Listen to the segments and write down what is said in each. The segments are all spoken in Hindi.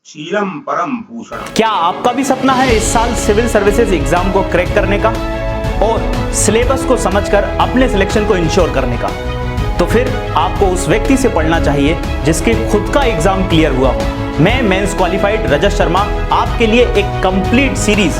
शीलम परम भूषणम। क्या आपका भी सपना है इस साल सिविल सर्विसेज एग्जाम को क्रैक करने का और सिलेबस को समझकर अपने सिलेक्शन को इंश्योर करने का? तो फिर आपको उस व्यक्ति से पढ़ना चाहिए जिसके खुद का एग्जाम क्लियर हुआ हो। मैं मेंस क्वालिफाइड रजत शर्मा आपके लिए एक complete series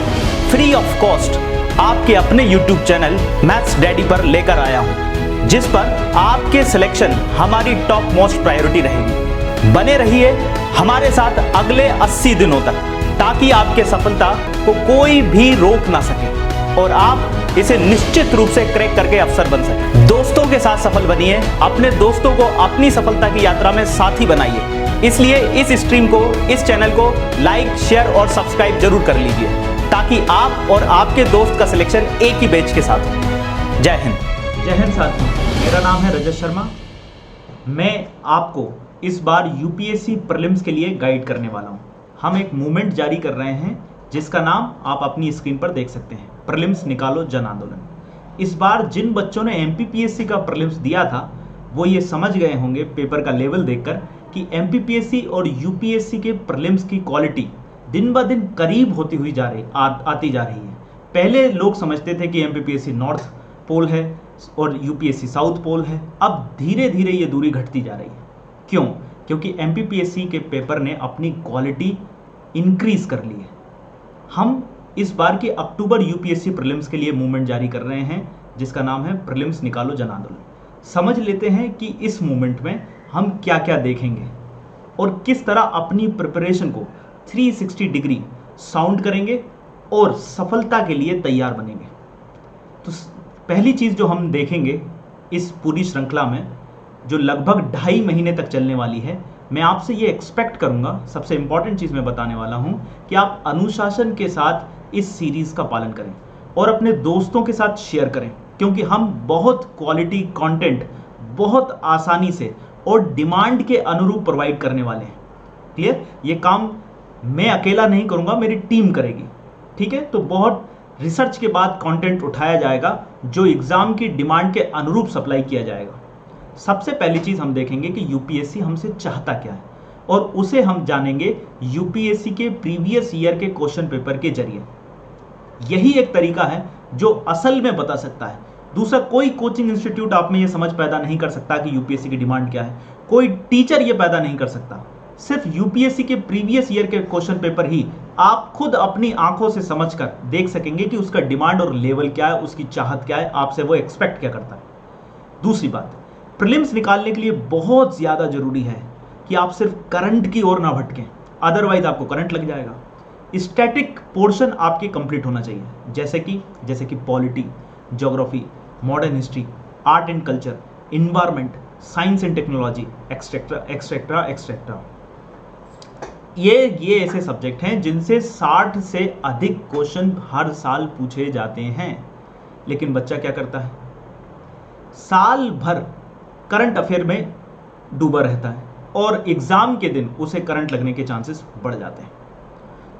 free of cost आपके अपने YouTube चैनल मैथ्स डैडी पर लेकर आया हूं, जिस पर आपके सिलेक्शन हमारी टॉप मोस्ट प्रायोरिटी रहेगी। बने रहिए हमारे साथ अगले 80 दिनों तक, ताकि आपके सफलता को कोई भी रोक ना सके और आप इसे निश्चित रूप से क्रैक करके अफसर बन सके। दोस्तों के साथ सफल बनिए, अपने दोस्तों को अपनी सफलता की यात्रा में साथी बनाइए। इसलिए इस स्ट्रीम को, इस चैनल को लाइक, शेयर और सब्सक्राइब जरूर कर लीजिए, ताकि आप और आपके दोस्त का सिलेक्शन एक ही बैच के साथ हो। जय हिंद। जय हिंद साथियों, मेरा नाम है रजत शर्मा। मैं आपको इस बार यूपीएससी प्रीलिम्स के लिए गाइड करने वाला हूं। हम एक मूवमेंट जारी कर रहे हैं जिसका नाम आप अपनी स्क्रीन पर देख सकते हैं, प्रीलिम्स निकालो जन आंदोलन। इस बार जिन बच्चों ने एमपीपीएससी का प्रीलिम्स दिया था वो ये समझ गए होंगे पेपर का लेवल देखकर कि एमपीपीएससी और यूपीएससी के प्रीलिम्स की क्वालिटी दिन ब दिन करीब होती हुई आती जा रही है। पहले लोग समझते थे कि एमपीपीएससी नॉर्थ पोल है और यूपीएससी साउथ पोल है। अब धीरे धीरे ये दूरी घटती जा रही है। क्यों? क्योंकि एमपीपीएससी के पेपर ने अपनी क्वालिटी इंक्रीज कर ली है। हम इस बार के अक्टूबर यूपीएससी प्रीलिम्स के लिए मूवमेंट जारी कर रहे हैं जिसका नाम है प्रीलिम्स निकालो जन आंदोलन। समझ लेते हैं कि इस मूवमेंट में हम क्या क्या देखेंगे और किस तरह अपनी प्रिपरेशन को 360 डिग्री साउंड करेंगे और सफलता के लिए तैयार बनेंगे। तो पहली चीज जो हम देखेंगे इस पूरी श्रृंखला में, जो लगभग 2.5 महीने तक चलने वाली है, मैं आपसे ये एक्सपेक्ट करूंगा, सबसे इंपॉर्टेंट चीज मैं बताने वाला हूं कि आप अनुशासन के साथ इस सीरीज का पालन करें और अपने दोस्तों के साथ शेयर करें, क्योंकि हम बहुत क्वालिटी कंटेंट बहुत आसानी से और डिमांड के अनुरूप प्रोवाइड करने वाले हैं। क्लियर? ये काम मैं अकेला नहीं करूंगा, मेरी टीम करेगी। ठीक है? तो बहुत रिसर्च के बाद कंटेंट उठाया जाएगा जो एग्जाम की डिमांड के अनुरूप सप्लाई किया जाएगा। सबसे पहली चीज हम देखेंगे कि यूपीएससी हमसे चाहता क्या है और उसे हम जानेंगे यूपीएससी के प्रीवियस ईयर के क्वेश्चन पेपर के जरिए। यही एक तरीका है जो असल में बता सकता है। दूसरा कोई कोचिंग इंस्टीट्यूट आप में ये समझ पैदा नहीं कर सकता कि यूपीएससी की डिमांड क्या है। कोई टीचर ये पैदा नहीं कर सकता। सिर्फ यूपीएससी के प्रीवियस ईयर के क्वेश्चन पेपर ही आप खुद अपनी आंखों से समझकर देख सकेंगे कि उसका डिमांड और लेवल क्या है, उसकी चाहत क्या है, आपसे वो एक्सपेक्ट क्या करता है। दूसरी बात, प्रीलिम्स निकालने के लिए बहुत ज्यादा जरूरी है कि आप सिर्फ करंट की ओर ना भटकें, अदरवाइज आपको करंट लग जाएगा। स्टैटिक पोर्शन आपके कंप्लीट होना चाहिए, जैसे कि polity, geography, modern history, art and culture, environment, science and technology, etcetera etcetera etcetera. ये ऐसे सब्जेक्ट हैं जिनसे 60 से अधिक क्वेश्चन हर साल पूछे जाते हैं। लेकिन बच्चा क्या करता है? साल भर करंट अफेयर में डूबा रहता है और एग्जाम के दिन उसे करंट लगने के चांसेस बढ़ जाते हैं।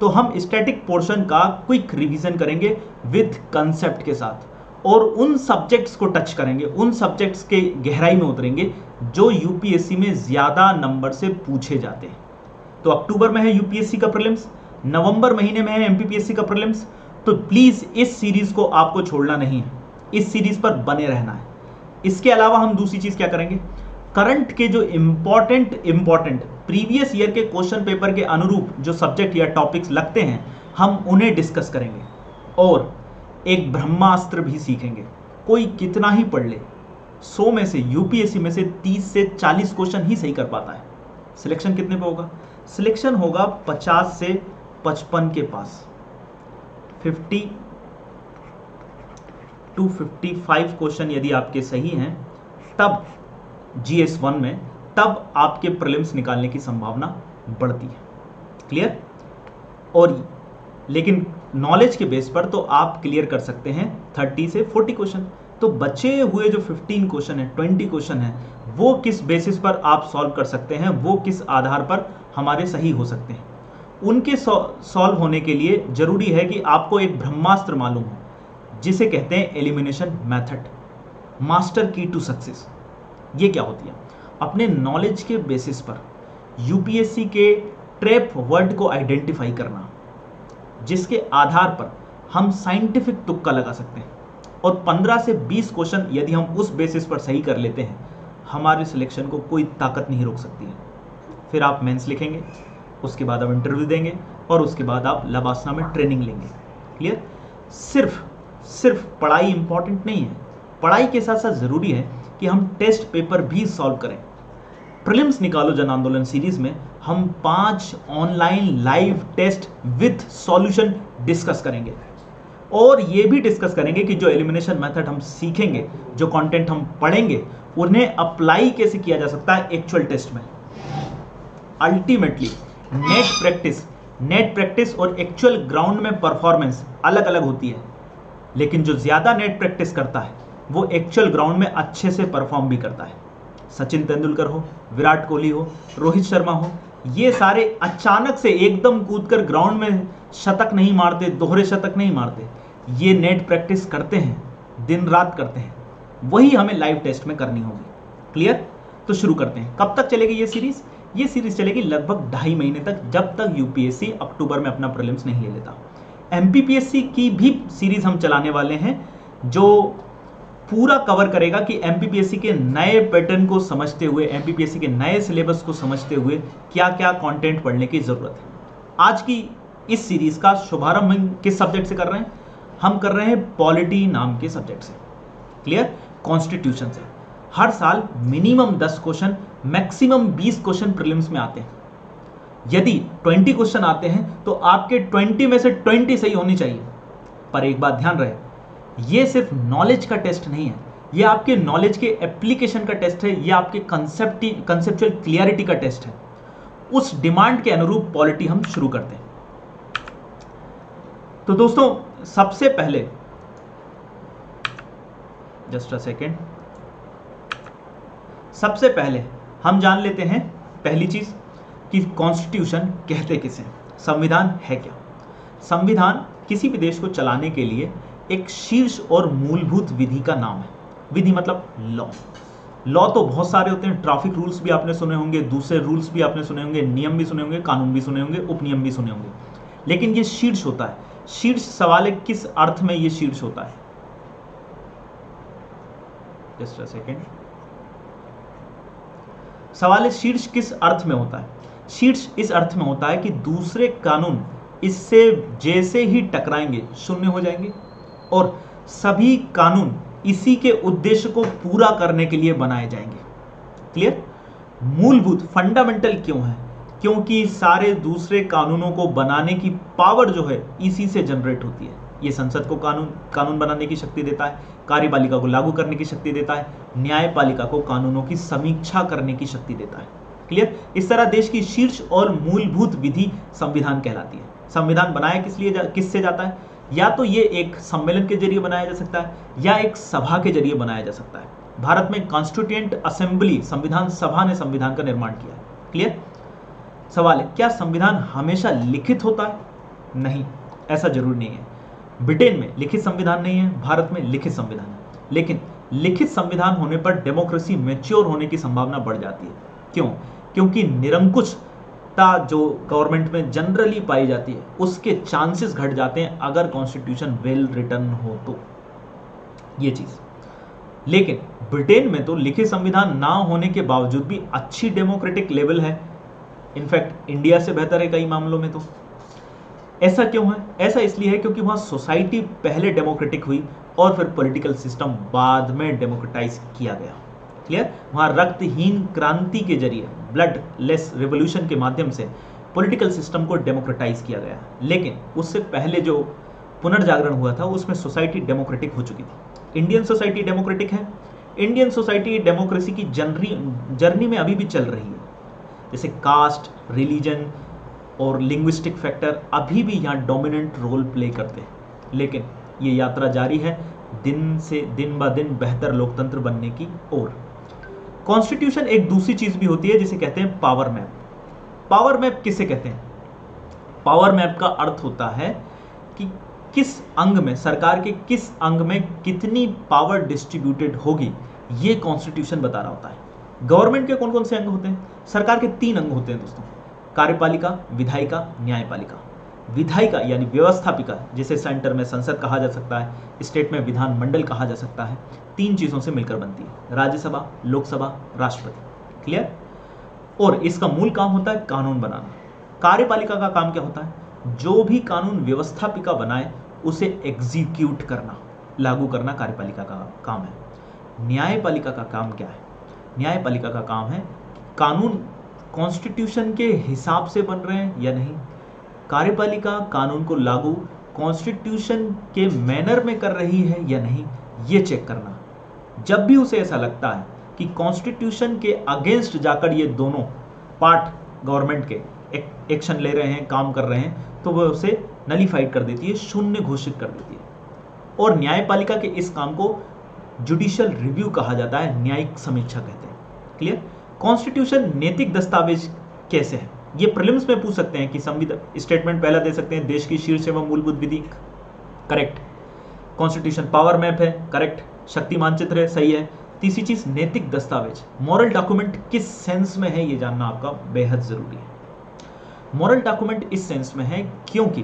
तो हम स्टैटिक पोर्शन का क्विक रिवीजन करेंगे विद कंसेप्ट के साथ और उन सब्जेक्ट्स को टच करेंगे, उन सब्जेक्ट्स के गहराई में उतरेंगे जो यूपीएससी में ज्यादा नंबर से पूछे जाते हैं। तो अक्टूबर में है यूपीएससी का प्रीलिम्स, नवंबर महीने में है एमपीपीएससी का प्रीलिम्स। तो प्लीज इस सीरीज को आपको छोड़ना नहीं है, इस सीरीज पर बने रहना है। इसके अलावा हम दूसरी चीज क्या करेंगे, करंट के जो इंपॉर्टेंट प्रीवियस ईयर के क्वेश्चन पेपर के अनुरूप जो सब्जेक्ट या टॉपिक्स लगते हैं, हम उन्हें डिस्कस करेंगे और एक ब्रह्मास्त्र भी सीखेंगे। कोई कितना ही पढ़ ले, 100 में से यूपीएससी में से 30 से 40 क्वेश्चन ही सही कर पाता है। सिलेक्शन कितने पे होगा? सिलेक्शन होगा 50 से 55 के पास। 50 to 55 क्वेश्चन यदि आपके सही हैं, तब GS1 में, तब आपके प्रीलिम्स निकालने की संभावना बढ़ती है। क्लियर? और लेकिन नॉलेज के बेस पर तो आप क्लियर कर सकते हैं 30 से 40 क्वेश्चन। तो बचे हुए जो 15 क्वेश्चन है, 20 क्वेश्चन है, वो किस बेसिस पर आप सॉल्व कर सकते हैं, वो किस आधार पर हमारे सही हो सकते हैं। उनके सॉल्व होने के लिए जरूरी है कि आपको एक ब्रह्मास्त्र मालूम हो, जिसे कहते हैं एलिमिनेशन मेथड, मास्टर की टू सक्सेस। ये क्या होती है? अपने नॉलेज के बेसिस पर यूपीएससी के ट्रैप वर्ड को आइडेंटिफाई करना, जिसके आधार पर हम साइंटिफिक तुक्का लगा सकते हैं, और 15 से 20 क्वेश्चन यदि हम उस बेसिस पर सही कर लेते हैं, हमारे सिलेक्शन को कोई ताकत नहीं रोक सकती है। फिर आप मेंस लिखेंगे, उसके बाद आप इंटरव्यू देंगे, और उसके बाद आप लबासना में ट्रेनिंग लेंगे। क्लियर? सिर्फ पढ़ाई इंपॉर्टेंट नहीं है, पढ़ाई के साथ साथ ज़रूरी है कि हम टेस्ट पेपर भी सॉल्व करें। प्रीलिम्स निकालो जन आंदोलन सीरीज में हम 5 online live test with solution discuss करेंगे, और ये भी डिस्कस करेंगे कि जो एलिमिनेशन मेथड हम सीखेंगे, जो कंटेंट हम पढ़ेंगे, उन्हें अप्लाई कैसे किया जा सकता है एक्चुअल टेस्ट में। अल्टीमेटली नेट प्रैक्टिस और एक्चुअल ग्राउंड में परफॉर्मेंस अलग अलग होती है, लेकिन जो ज़्यादा नेट प्रैक्टिस करता है वो एक्चुअल ग्राउंड में अच्छे से परफॉर्म भी करता है। सचिन तेंदुलकर हो, विराट कोहली हो, रोहित शर्मा हो, ये सारे अचानक से एकदम कूदकर ग्राउंड में शतक नहीं मारते, दोहरे शतक नहीं मारते, ये नेट प्रैक्टिस करते हैं, दिन रात करते हैं। वही हमें लाइव टेस्ट में करनी होगी। क्लियर? तो शुरू करते हैं। कब तक चलेगी ये सीरीज? ये सीरीज चलेगी लगभग 2.5 महीने तक, जब तक यूपीएससी अक्टूबर में अपना प्रीलिम्स नहीं ले लेता। एमपीपीएससी की भी सीरीज हम चलाने वाले हैं, जो पूरा कवर करेगा कि एमपीपीएससी के नए पैटर्न को समझते हुए, एमपीपीएससी के नए सिलेबस को समझते हुए क्या क्या कंटेंट पढ़ने की जरूरत है। आज की इस सीरीज का शुभारंभ हम किस सब्जेक्ट से कर रहे हैं? हम कर रहे हैं पॉलिटी नाम के सब्जेक्ट से। क्लियर? कॉन्स्टिट्यूशन से। हर साल minimum 10 question, maximum 20 question prelims में आते हैं। यदि 20 क्वेश्चन आते हैं तो आपके 20 में से 20 सही होनी चाहिए। पर एक बात ध्यान रहे, ये सिर्फ नॉलेज का टेस्ट नहीं है, ये आपके नॉलेज के एप्लीकेशन का टेस्ट है, ये आपके कंसेप्चुअल क्लियरिटी का टेस्ट है। उस डिमांड के अनुरूप पॉलिटी हम शुरू करते हैं। तो दोस्तों, सबसे पहले जस्ट अ सेकेंड, सबसे पहले हम जान लेते हैं पहली चीज कि कॉन्स्टिट्यूशन कहते किसे हैं, संविधान है क्या। संविधान किसी भी देश को चलाने के लिए एक शीर्ष और मूलभूत विधि का नाम है। विधि मतलब लॉ तो बहुत सारे होते हैं, ट्रैफिक रूल्स भी आपने सुने होंगे, दूसरे रूल्स भी आपने सुने होंगे, नियम भी सुने होंगे, कानून भी सुने होंगे, उपनियम भी सुने होंगे, लेकिन ये शीर्ष होता है। शीर्ष सवाल है किस अर्थ में ये शीर्ष होता है। जस्ट अ सेकेंड, सवाल है शीर्ष किस अर्थ में होता है। शीर्ष इस अर्थ में होता है कि दूसरे कानून इससे जैसे ही टकराएंगे शून्य हो जाएंगे, और सभी कानून इसी के उद्देश्य को पूरा करने के लिए बनाए जाएंगे। क्लियर? मूलभूत, फंडामेंटल क्यों है? क्योंकि सारे दूसरे कानूनों को बनाने की पावर जो है इसी से जनरेट होती है। ये संसद को कानून बनाने की शक्ति देता है, कार्यपालिका को लागू करने की शक्ति देता है, न्यायपालिका को कानूनों की समीक्षा करने की शक्ति देता है। क्लियर? इस तरह देश की शीर्ष और मूलभूत विधि संविधान कहलाती है। संविधान बनाया किससे जाता है? या तो ये एक सम्मेलन के जरिए बनाया जा सकता है, या एक सभा के जरिए बनाया जा सकता है। भारत में कॉन्स्टिट्यूएंट असेंबली, संविधान सभा ने संविधान का निर्माण किया है। क्लियर? सवाल है, क्या संविधान हमेशा लिखित होता है? नहीं, ऐसा जरूर नहीं है। ब्रिटेन में लिखित संविधान नहीं है, भारत में लिखित संविधान है, लेकिन लिखित संविधान होने पर डेमोक्रेसी मैच्योर होने की संभावना बढ़ जाती है। क्यों? क्योंकि निरंकुशता जो गवर्नमेंट में जनरली पाई जाती है उसके चांसेस घट जाते हैं अगर कॉन्स्टिट्यूशन वेल रिटन हो तो, ये चीज। लेकिन ब्रिटेन में तो लिखित संविधान ना होने के बावजूद भी अच्छी डेमोक्रेटिक लेवल है, इनफैक्ट इंडिया से बेहतर है कई मामलों में। तो ऐसा क्यों है? ऐसा इसलिए है क्योंकि वहां सोसाइटी पहले डेमोक्रेटिक हुई और फिर पॉलिटिकल सिस्टम बाद में डेमोक्रेटाइज किया गया। क्लियर? वहां रक्तहीन क्रांति के जरिए, ब्लड लेस रिवॉल्यूशन के माध्यम से पॉलिटिकल सिस्टम को डेमोक्रेटाइज किया गया। लेकिन उससे पहले जो पुनर्जागरण हुआ था उसमें सोसाइटी डेमोक्रेटिक हो चुकी थी। इंडियन सोसाइटी डेमोक्रेटिक है। इंडियन सोसाइटी डेमोक्रेसी की जर्नी में अभी भी चल रही है। जैसे कास्ट, रिलीजन और लिंग्विस्टिक फैक्टर अभी भी यहाँ डोमिनेंट रोल प्ले करते हैं, लेकिन ये यात्रा जारी है दिन ब दिन बेहतर लोकतंत्र बनने की ओर। कॉन्स्टिट्यूशन एक दूसरी चीज भी होती है जिसे कहते हैं पावर मैप। पावर मैप किसे कहते हैं? पावर मैप का अर्थ होता है कि किस अंग में, सरकार के किस अंग में कितनी पावर डिस्ट्रीब्यूटेड होगी, ये कॉन्स्टिट्यूशन बता रहा होता है। गवर्नमेंट के कौन कौन से अंग होते हैं? सरकार के 3 अंग होते हैं दोस्तों। कार्यपालिका, विधायिका, न्यायपालिका। विधायिका यानी व्यवस्थापिका, जिसे सेंटर में संसद कहा जा सकता है, स्टेट में विधानमंडल कहा जा सकता है, 3 चीजों से मिलकर बनती है, राज्यसभा, लोकसभा, राष्ट्रपति। क्लियर? और इसका मूल काम होता है कानून बनाना। कार्यपालिका का काम क्या होता है? जो भी कानून व्यवस्थापिका बनाए उसे एग्जीक्यूट करना, लागू करना कार्यपालिका का काम है। न्यायपालिका का काम क्या है? न्यायपालिका का काम है कानून कॉन्स्टिट्यूशन के हिसाब से बन रहे हैं या नहीं। कार्यपालिका कानून को लागू कॉन्स्टिट्यूशन के मैनर में कर रही है या नहीं, ये चेक करना। जब भी उसे ऐसा लगता है कि कॉन्स्टिट्यूशन के अगेंस्ट जाकर ये दोनों पार्ट गवर्नमेंट के एक्शन ले रहे हैं, काम कर रहे हैं, तो वह उसे नलीफाइड कर देती है, शून्य घोषित कर देती है। और न्यायपालिका के इस काम को जुडिशियल रिव्यू कहा जाता है, न्यायिक समीक्षा कहते हैं। क्लियर? कॉन्स्टिट्यूशन नैतिक दस्तावेज कैसे है? ये प्रीलिम्स में पूछ सकते हैं कि संविधान स्टेटमेंट पहला दे सकते हैं, देश की शीर्ष एवं मूलभूत विधि, करेक्ट। कॉन्स्टिट्यूशन पावर मैप है, करेक्ट। शक्ति मानचित्र है, सही है। तीसरी चीज नैतिक दस्तावेज, मॉरल डॉक्यूमेंट किस सेंस में है ये जानना आपका बेहद जरूरी है। मॉरल डॉक्यूमेंट इस सेंस में है क्योंकि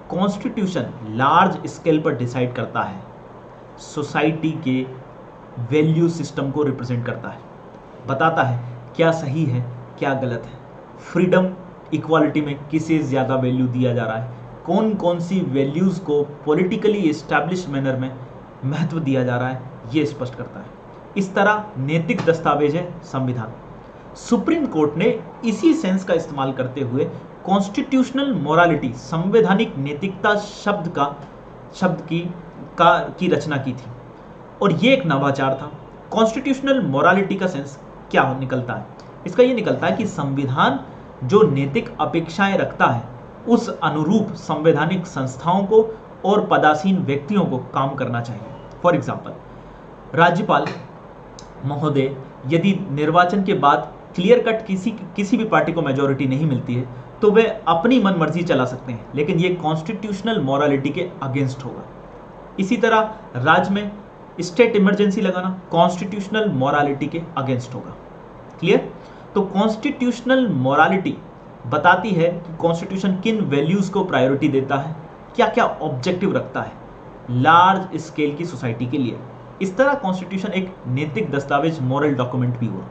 कॉन्स्टिट्यूशन लार्ज स्केल पर डिसाइड करता है, सोसाइटी के वैल्यू सिस्टम को रिप्रेजेंट करता है, बताता है क्या सही है क्या गलत है, फ्रीडम इक्वालिटी में किसे ज्यादा वैल्यू दिया जा रहा है, कौन कौन सी वैल्यूज को पॉलिटिकली एस्टैब्लिश मैनर में महत्व दिया जा रहा है, ये स्पष्ट करता है। इस तरह नैतिक दस्तावेज है संविधान। सुप्रीम कोर्ट ने इसी सेंस का इस्तेमाल करते हुए कॉन्स्टिट्यूशनल मोरालिटी, संवैधानिक नैतिकता शब्द की रचना की थी, और ये एक नवाचार था। कॉन्स्टिट्यूशनल मोरालिटी का सेंस क्या निकलता है? इसका ये निकलता है कि संविधान जो नैतिक अपेक्षाएं रखता है उस अनुरूप संवैधानिक संस्थाओं को और पदासीन व्यक्तियों को काम करना चाहिए। फॉर एग्जाम्पल, राज्यपाल महोदय यदि निर्वाचन के बाद क्लियर कट किसी भी पार्टी को मेजॉरिटी नहीं मिलती है तो वे अपनी मनमर्जी चला सकते हैं, लेकिन ये कॉन्स्टिट्यूशनल मोरालिटी के अगेंस्ट होगा। इसी तरह राज्य में स्टेट इमरजेंसी लगाना कॉन्स्टिट्यूशनल मोरालिटी के अगेंस्ट होगा। क्लियर? तो कॉन्स्टिट्यूशनल मोरालिटी बताती है कि कॉन्स्टिट्यूशन किन वैल्यूज को प्रायोरिटी देता है, क्या क्या ऑब्जेक्टिव रखता है लार्ज स्केल की सोसाइटी के लिए। इस तरह कॉन्स्टिट्यूशन एक नैतिक दस्तावेज, मॉरल डॉक्यूमेंट भी हुआ।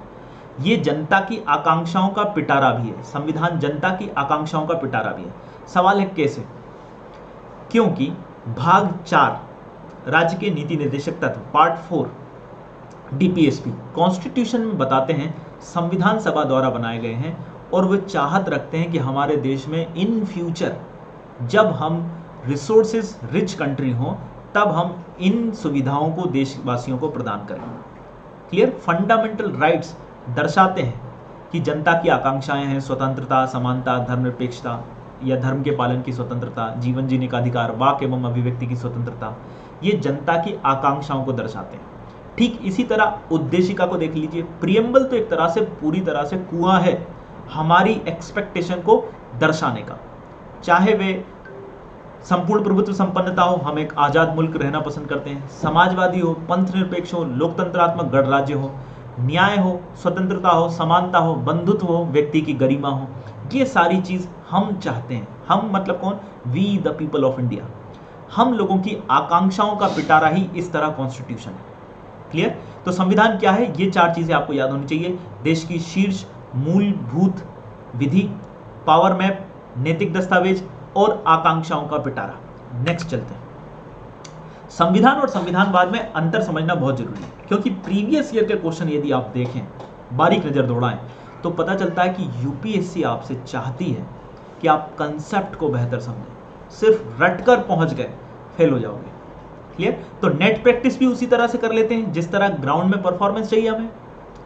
ये जनता की आकांक्षाओं का पिटारा भी है। संविधान जनता की आकांक्षाओं का पिटारा भी है। सवाल है कैसे? क्योंकि भाग 4 राज्य के नीति निर्देशक तत्व, पार्ट 4 डीपीएसपी कॉन्स्टिट्यूशन में बताते हैं संविधान सभा द्वारा बनाए गए हैं, और वे चाहत रखते हैं कि हमारे देश में इन फ्यूचर जब हम रिसोर्सेज रिच कंट्री हो तब हम इन सुविधाओं को देशवासियों को प्रदान करें। क्लियर? फंडामेंटल राइट्स दर्शाते हैं कि जनता की आकांक्षाएं हैं स्वतंत्रता, समानता, धर्मनिरपेक्षता या धर्म के पालन की स्वतंत्रता, जीवन जीने का अधिकार, वाक एवं अभिव्यक्ति की स्वतंत्रता, ये जनता की आकांक्षाओं को दर्शाते हैं। ठीक इसी तरह उद्देशिका को देख लीजिए। प्रियम्बल तो एक तरह से पूरी तरह से कुआं है हमारी एक्सपेक्टेशन को दर्शाने का। चाहे वे संपूर्ण प्रभुत्व संपन्नता हो, हम एक आजाद मुल्क रहना पसंद करते हैं, समाजवादी हो, पंथ निरपेक्ष हो, लोकतंत्रात्मक गणराज्य हो, न्याय हो, स्वतंत्रता हो, समानता हो, बंधुत्व हो, व्यक्ति की गरिमा हो, ये सारी चीज हम चाहते हैं। हम मतलब कौन? We the people of India. हम लोगों की आकांक्षाओं का पिटारा ही इस तरह कॉन्स्टिट्यूशन है। क्लियर? तो संविधान क्या है? ये 4 चीजें आपको याद होनी चाहिए। देश की शीर्ष मूलभूत विधि, पावर मैप, नैतिक दस्तावेज और आकांक्षाओं का पिटारा। नेक्स्ट चलते हैं। संविधान और संविधानवाद में अंतर समझना बहुत जरूरी है, क्योंकि प्रीवियस ईयर के क्वेश्चन यदि आप देखें, बारीक नजर दौड़ाएं, तो पता चलता है कि यूपीएससी आपसे चाहती है कि आप कंसेप्ट को बेहतर समझें। सिर्फ रटकर पहुंच गए, फेल हो जाओगे। क्लियर? तो नेट प्रैक्टिस भी उसी तरह से कर लेते हैं जिस तरह ग्राउंड में परफॉर्मेंस चाहिए हमें।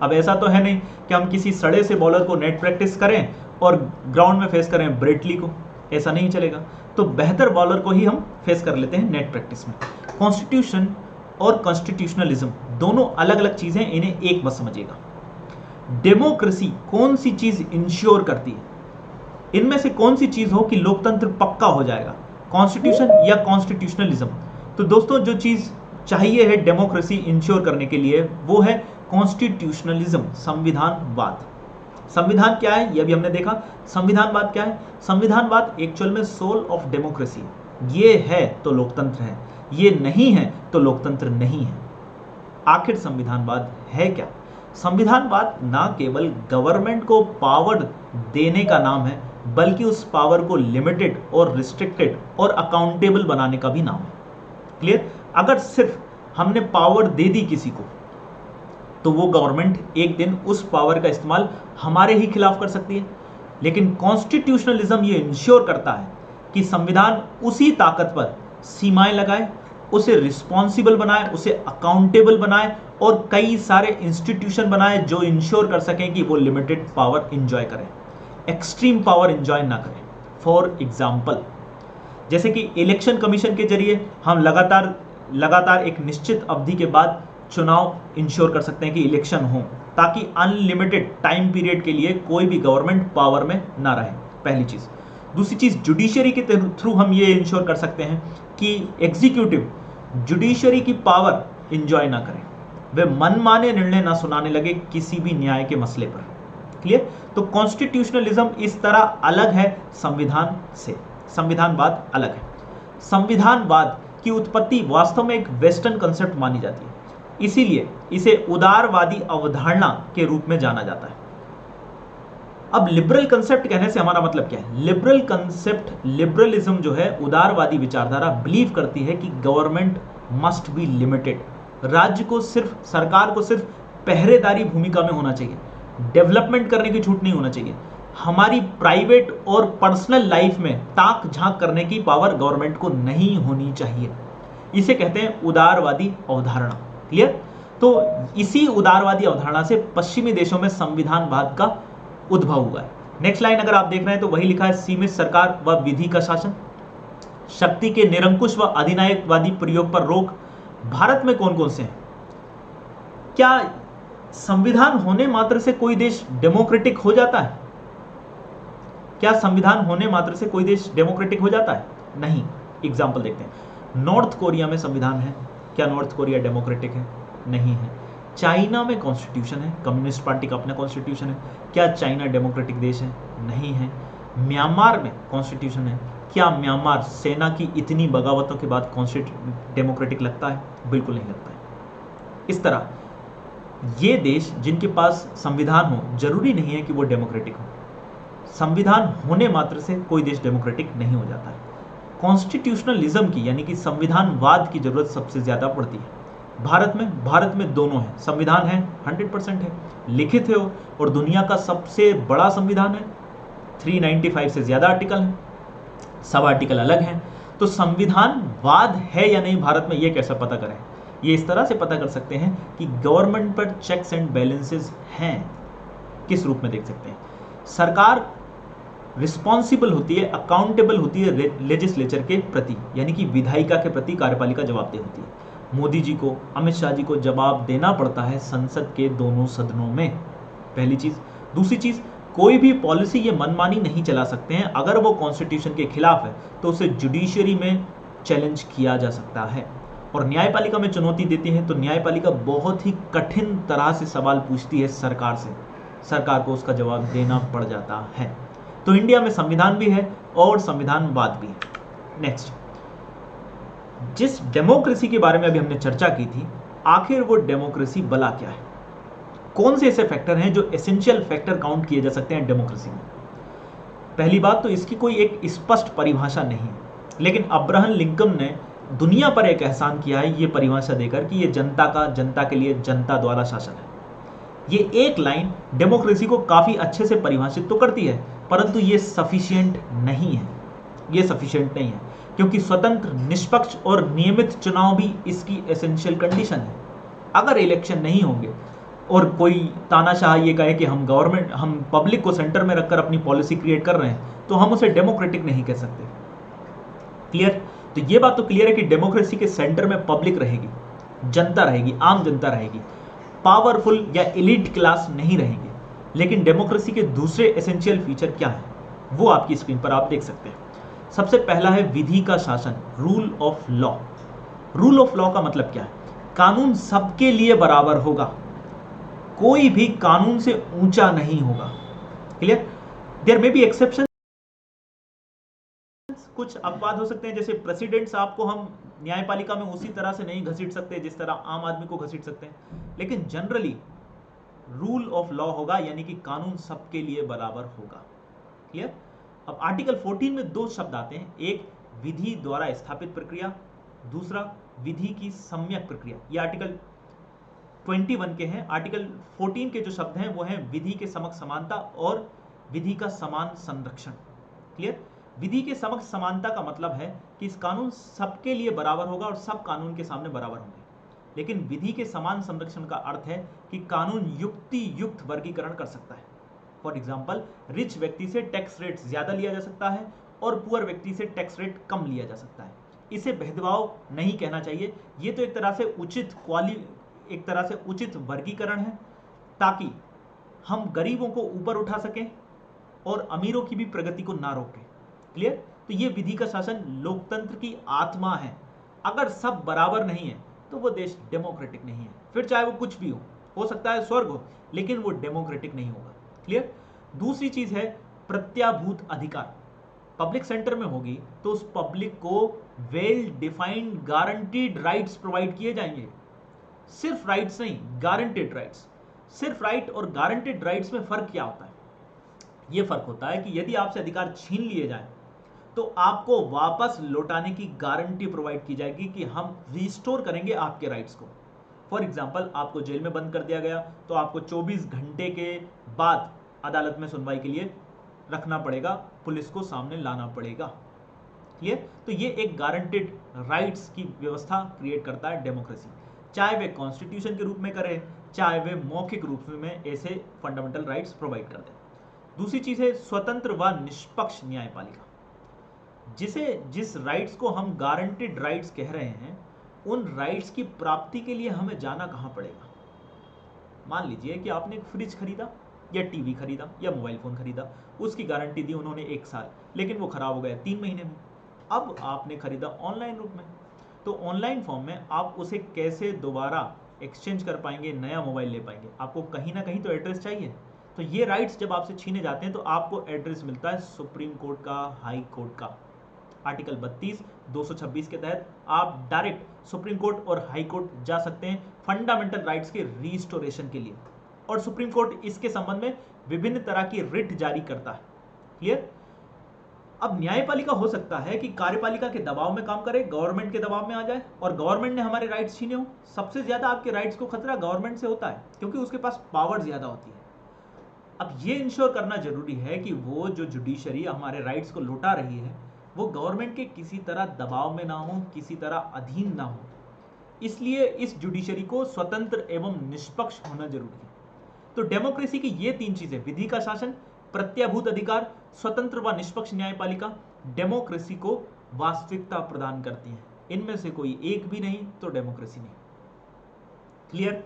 अब ऐसा तो है नहीं कि हम किसी सड़े से बॉलर को नेट प्रैक्टिस करें और ग्राउंड में फेस करें ब्रेटली को, ऐसा नहीं चलेगा। तो बेहतर बॉलर को ही हम फेस कर लेते हैं नेट प्रैक्टिस में। कॉन्स्टिट्यूशन और कॉन्स्टिट्यूशनलिज्म दोनों अलग अलग चीजें, इन्हें एक मत समझिएगा। डेमोक्रेसी कौन सी चीज इंश्योर करती है? इनमें से कौन सी चीज हो कि लोकतंत्र पक्का हो जाएगा, कॉन्स्टिट्यूशन या कॉन्स्टिट्यूशनलिज्म? तो दोस्तों जो चीज चाहिए है डेमोक्रेसी इंश्योर करने के लिए वो है कॉन्स्टिट्यूशनलिज्म, संविधानवाद। संविधान क्या है यह भी हमने देखा। संविधानवाद क्या है? संविधानवाद एक्चुअल में सोल ऑफ डेमोक्रेसी, ये है तो लोकतंत्र है, ये नहीं है तो लोकतंत्र नहीं है। आखिर संविधानवाद है क्या? संविधानवाद ना केवल गवर्नमेंट को पावर देने का नाम है, बल्कि उस पावर को लिमिटेड और रिस्ट्रिक्टेड और अकाउंटेबल बनाने का भी नाम है। क्लियर? अगर सिर्फ हमने पावर दे दी किसी को, तो वो गवर्नमेंट एक दिन उस पावर का इस्तेमाल हमारे ही खिलाफ कर सकती है। लेकिन कॉन्स्टिट्यूशनलिज्म ये इंश्योर करता है कि संविधान उसी ताकत पर सीमाएं लगाए, उसे रिस्पॉन्सिबल बनाए, उसे अकाउंटेबल बनाए और कई सारे इंस्टीट्यूशन बनाए जो इंश्योर कर सकें कि वो लिमिटेड पावर इंजॉय करें, एक्सट्रीम पावर इंजॉय ना करें। फॉर एग्जाम्पल, जैसे कि इलेक्शन कमीशन के जरिए हम लगातार एक निश्चित अवधि के बाद चुनाव इंश्योर कर सकते हैं कि इलेक्शन हो, ताकि अनलिमिटेड टाइम पीरियड के लिए कोई भी गवर्नमेंट पावर में ना रहे। पहली चीज। दूसरी चीज, जुडिशरी के थ्रू हम ये इंश्योर कर सकते हैं कि एग्जीक्यूटिव जुडिशरी की पावर इंजॉय ना करें, वे मनमाने निर्णय ना सुनाने लगे किसी भी न्याय के मसले पर। क्लियर? तो कॉन्स्टिट्यूशनलिज्म इस तरह अलग है संविधान से, संविधानवाद अलग है। संविधानवाद की उत्पत्ति वास्तव में एक वेस्टर्न कंसेप्ट मानी जाती है, इसीलिए इसे उदारवादी अवधारणा के रूप में जाना जाता है। अब लिबरल कंसेप्ट कहने से हमारा मतलब क्या है? लिबरल कंसेप्ट, लिबरलिज्म जो है, उदारवादी विचारधारा बिलीव करती है कि गवर्नमेंट मस्ट बी लिमिटेड, राज्य को सिर्फ, सरकार को सिर्फ पहरेदारी भूमिका में होना चाहिए, डेवलपमेंट करने की छूट नहीं होना चाहिए। हमारी प्राइवेट और पर्सनल लाइफ में ताक झांक करने की पावर गवर्नमेंट को नहीं होनी चाहिए। इसे कहते हैं उदारवादी अवधारणा। क्लियर? तो इसी उदारवादी अवधारणा से पश्चिमी देशों में संविधानवाद का उद्भव हुआ है। नेक्स्ट लाइन अगर आप देख रहे हैं तो वही लिखा है, सीमित सरकार व विधि का शासन, शक्ति के निरंकुश व अधिनायकवादी प्रयोग पर रोक। भारत में कौन कौन से हैं? क्या संविधान होने मात्र से कोई देश डेमोक्रेटिक हो जाता है? क्या संविधान होने मात्र से कोई देश डेमोक्रेटिक हो जाता है? नहीं। एग्जाम्पल देखते हैं। नॉर्थ कोरिया में संविधान है, क्या नॉर्थ कोरिया डेमोक्रेटिक है? नहीं है। चाइना में कॉन्स्टिट्यूशन है, कम्युनिस्ट पार्टी का अपना कॉन्स्टिट्यूशन है, क्या चाइना डेमोक्रेटिक देश है? नहीं है। म्यांमार में कॉन्स्टिट्यूशन है, क्या म्यांमार सेना की इतनी बगावतों के बाद डेमोक्रेटिक लगता है? बिल्कुल नहीं लगता है। इस तरह ये देश जिनके पास संविधान हो, जरूरी नहीं है कि वो डेमोक्रेटिक हो। संविधान होने मात्र से कोई देश डेमोक्रेटिक नहीं हो जाता है। कॉन्स्टिट्यूशनलिज्म की यानी कि संविधानवाद की जरूरत सबसे ज्यादा पड़ती है। भारत में दोनों है, संविधान है 100% है, लिखित है और दुनिया का सबसे बड़ा संविधान है, 395 से ज्यादा आर्टिकल हैं, सब आर्टिकल अलग हैं। तो संविधानवाद है या नहीं भारत में, ये कैसे पता करें? ये इस तरह से पता कर सकते हैं कि गवर्नमेंट पर चेक्स एंड बैलेंसेस हैं। किस रूप में देख सकते हैं? सरकार रिस्पॉन्सिबल होती है, अकाउंटेबल होती है लेजिस्लेचर के प्रति, यानी कि विधायिका के प्रति कार्यपालिका जवाबदेह होती है। मोदी जी को, अमित शाह जी को जवाब देना पड़ता है संसद के दोनों सदनों में, पहली चीज। दूसरी चीज, कोई भी पॉलिसी ये मनमानी नहीं चला सकते हैं, अगर वो कॉन्स्टिट्यूशन के खिलाफ है तो उसे जुडिशरी में चैलेंज किया जा सकता है। और न्यायपालिका में चुनौती देती है तो न्यायपालिका बहुत ही कठिन तरह से सवाल पूछती है सरकार से, सरकार को उसका जवाब देना पड़ जाता है। तो इंडिया में संविधान भी है और संविधानवाद भी है। नेक्स्ट, जिस डेमोक्रेसी के बारे में अभी हमने चर्चा की थी, आखिर वो डेमोक्रेसी भला क्या है? कौन से ऐसे फैक्टर हैं जो एसेंशियल फैक्टर काउंट किए जा सकते हैं डेमोक्रेसी में? पहली बात तो इसकी कोई एक स्पष्ट परिभाषा नहीं है, लेकिन अब्राहम लिंकन ने दुनिया पर एक एहसान किया है ये परिभाषा देकर कि ये जनता के लिए जनता द्वारा शासन है। ये एक लाइन डेमोक्रेसी को काफी अच्छे से परिभाषित तो करती है, परंतु ये सफिशिएंट नहीं है। ये सफिशिएंट नहीं है क्योंकि स्वतंत्र, निष्पक्ष और नियमित चुनाव भी इसकी एसेंशियल कंडीशन है। अगर इलेक्शन नहीं होंगे और कोई तानाशाह ये कहे कि हम पब्लिक को सेंटर में रखकर अपनी पॉलिसी क्रिएट कर रहे हैं, तो हम उसे डेमोक्रेटिक नहीं कह सकते। क्लियर? तो ये बात तो क्लियर है कि डेमोक्रेसी के सेंटर में पब्लिक रहेगी, जनता रहेगी, आम जनता रहेगी, पावरफुल या एलीट क्लास नहीं रहेंगे। लेकिन डेमोक्रेसी के दूसरे एसेंशियल फीचर क्या है, वो आपकी स्क्रीन पर आप देख सकते हैं। सबसे पहला है विधि का शासन, rule of law. Rule of law का मतलब क्या है? कानून सबके लिए बराबर होगा, कोई भी कानून से ऊंचा नहीं होगा। Clear? There may be exception, कुछ अपवाद हो सकते हैं, जैसे प्रेसिडेंट्स आपको हम न्यायपालिका में उसी तरह से नहीं घसीट सकते जिस तरह आम आदमी को घसीट सकते हैं, लेकिन जनरली रूल ऑफ लॉ होगा, यानी कि कानून सबके लिए बराबर होगा। क्लियर? अब आर्टिकल 14 में दो शब्द आते हैं, एक विधि द्वारा स्थापित प्रक्रिया, दूसरा विधि की सम्यक प्रक्रिया। ये आर्टिकल 21 के हैं। आर्टिकल 14 के जो शब्द हैं वो हैं विधि के समक्ष समानता और विधि का समान संरक्षण। क्लियर? विधि के समक्ष समानता का मतलब है कि इस कानून सबके लिए बराबर होगा और सब कानून के सामने बराबर होंगे, लेकिन विधि के समान संरक्षण का अर्थ है कि कानून युक्ति युक्त वर्गीकरण कर सकता है। फॉर एग्जाम्पल, रिच व्यक्ति से टैक्स रेट ज्यादा लिया जा सकता है और पुअर व्यक्ति से टैक्स रेट कम लिया जा सकता है। इसे भेदभाव नहीं कहना चाहिए, ये तो एक तरह से उचित वर्गीकरण है, ताकि हम गरीबों को ऊपर उठा सकें और अमीरों की भी प्रगति को ना रोकें। क्लियर? तो ये विधि का शासन लोकतंत्र की आत्मा है। अगर सब बराबर नहीं है तो वो देश डेमोक्रेटिक नहीं है, फिर चाहे वो कुछ भी हो सकता है स्वर्ग हो, लेकिन वो डेमोक्रेटिक नहीं होगा। क्लियर? दूसरी चीज है प्रत्याभूत अधिकार। पब्लिक सेंटर में होगी तो उस पब्लिक को well defined guaranteed rights provide किए जाएंगे। सिर्फ राइट्स नहीं, गारंटीड राइट्स। सिर्फ राइट और गारंटीड राइट्स में फर्क क्या होता है? यह फर्क होता है कि यदि आपसे अधिकार छीन लिए जाए तो आपको वापस लौटाने की गारंटी प्रोवाइड की जाएगी कि हम रिस्टोर करेंगे आपके राइट्स को। फॉर एग्जाम्पल, आपको जेल में बंद कर दिया गया तो आपको 24 घंटे के बाद अदालत में सुनवाई के लिए रखना पड़ेगा, पुलिस को सामने लाना पड़ेगा। क्लियर? तो ये एक गारंटेड राइट्स की व्यवस्था क्रिएट करता है डेमोक्रेसी, चाहे वे कॉन्स्टिट्यूशन के रूप में करें, चाहे वे मौखिक रूप में ऐसे फंडामेंटल राइट्स प्रोवाइड कर दें। दूसरी चीज है स्वतंत्र व निष्पक्ष न्यायपालिका। जिस राइट्स को हम गारंटेड राइट्स कह रहे हैं, उन राइट्स की प्राप्ति के लिए हमें जाना कहां पड़ेगा? मान लीजिए कि आपने एक फ्रिज खरीदा या टीवी खरीदा या मोबाइल फोन खरीदा, उसकी गारंटी दी उन्होंने 1 साल, लेकिन वो खराब हो गया 3 महीने में। अब आपने खरीदा ऑनलाइन रूप में, तो ऑनलाइन फॉर्म में आप उसे कैसे दोबारा एक्सचेंज कर पाएंगे, नया मोबाइल ले पाएंगे? आपको कहीं ना कहीं तो एड्रेस चाहिए। तो ये राइट्स जब आपसे छीने जाते हैं तो आपको एड्रेस मिलता है सुप्रीम कोर्ट का, हाई कोर्ट का। आर्टिकल 32, 226 के तहत आप डायरेक्ट सुप्रीम कोर्ट और हाई कोर्ट जा सकते हैं फंडामेंटल राइट्स के रिस्टोरेशन के लिए, और सुप्रीम कोर्ट इसके संबंध में विभिन्न तरह की रिट जारी करता है। क्लियर? अब न्यायपालिका हो सकता है कि कार्यपालिका के दबाव में काम करे, गवर्नमेंट के दबाव में आ जाए और गवर्नमेंट ने हमारे राइट्स छीने हो। सबसे ज्यादा आपके राइट्स को खतरा गवर्नमेंट से होता है, क्योंकि उसके पास पावर ज्यादा होती है। अब ये इंश्योर करना जरूरी है कि वो जो जुडिशरी हमारे राइट्स को लौटा रही है वो गवर्नमेंट के किसी तरह दबाव में ना हो, किसी तरह अधीन ना हो। इसलिए इस जुडिशरी को स्वतंत्र एवं निष्पक्ष होना जरूरी है। तो डेमोक्रेसी की ये 3 चीजें, विधि का शासन, प्रत्याभूत अधिकार, स्वतंत्र व निष्पक्ष न्यायपालिका, डेमोक्रेसी को वास्तविकता प्रदान करती हैं। इनमें से कोई एक भी नहीं तो डेमोक्रेसी नहीं। क्लियर?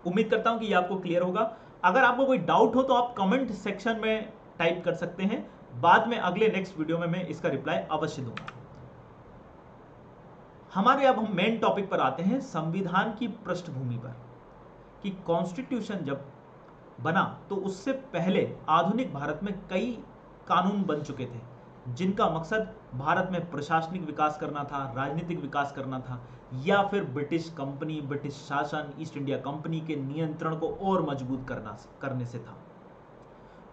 उम्मीद करता हूं कि ये आपको क्लियर होगा। अगर आपको कोई डाउट हो तो आप कमेंट सेक्शन में टाइप कर सकते हैं, बाद में अगले नेक्स्ट वीडियो में मैं इसका रिप्लाई अवश्य दूंगा। अब हम मेन टॉपिक पर आते हैं, संविधान की पृष्ठभूमि पर, कि कॉन्स्टिट्यूशन जब बना तो उससे पहले आधुनिक भारत में कई कानून बन चुके थे, जिनका मकसद भारत में प्रशासनिक विकास करना था, राजनीतिक विकास करना था, या फिर ब्रिटिश कंपनी, ब्रिटिश शासन, ईस्ट इंडिया कंपनी के नियंत्रण को और मजबूत करने से था।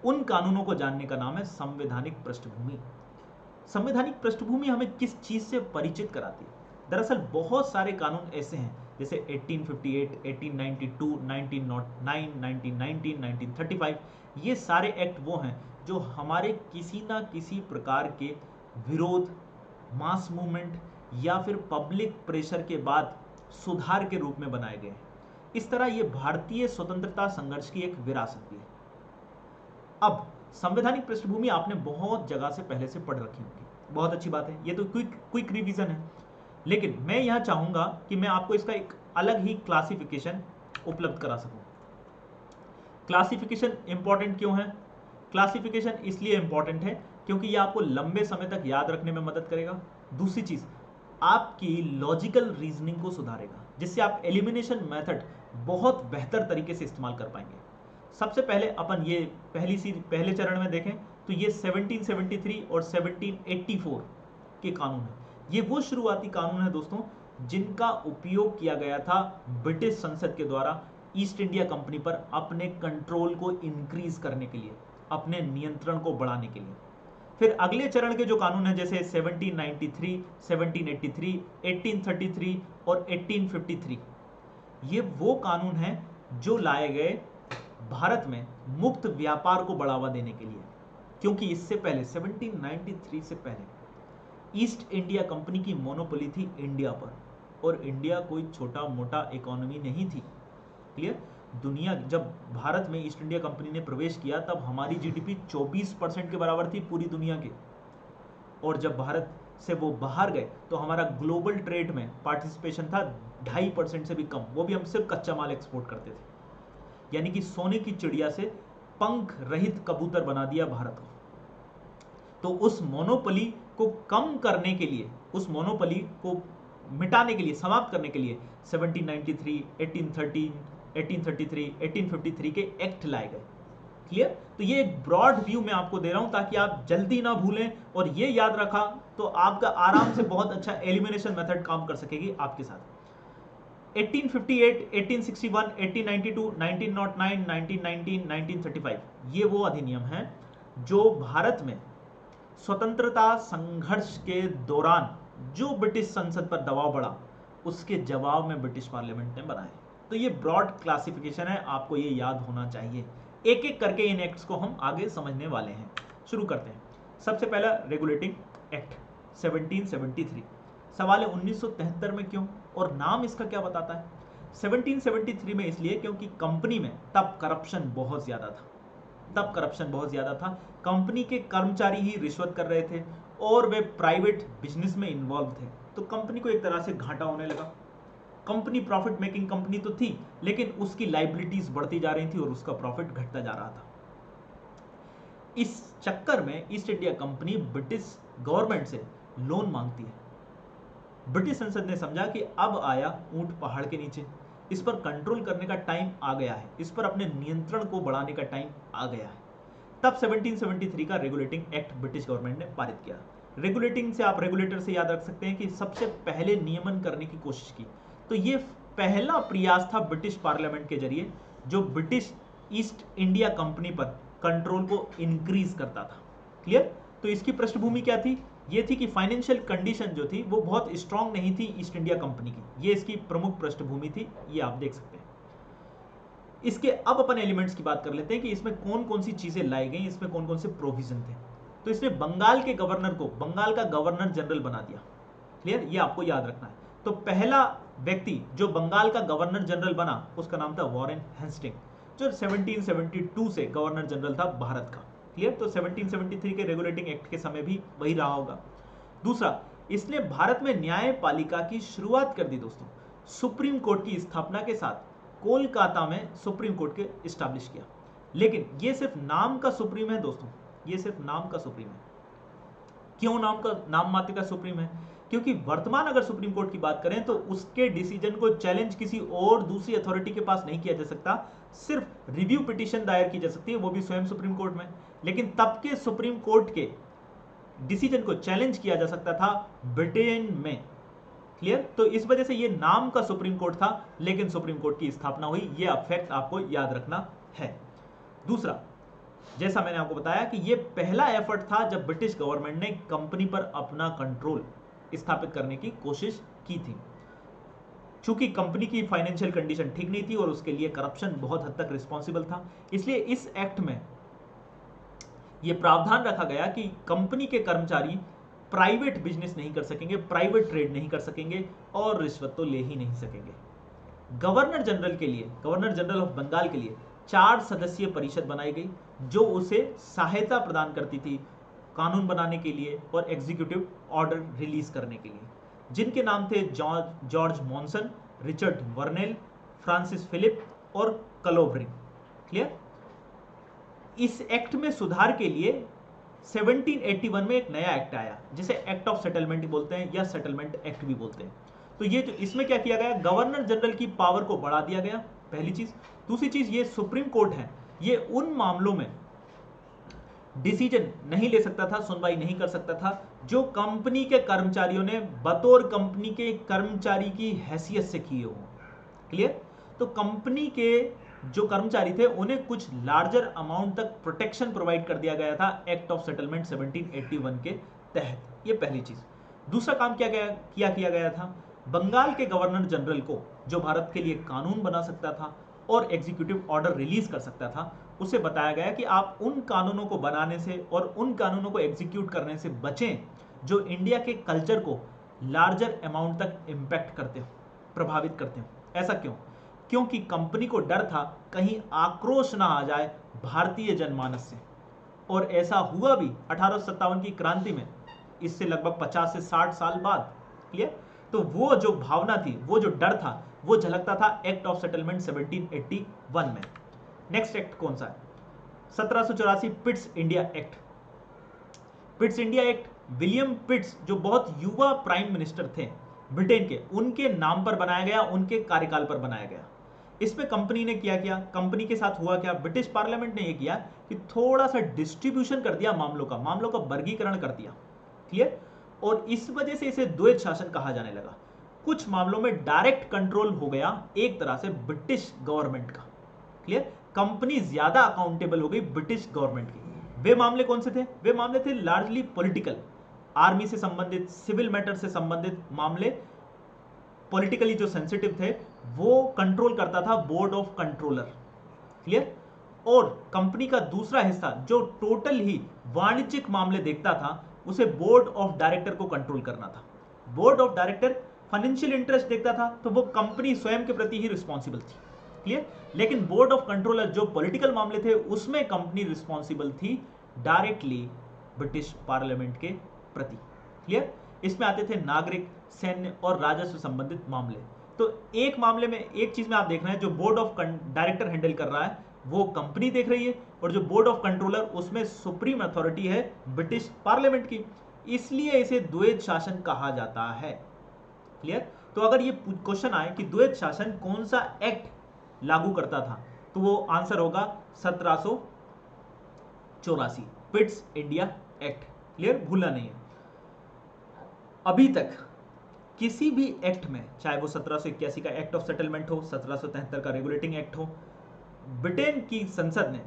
उन कानूनों को जानने का नाम है संवैधानिक पृष्ठभूमि। संवैधानिक पृष्ठभूमि हमें किस चीज से परिचित कराती है? दरअसल बहुत सारे कानून ऐसे हैं, जैसे 1858, 1892, 1909, 1919, 1935, ये सारे एक्ट वो हैं जो हमारे किसी ना किसी प्रकार के विरोध, मास मूवमेंट या फिर पब्लिक प्रेशर के बाद सुधार के रूप में बनाए गए हैं। इस तरह ये भारतीय स्वतंत्रता संघर्ष की एक विरासत भी है। अब संवैधानिक पृष्ठभूमि आपने बहुत जगह से पहले से पढ़ रखी होगी, बहुत अच्छी बात है, ये तो क्विक रिवीजन है। लेकिन मैं यहां चाहूंगा कि मैं आपको इसका एक अलग ही क्लासिफिकेशन उपलब्ध करा सकूं। क्लासिफिकेशन इंपॉर्टेंट क्यों है? क्लासिफिकेशन इसलिए इंपॉर्टेंट है क्योंकि ये आपको लंबे समय तक याद रखने में मदद करेगा। दूसरी चीज, आपकी लॉजिकल रीजनिंग को सुधारेगा, जिससे आप एलिमिनेशन मेथड बहुत बेहतर तरीके से इस्तेमाल कर पाएंगे। सबसे पहले अपन ये पहले चरण में देखें तो ये 1773 और 1784 के कानून है। ये वो शुरुआती कानून है दोस्तों जिनका उपयोग किया गया था ब्रिटिश संसद के द्वारा ईस्ट इंडिया कंपनी पर अपने कंट्रोल को इंक्रीज करने के लिए, अपने नियंत्रण को बढ़ाने के लिए। फिर अगले चरण के जो कानून हैं जैसे 1793, 1783, 1833 और 1853, ये वो कानून हैं जो लाए गए भारत में मुक्त व्यापार को बढ़ावा देने के लिए, क्योंकि इससे पहले 1793 से पहले ईस्ट इंडिया कंपनी की मोनोपोली थी इंडिया पर, और इंडिया कोई छोटा मोटा इकोनॉमी नहीं थी। क्लियर? दुनिया जब भारत में ईस्ट इंडिया कंपनी ने प्रवेश किया तब हमारी जीडीपी 24% के बराबर थी पूरी दुनिया के, और जब भारत से वो बाहर गए तो हमारा ग्लोबल ट्रेड में पार्टिसिपेशन था 2.5% से भी कम, वो भी हम सिर्फ कच्चा माल एक्सपोर्ट करते थे। यानी कि सोने की चिड़िया से पंख रहित कबूतर बना दिया भारत को। तो उस मोनोपोली को कम करने के लिए, उस मोनोपोली को मिटाने के लिए, समाप्त करने के लिए 1793, 1813, 1833, 1853 के एक्ट लाए गए। क्लियर? तो ये एक ब्रॉड व्यू मैं आपको दे रहा हूं ताकि आप जल्दी ना भूलें, और ये याद रखा तो आपका आराम से बहुत अच्छा एलिमिनेशन मेथड काम कर सकेगी आपके साथ। 1858, 1861, 1892, 1909, 1919, 1935 ये वो अधिनियम हैं जो भारत में स्वतंत्रता संघर्ष के दौरान जो ब्रिटिश संसद पर दबाव बढ़ा उसके जवाब में ब्रिटिश पार्लियामेंट ने बनाए। तो ये ब्रॉड क्लासिफिकेशन है, आपको ये याद होना चाहिए। एक एक करके इन एक्ट्स को हम आगे समझने वाले हैं। शुरू करते हैं। सबसे पहला रेगुलेटिंग एक्ट 1773। सवाल है 1973 में क्यों, और नाम इसका क्या बताता है? 1773 में इसलिए क्योंकि कंपनी में तब करप्शन बहुत ज्यादा था। कंपनी के कर्मचारी ही रिश्वत कर रहे थे और वे प्राइवेट बिजनेस में इन्वॉल्व थे, तो कंपनी को एक तरह से घाटा होने लगा। कंपनी प्रॉफिट मेकिंग कंपनी तो थी, लेकिन उसकी लायबिलिटीज बढ़ती जा रही थी और उसका प्रॉफिट घटता जा रहा था। इस चक्कर में east India company British government से लोन मांगती है। ब्रिटिश संसद ने समझा कि अब आया ऊंट पहाड़ के नीचे, इस पर कंट्रोल करने का टाइम आ गया है, इस पर अपने नियंत्रण को बढ़ाने का टाइम आ गया है। तब 1773 का रेगुलेटिंग एक्ट ब्रिटिश गवर्नमेंट ने पारित किया। रेगुलेटिंग से आप रेगुलेटर से याद रख सकते हैं कि सबसे पहले नियमन करने की कोशिश की। तो ये पहला प्रयास था ब्रिटिश पार्लियामेंट के जरिए जो ब्रिटिश ईस्ट इंडिया कंपनी पर कंट्रोल को इंक्रीज करता था। क्लियर? तो इसकी पृष्ठभूमि क्या थी? ये थी कि फाइनेंशियल कंडीशन जो थी वो बहुत स्ट्रांग नहीं थी ईस्ट इंडिया कंपनी की, ये इसकी प्रमुख पृष्ठभूमि थी, ये आप देख सकते हैं। इसके अब अपन एलिमेंट्स की बात कर लेते हैं कि इसमें कौन कौन सी चीजें लाई गई, इसमें कौन कौन से प्रोविजन थे। तो इसने बंगाल के गवर्नर को बंगाल का गवर्नर जनरल बना दिया। क्लियर? ये आपको याद रखना है। तो पहला व्यक्ति जो बंगाल का गवर्नर जनरल बना उसका नाम था वॉरेन हेस्टिंग, जो 1772 से गवर्नर जनरल था भारत का। क्लियर? तो 1773 के रेगुलेटिंग एक्ट के समय भी वही रहा होगा। दूसरा, इसने भारत में न्यायपालिका की शुरुआत कर दी दोस्तों। सुप्रीम कोर्ट की स्थापना के साथ कोलकाता में सुप्रीम कोर्ट के इस्टेब्लिश किया, लेकिन ये सिर्फ नाम का सुप्रीम है दोस्तों, ये सिर्फ नाम का सुप्रीम है। क्यों नाम मात्र का सुप्रीम है? क्योंकि वर्तमान अगर सुप्रीम कोर्ट की बात करें तो उसके डिसीजन को चैलेंज किसी और दूसरी अथॉरिटी के पास नहीं किया जा सकता, सिर्फ रिव्यू पिटीशन दायर की जा सकती है, वो भी स्वयं सुप्रीम कोर्ट में। लेकिन तब के सुप्रीम कोर्ट के डिसीजन को चैलेंज किया जा सकता था ब्रिटेन में। क्लियर? तो इस वजह से ये नाम का सुप्रीम कोर्ट था, लेकिन सुप्रीम कोर्ट की स्थापना हुई, ये फैक्ट आपको याद रखना है। दूसरा, जैसा मैंने आपको बताया कि ये पहला एफर्ट था जब ब्रिटिश गवर्नमेंट ने कंपनी पर अपना कंट्रोल स्थापित करने की कोशिश की थी। चूंकि कंपनी की फाइनेंशियल कंडीशन ठीक नहीं थी और उसके लिए करप्शन बहुत हद तक रिस्पॉन्सिबल था, इसलिए इस एक्ट में यह प्रावधान रखा गया कि कंपनी के कर्मचारी प्राइवेट बिजनेस नहीं कर सकेंगे, प्राइवेट ट्रेड नहीं कर सकेंगे और रिश्वत तो ले ही नहीं सकेंगे। गवर्नर जनरल के लिए, गवर्नर जनरल ऑफ बंगाल के लिए 4 सदस्यीय परिषद बनाई गई जो उसे सहायता प्रदान करती थी कानून बनाने के लिए और एग्जीक्यूटिव ऑर्डर रिलीज करने के लिए, जिनके नाम थे George Monson, Richard Vernell, Francis Philip और कलोब्रिन। क्लियर? इस एक्ट में सुधार के लिए 1781 में एक नया एक्ट आया जिसे एक्ट ऑफ सेटलमेंट बोलते हैं या सेटलमेंट एक्ट भी बोलते हैं। तो ये जो इसमें क्या किया गया, गवर्नर जनरल की पावर को बढ़ा दिया गया, पहली चीज। दूसरी चीज, ये सुप्रीम कोर्ट है, ये उन मामलों में डिसीजन नहीं ले सकता था, सुनवाई नहीं कर सकता था, जो कंपनी के कर्मचारियों ने बतौर कंपनी के कर्मचारी की हैसियत से किए हों। क्लियर? तो कंपनी के जो कर्मचारी थे उन्हें कुछ लार्जर अमाउंट तक प्रोटेक्शन प्रोवाइड कर दिया गया था एक्ट ऑफ सेटलमेंट 1781 के तहत। ये पहली चीज। दूसरा काम क्या किया गया था, बंगाल के गवर्नर जनरल को, जो भारत के लिए कानून बना सकता था और एग्जीक्यूटिव ऑर्डर रिलीज कर सकता था, उसे बताया गया कि आप उन कानूनों को बनाने से और उन कानूनों को एग्जीक्यूट करने से बचें जो इंडिया के कल्चर को लार्जर अमाउंट तक इंपैक्ट करते हो, प्रभावित करते हो। ऐसा क्यों? क्योंकि कंपनी को डर था कहीं आक्रोश ना आ जाए भारतीय जनमानस से, और ऐसा हुआ भी 1857 की क्रांति में, इससे लगभग 50 से 60 साल बाद। क्लियर? तो वो जो भावना थी, वो जो डर था, वो झलकता था एक्ट ऑफ सेटलमेंट 1781 में। नेक्स्ट एक्ट कौन सा है? 1784 Pitts India Act. Pitts India Act William Pitts, जो बहुत युवा प्राइम मिनिस्टर थे ब्रिटेन के, उनके नाम पर बनाया गया, उनके कार्यकाल पर बनाया गया। इसमें कंपनी ने क्या किया, कंपनी के साथ हुआ क्या, ब्रिटिश पार्लियामेंट ने यह किया कि थोड़ा सा डिस्ट्रीब्यूशन कर दिया मामलों का वर्गीकरण कर दिया। क्लियर? और इस वजह से इसे द्वैध शासन कहा जाने लगा। कुछ मामलों में डायरेक्ट कंट्रोल हो गया एक तरह से ब्रिटिश गवर्नमेंट का। क्लियर? कंपनी ज्यादा अकाउंटेबल हो गई ब्रिटिश गवर्नमेंट की। वे मामले कौन से थे? वे मामले थे लार्जली पॉलिटिकल, आर्मी से संबंधित, सिविल मैटर से संबंधित मामले, पॉलिटिकली जो सेंसिटिव थे, वो कंट्रोल करता था बोर्ड ऑफ कंट्रोलर। क्लियर? और कंपनी का दूसरा हिस्सा जो टोटल ही वाणिज्यिक मामले देखता था, उसे बोर्ड ऑफ डायरेक्टर को कंट्रोल करना था। Board of director financial interest देखता था, तो वो कंपनी स्वयं के प्रति ही रिस्पॉन्सिबल थी। क्लियर? लेकिन बोर्ड ऑफ कंट्रोलर जो पॉलिटिकल मामले थे, उसमें कंपनी रिस्पॉन्सिबल थी डायरेक्टली ब्रिटिश पार्लियामेंट के प्रति। क्लियर? इसमें आते थे नागरिक, सैन्य और राजस्व संबंधित मामले। तो एक मामले में, एक चीज में आप देख रहे हैं, जो बोर्ड ऑफ डायरेक्टर हैंडल कर रहा है वो कंपनी देख रही है, और जो बोर्ड ऑफ कंट्रोलर, उसमें सुप्रीम अथॉरिटी है ब्रिटिश पार्लियामेंट की। इसलिए इसे द्वैध शासन कहा जाता है। क्लियर? तो अगर ये क्वेश्चन आए कि द्वैध शासन कौन सा एक्ट लागू करता था, तो वो आंसर होगा 1784 पिट्स इंडिया एक्ट। क्लियर? भूलना नहीं है। अभी तक किसी भी एक्ट में, चाहे वो 1781 का एक्ट ऑफ सेटलमेंट हो, 1773 का रेगुलेटिंग एक्ट हो, ब्रिटेन की संसद ने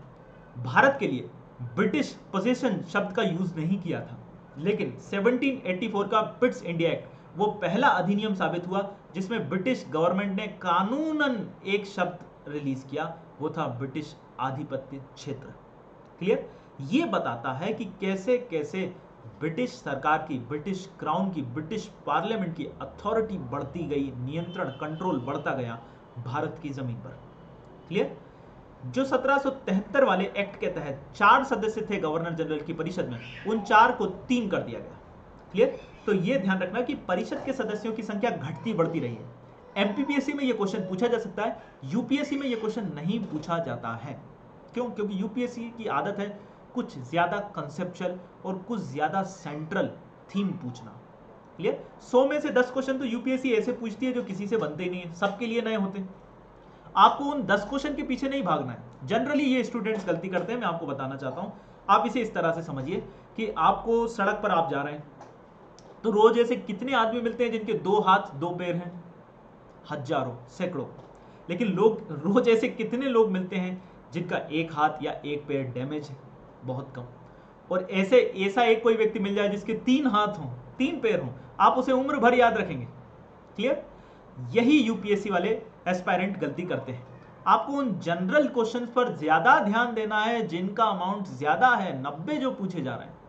भारत के लिए ब्रिटिश पोजीशन शब्द का यूज नहीं किया था। लेकिन 1784 का पिट्स इंडिया एक्ट वो पहला अधिनियम साबित हुआ जिसमें ब्रिटिश गवर्नमेंट ने कानूनन एक शब्द रिलीज किया, वो था ब्रिटिश आधिपत्य क्षेत्र। क्लियर? ये बताता है कि कैसे कैसे ब्रिटिश सरकार की, ब्रिटिश क्राउन की, ब्रिटिश पार्लियामेंट की अथॉरिटी बढ़ती गई, नियंत्रण, कंट्रोल बढ़ता गया भारत की जमीन पर। क्लियर? जो 1773 वाले एक्ट के तहत 4 सदस्य थे गवर्नर जनरल की परिषद में, उन 4 को 3 कर दिया गया। क्लियर? तो यह ध्यान रखना कि परिषद के सदस्यों की संख्या घटती बढ़ती रही है। एमपीपीएससी में यह क्वेश्चन पूछा जा सकता है, यूपीएससी में यह क्वेश्चन नहीं पूछा जाता है। क्यों? क्योंकि यूपीएससी की आदत है कुछ ज्यादा कंसेप्चुअल और कुछ ज्यादा सेंट्रल थीम पूछना। क्लियर? 100 में से 10 क्वेश्चन तो यूपीएससी ऐसे पूछती है जो किसी से बनते ही नहीं है, सबके लिए नए होते हैं। आपको उन 10 क्वेश्चन के पीछे नहीं भागना है। जनरली ये स्टूडेंट्स गलती करते हैं, मैं आपको बताना चाहता हूं। आप इसे इस तरह से समझिए कि आपको सड़क पर आप जा रहे हैं, तो रोज ऐसे कितने आदमी मिलते हैं जिनके 2 हाथ 2 पैर हैं? हजारों, सैकड़ों। लेकिन लोग रोज ऐसे कितने लोग मिलते हैं जिनका 1 हाथ या 1 पैर डैमेज है? बहुत कम। और ऐसा एक कोई व्यक्ति मिल जाए जिसके 3 हाथ हों, 3 पैर हों, आप उसे उम्र भर याद रखेंगे। क्लियर? यही यूपीएससी वाले एस्पायरेंट गलती करते हैं। आपको उन जनरल क्वेश्चंस पर ज्यादा ध्यान देना है जिनका अमाउंट ज्यादा है, 90 जो पूछे जा रहे हैं।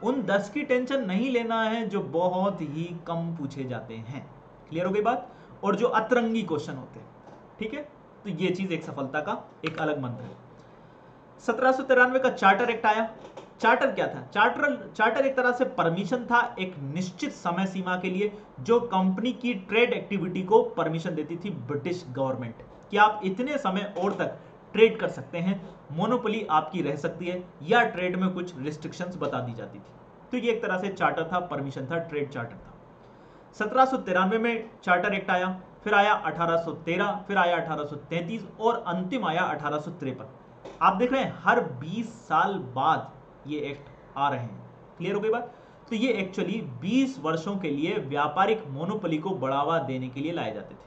उन 10 की टेंशन नहीं लेना है जो बहुत ही कम पूछे जाते हैं। क्लियर हो गई बात? और जो अतरंगी क्वेश्चन होते हैं। ठीक है? तो ये चीज एक सफलता का एक अलग मंत्र है। 1793 का चार्टर एक्ट आया। चार्टर क्या था? चार्टर एक तरह से परमिशन था एक निश्चित समय सीमा के लिए, जो कंपनी की ट्रेड एक्टिविटी को परमिशन देती थी ब्रिटिश गवर्नमेंट कि आप इतने समय और तक ट्रेड कर सकते हैं, मोनोपोली आपकी रह सकती है, या ट्रेड में कुछ रिस्ट्रिक्शंस बता दी जाती थी। तो ये एक तरह से चार्टर था, परमिशन था, ट्रेड चार्टर था। 1793 में चार्टर एक्ट आया, फिर आया 1813, फिर आया 1833 और अंतिम आया 1853। आप देख रहे हैं हर 20 साल बाद ये एक्ट आ रहे हैं। क्लियर हो गई बात? तो ये एक्चुअली 20 वर्षों के लिए व्यापारिक मोनोपोली को बढ़ावा देने के लिए लाए जाते थे।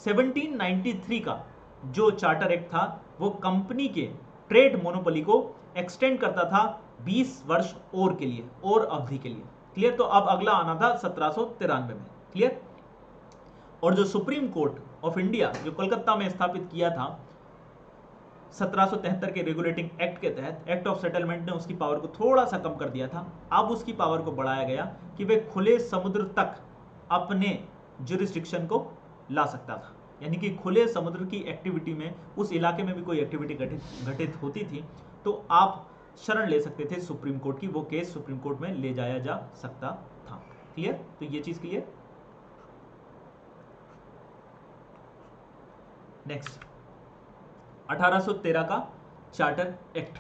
1793 का जो चार्टर एक्ट था वो कंपनी के ट्रेड मोनोपोली को एक्सटेंड करता था 20 वर्ष और के लिए, और अवधि के लिए। क्लियर? तो अब अगला आना था 1793 में। क्लियर? और जो सुप्रीम कोर्ट ऑफ इंडिया जो कोलकाता में स्थापित किया था 1773 के रेगुलेटिंग एक्ट के तहत, एक्ट ऑफ सेटलमेंट ने उसकी पावर को थोड़ा सा कम कर दिया था। अब उसकी पावर को बढ़ाया गया कि वे खुले समुद्र तक अपने जुरिस्डिक्शन को ला सकता था। यानी कि खुले समुद्र की एक्टिविटी में, उस इलाके में भी कोई एक्टिविटी घटित होती थी तो आप शरण ले सकते थे सुप्रीम कोर्ट की, वो केस सुप्रीम कोर्ट में ले जाया जा सकता था। क्लियर? तो ये चीज क्लियर। नेक्स्ट 1813 का चार्टर एक्ट।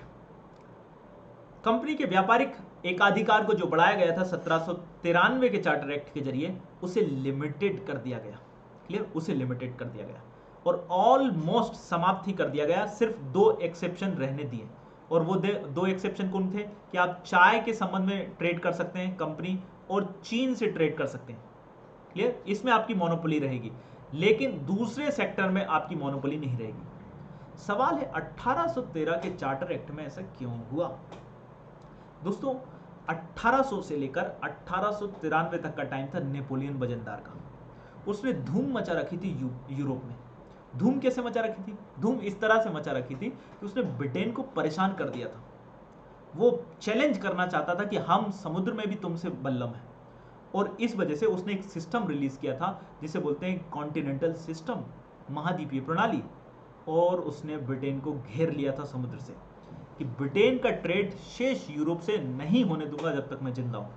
कंपनी के व्यापारिक एकाधिकार को जो बढ़ाया गया था 1793 के चार्टर एक्ट के जरिए, उसे लिमिटेड कर दिया गया। क्लियर? उसे लिमिटेड कर दिया गया और ऑलमोस्ट समाप्त ही कर दिया गया। सिर्फ 2 एक्सेप्शन रहने दिए, और वो 2 एक्सेप्शन कौन थे कि आप चाय के संबंध में ट्रेड कर सकते हैं कंपनी, और चीन से ट्रेड कर सकते हैं। क्लियर? इसमें आपकी मोनोपोली रहेगी, लेकिन दूसरे सेक्टर में आपकी मोनोपोली नहीं रहेगी। सवाल है 1813 के चार्टर एक्ट में ऐसा क्यों हुआ? दोस्तों 1800 से लेकर 1893 तक का टाइम था नेपोलियन वजनदार का। उसने धूम मचा रखी थी यूरोप में। धूम कैसे मचा रखी थी? धूम इस तरह से मचा रखी थी कि उसने ब्रिटेन को परेशान कर दिया था। वो चैलेंज करना चाहता था कि हम समुद्र में भी तुमसे बल्लम है, और इस वजह से उसने एक सिस्टम रिलीज किया था जिसे बोलते हैं कॉन्टिनेंटल सिस्टम, महाद्वीपीय प्रणाली। और उसने ब्रिटेन को घेर लिया था समुद्र से कि ब्रिटेन का ट्रेड शेष यूरोप से नहीं होने दूंगा जब तक मैं जिंदा हूं।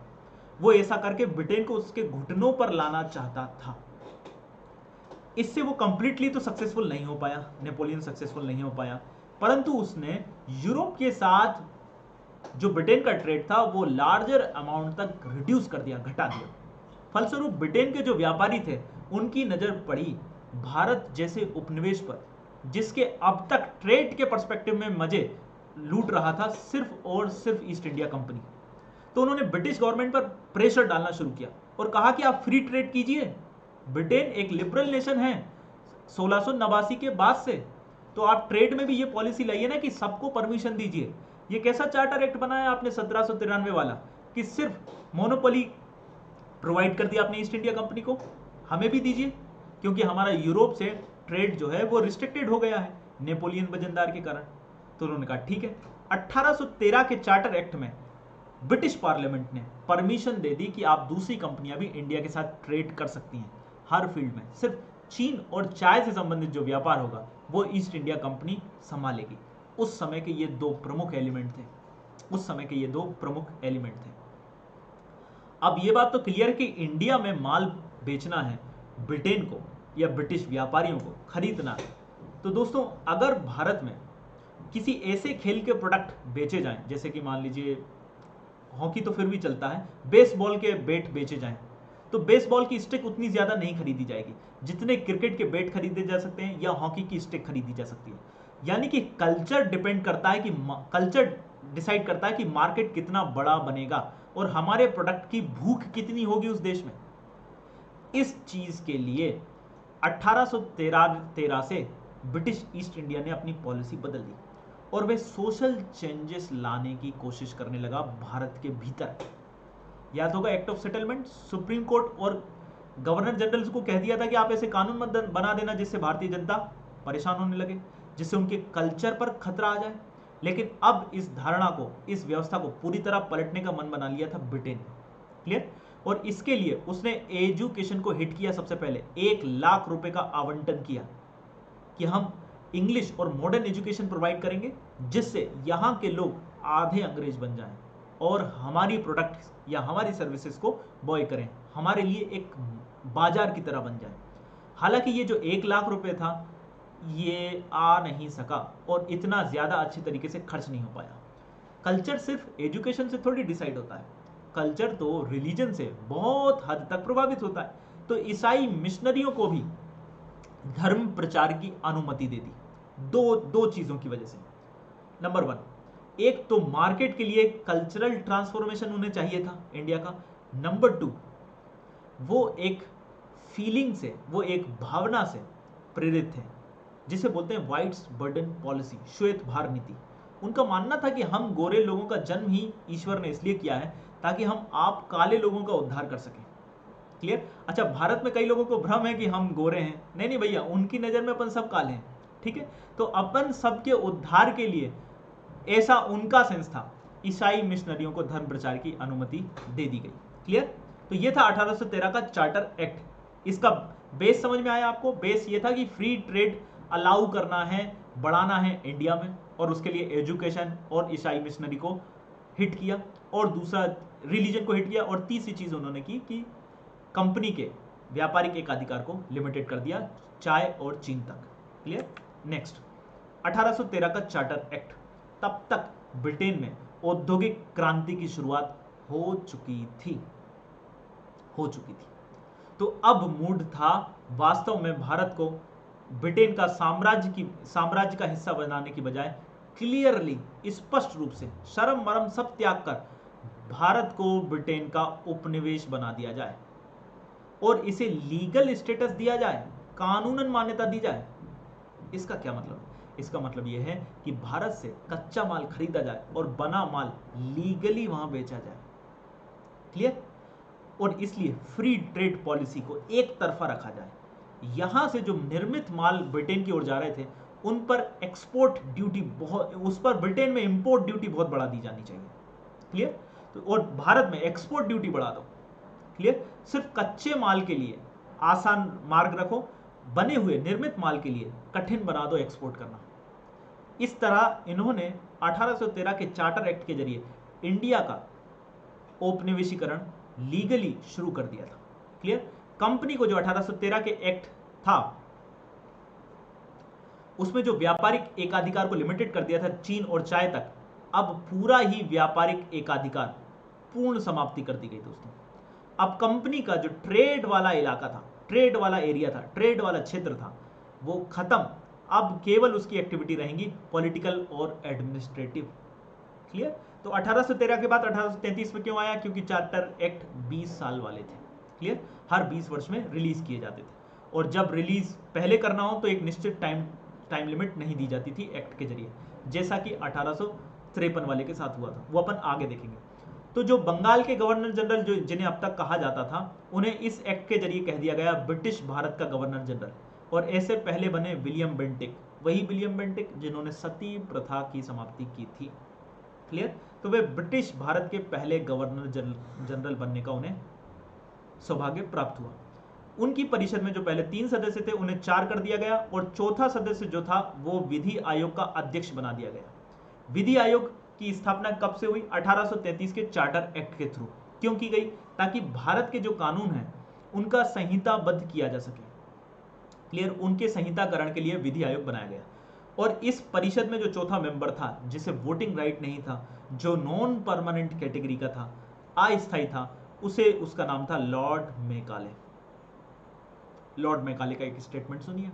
वो ऐसा करके ब्रिटेन को उसके घुटनों पर लाना चाहता था। इससे वो कंप्लीटली तो सक्सेसफुल नहीं हो पाया, नेपोलियन सक्सेसफुल नहीं हो पाया, परंतु उसने यूरोप के साथ जो ब्रिटेन का ट्रेड था वो लार्जर अमाउंट तक रिड्यूस कर दिया, घटा दिया। फलस्वरूप ब्रिटेन के जो व्यापारी थे उनकी नजर पड़ी भारत जैसे उपनिवेश पर, जिसके अब तक ट्रेड के पर्सपेक्टिव में मजे लूट रहा था सिर्फ और सिर्फ ईस्ट इंडिया कंपनी। तो उन्होंने ब्रिटिश गवर्नमेंट पर प्रेशर डालना शुरू किया और कहा कि आप फ्री ट्रेड कीजिए। ब्रिटेन एक लिबरल नेशन है 1689 के बाद से, तो आप ट्रेड में भी ये पॉलिसी लाइए ना कि सबको परमिशन दीजिए। ये कैसा चार्टर एक्ट बनाया आपने 1793 वाला कि सिर्फ मोनोपोली प्रोवाइड कर दिया आपने ईस्ट इंडिया कंपनी को, हमें भी दीजिए, क्योंकि हमारा यूरोप से ट्रेड जो है वो रिस्ट्रिक्टेड हो गया है नेपोलियन वजनदार के कारण। तो उन्होंने कहा ठीक है। 1813 के चार्टर एक्ट में ब्रिटिश पार्लियामेंट ने परमिशन दे दी कि आप दूसरी कंपनियां भी इंडिया के साथ ट्रेड कर सकती हैं हर फील्ड में। सिर्फ चीन और चाय से संबंधित जो व्यापार होगा वो ईस्ट इंडिया कंपनी संभालेगी। उस समय के ये 2 प्रमुख एलिमेंट थे। अब ये बात तो क्लियर है कि इंडिया में माल बेचना है ब्रिटेन को या ब्रिटिश व्यापारियों को खरीदना है। तो दोस्तों अगर भारत में किसी ऐसे खेल के प्रोडक्ट बेचे जाएं, जैसे कि मान लीजिए हॉकी तो फिर भी चलता है, बेसबॉल के बैट बेचे जाएं, तो बेसबॉल की स्टिक उतनी ज्यादा नहीं खरीदी जाएगी जितने क्रिकेट के बैट खरीदे जा सकते हैं या हॉकी की स्टिक खरीदी जा सकती है। यानी कि कल्चर डिपेंड करता है कि कल्चर डिसाइड करता है कि मार्केट कितना बड़ा बनेगा और हमारे प्रोडक्ट की भूख कितनी होगी उस देश में। इस चीज के लिए 1813 से ब्रिटिश ईस्ट इंडिया ने अपनी पॉलिसी बदल दी और वे सोशल चेंजेस लाने की कोशिश करने लगा भारत के भीतर। याद होगा act of settlement, supreme court और गवर्नर जनरल को कह दिया था कि आप ऐसे कानून मत बना देना जिससे भारतीय जनता परेशान होने लगे, जिससे उनके कल्चर पर खतरा आ जाए। लेकिन अब इस धारणा को, इस व्यवस्था को पूरी तरह पलटने का मन बना लिया था ब्रिटेन ने। क्लियर? और इसके लिए उसने एजुकेशन को हिट किया। सबसे पहले 1 लाख रुपए का आवंटन किया कि हम इंग्लिश और मॉडर्न एजुकेशन प्रोवाइड करेंगे जिससे यहाँ के लोग आधे अंग्रेज बन जाएं और हमारी प्रोडक्ट्स या हमारी सर्विसेज को बॉय करें, हमारे लिए एक बाजार की तरह बन जाए। हालांकि ये जो 1 लाख रुपए था ये आ नहीं सका और इतना ज़्यादा अच्छी तरीके से खर्च नहीं हो पाया। कल्चर सिर्फ एजुकेशन से थोड़ी डिसाइड होता है, कल्चर तो रिलीजन से बहुत हद तक प्रभावित होता है। तो ईसाई मिशनरियों को भी धर्म प्रचार की अनुमति दे दी दो चीज़ों की वजह से। नंबर 1, एक तो मार्केट के लिए कल्चरल ट्रांसफॉर्मेशन उन्हें चाहिए था इंडिया का। नंबर 2, वो एक फीलिंग से, वो एक भावना से प्रेरित थे जिसे बोलते हैं वाइट्स बर्डन पॉलिसी, श्वेत भार नीति। उनका मानना था कि हम गोरे लोगों का जन्म ही ईश्वर ने इसलिए किया है ताकि हम आप काले लोगों का उद्धार कर सकें। क्लियर? अच्छा, भारत में कई लोगों को भ्रम है कि हम गोरे हैं। नहीं नहीं भैया, उनकी नजर में अपन सब काले हैं। ठीक है, तो अपन सबके उद्धार के लिए, ऐसा उनका सेंस था, ईसाई मिशनरियों को धर्म प्रचार की अनुमति दे दी गई। क्लियर? तो ये था 1813 का चार्टर एक्ट। इसका बेस समझ में आया आपको? बेस ये था कि फ्री ट्रेड अलाउ करना है, बढ़ाना है इंडिया में, और उसके लिए एजुकेशन और ईसाई मिशनरी को हिट किया, और दूसरा रिलीजन को हिट किया, और तीसरी चीज उन्होंने की कि कंपनी के व्यापारिक एकाधिकार को लिमिटेड कर दिया, चाय और चीन तक। क्लियर? नेक्स्ट, 1813 का चार्टर एक्ट। तब तक ब्रिटेन में औद्योगिक क्रांति की शुरुआत हो चुकी थी। तो अब मूड था वास्तव में भारत को ब्रिटेन का साम्राज्य का हिस्सा बनाने की बजाय क्लियरली, स्पष्ट रूप से, शर्म मरम सब त्याग कर भारत को ब्रिटेन का उपनिवेश बना दिया जाए और इसे लीगल स्टेटस दिया जाए, कानूनन मान्यता दी जाए। इसका क्या मतलब है? इसका मतलब यह है कि भारत से कच्चा माल खरीदा जाए और बना माल लीगली वहां बेचा जाए। क्लियर? और इसलिए फ्री ट्रेड पॉलिसी को एक तरफा रखा जाए। यहां से जो निर्मित माल ब्रिटेन की ओर जा रहे थे उन पर एक्सपोर्ट ड्यूटी बहुत, उस पर ब्रिटेन में इंपोर्ट ड्यूटी बहुत बढ़ा दी जानी चाहिए। क्लियर? तो और भारत में एक्सपोर्ट ड्यूटी बढ़ा दो। क्लियर? सिर्फ कच्चे माल के लिए आसान मार्ग रखो, बने हुए निर्मित माल के लिए कठिन बना दो एक्सपोर्ट करना। इस तरह इन्होंने 1813 के चार्टर एक्ट के जरिए इंडिया का औपनिवेशीकरण लीगली शुरू कर दिया था। क्लियर? कंपनी को जो 1813 के एक्ट था उसमें जो व्यापारिक एकाधिकार को लिमिटेड कर दिया था चीन और चाय तक, अब पूरा ही व्यापारिक एकाधिकार पूर्ण समाप्ति कर दी गई दोस्तों। अब कंपनी का जो ट्रेड वाला इलाका था, ट्रेड वाला एरिया था, ट्रेड वाला क्षेत्र था, वो खत्म। अब केवल उसकी एक्टिविटी रहेंगी पॉलिटिकल और एडमिनिस्ट्रेटिव। क्लियर? तो 1813 के बाद 1833 में क्यों आया? क्योंकि चार्टर एक्ट 20 साल वाले थे। क्लियर? हर 20 वर्ष में रिलीज किए जाते थे, और जब रिलीज पहले करना हो तो एक निश्चित टाइम लिमिट नहीं दी जाती थी एक्ट के जरिए, जैसा कि 1853 वाले के साथ हुआ था। वो अपन आगे देखेंगे। तो जो बंगाल के गवर्नर जनरल, जो जिन्हें अब तक कहा जाता था, उन्हें इस एक्ट के जरिए कह दिया गया ब्रिटिश भारत का गवर्नर जनरल, और ऐसे पहले बने विलियम बेंटिक, वही विलियम बेंटिक जिन्होंने सती प्रथा की समाप्ति की थी। क्लियर? तो वे ब्रिटिश भारत के पहले गवर्नर जनरल बनने का उन्हें सौभाग्य प्राप्त हुआ। उनकी परिषद में जो पहले 3 सदस्य थे उन्हें 4 कर दिया गया, और चौथा सदस्य जो था वो विधि आयोग का अध्यक्ष बना दिया गया। विधि आयोग की स्थापना कब से हुई? 1833 के चार्टर एक्ट के थ्रू। क्यों की गई? ताकि भारत के जो कानून हैं उनका संहिताबद्ध किया जा सके। क्लियर? उनके संहिताकरण के लिए विधि आयोग बनाया गया, और इस परिषद में जो चौथा मेंबर था, जिसे वोटिंग राइट नहीं था, जो नॉन परमानेंट कैटेगरी का था, अस्थायी था, उसका नाम था लॉर्ड मेकाले। लॉर्ड मेकाले का एक स्टेटमेंट सुनिए।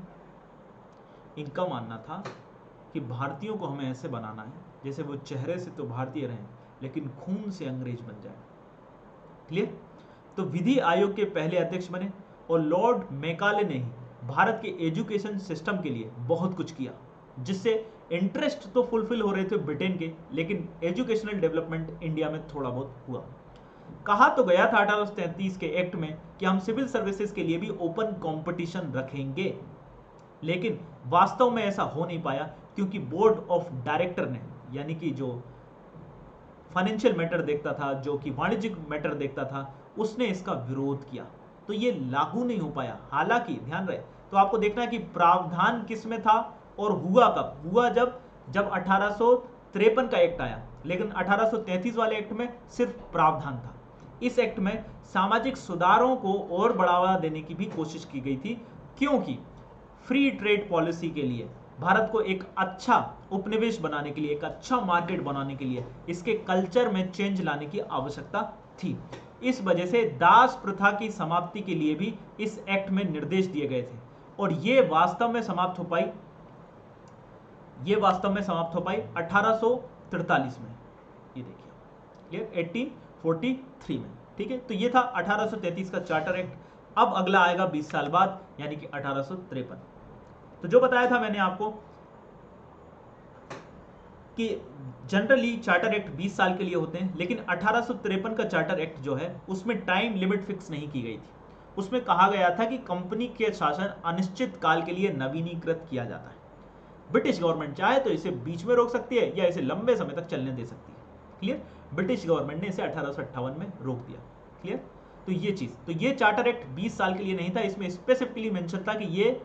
इनका मानना था कि भारतीयों को हमें ऐसे बनाना है जैसे वो चेहरे से तो भारतीय रहें लेकिन खून से अंग्रेज बन जाए। क्लियर? तो विधि आयोग के पहले अध्यक्ष बने, और लॉर्ड मेकाले ने ही भारत के एजुकेशन सिस्टम के लिए बहुत कुछ किया, जिससे इंटरेस्ट तो फुलफिल हो रहे थे ब्रिटेन के, लेकिन एजुकेशनल डेवलपमेंट इंडिया में थोड़ा बहुत हुआ। कहा तो गया था 1833 के एक्ट में कि हम सिविल सर्विसेज के लिए भी ओपन कंपटीशन रखेंगे, लेकिन वास्तव में ऐसा हो नहीं पाया, क्योंकि बोर्ड ऑफ डायरेक्टर ने, यानी कि जो फाइनेंशियल मैटर देखता था, जो कि वाणिज्यिक मैटर देखता था, उसने इसका विरोध किया, तो ये लागू नहीं हो पाया। हालांकि ध्यान रहे, तो आपको देखना है कि प्रावधान किस में था और हुआ कब? हुआ जब 1853 का एक्ट आया, लेकिन 1833 वाले एक्ट में सिर्फ प्रावधान था। इस एक्ट में सामाजिक सुधारों को और बढ़ावा देने की भी कोशिश की गई थी, क्योंकि फ्री ट्रेड पॉलिसी के लिए, भारत को एक अच्छा उपनिवेश बनाने के लिए, एक अच्छा मार्केट बनाने के लिए, इसके कल्चर में चेंज लाने की आवश्यकता थी। इस वजह से दास प्रथा की समाप्ति के लिए भी इस एक्ट में निर्देश दिए गए थे, और ये वास्तव में समाप्त हो पाई ये वास्तव में समाप्त हो पाई 1843 में, ये देखिए क्लियर, 1843 में, ठीक है। तो ये था 1833 का चार्टर एक्ट। अब अगला आएगा 20 साल बाद, यानी कि 1853। तो जो बताया था मैंने आपको कि जनरली चार्टर एक्ट 20 साल के लिए होते हैं, लेकिन 1853 का चार्टर एक्ट जो है उसमें टाइम लिमिट फिक्स नहीं की गई थी। उसमें कहा गया था कि कंपनी के शासन अनिश्चित काल के लिए नवीनीकृत किया जाता है। ब्रिटिश गवर्नमेंट चाहे तो इसे बीच में रोक सकती है या इसे लंबे समय तक चलने दे सकती है, क्लियर। ब्रिटिश गवर्नमेंट ने इसे 1858 में रोक दिया, क्लियर। तो ये चीज, तो ये चार्टर एक्ट 20 साल के लिए नहीं था, इसमें स्पेसिफिकली मेंशन था कि ये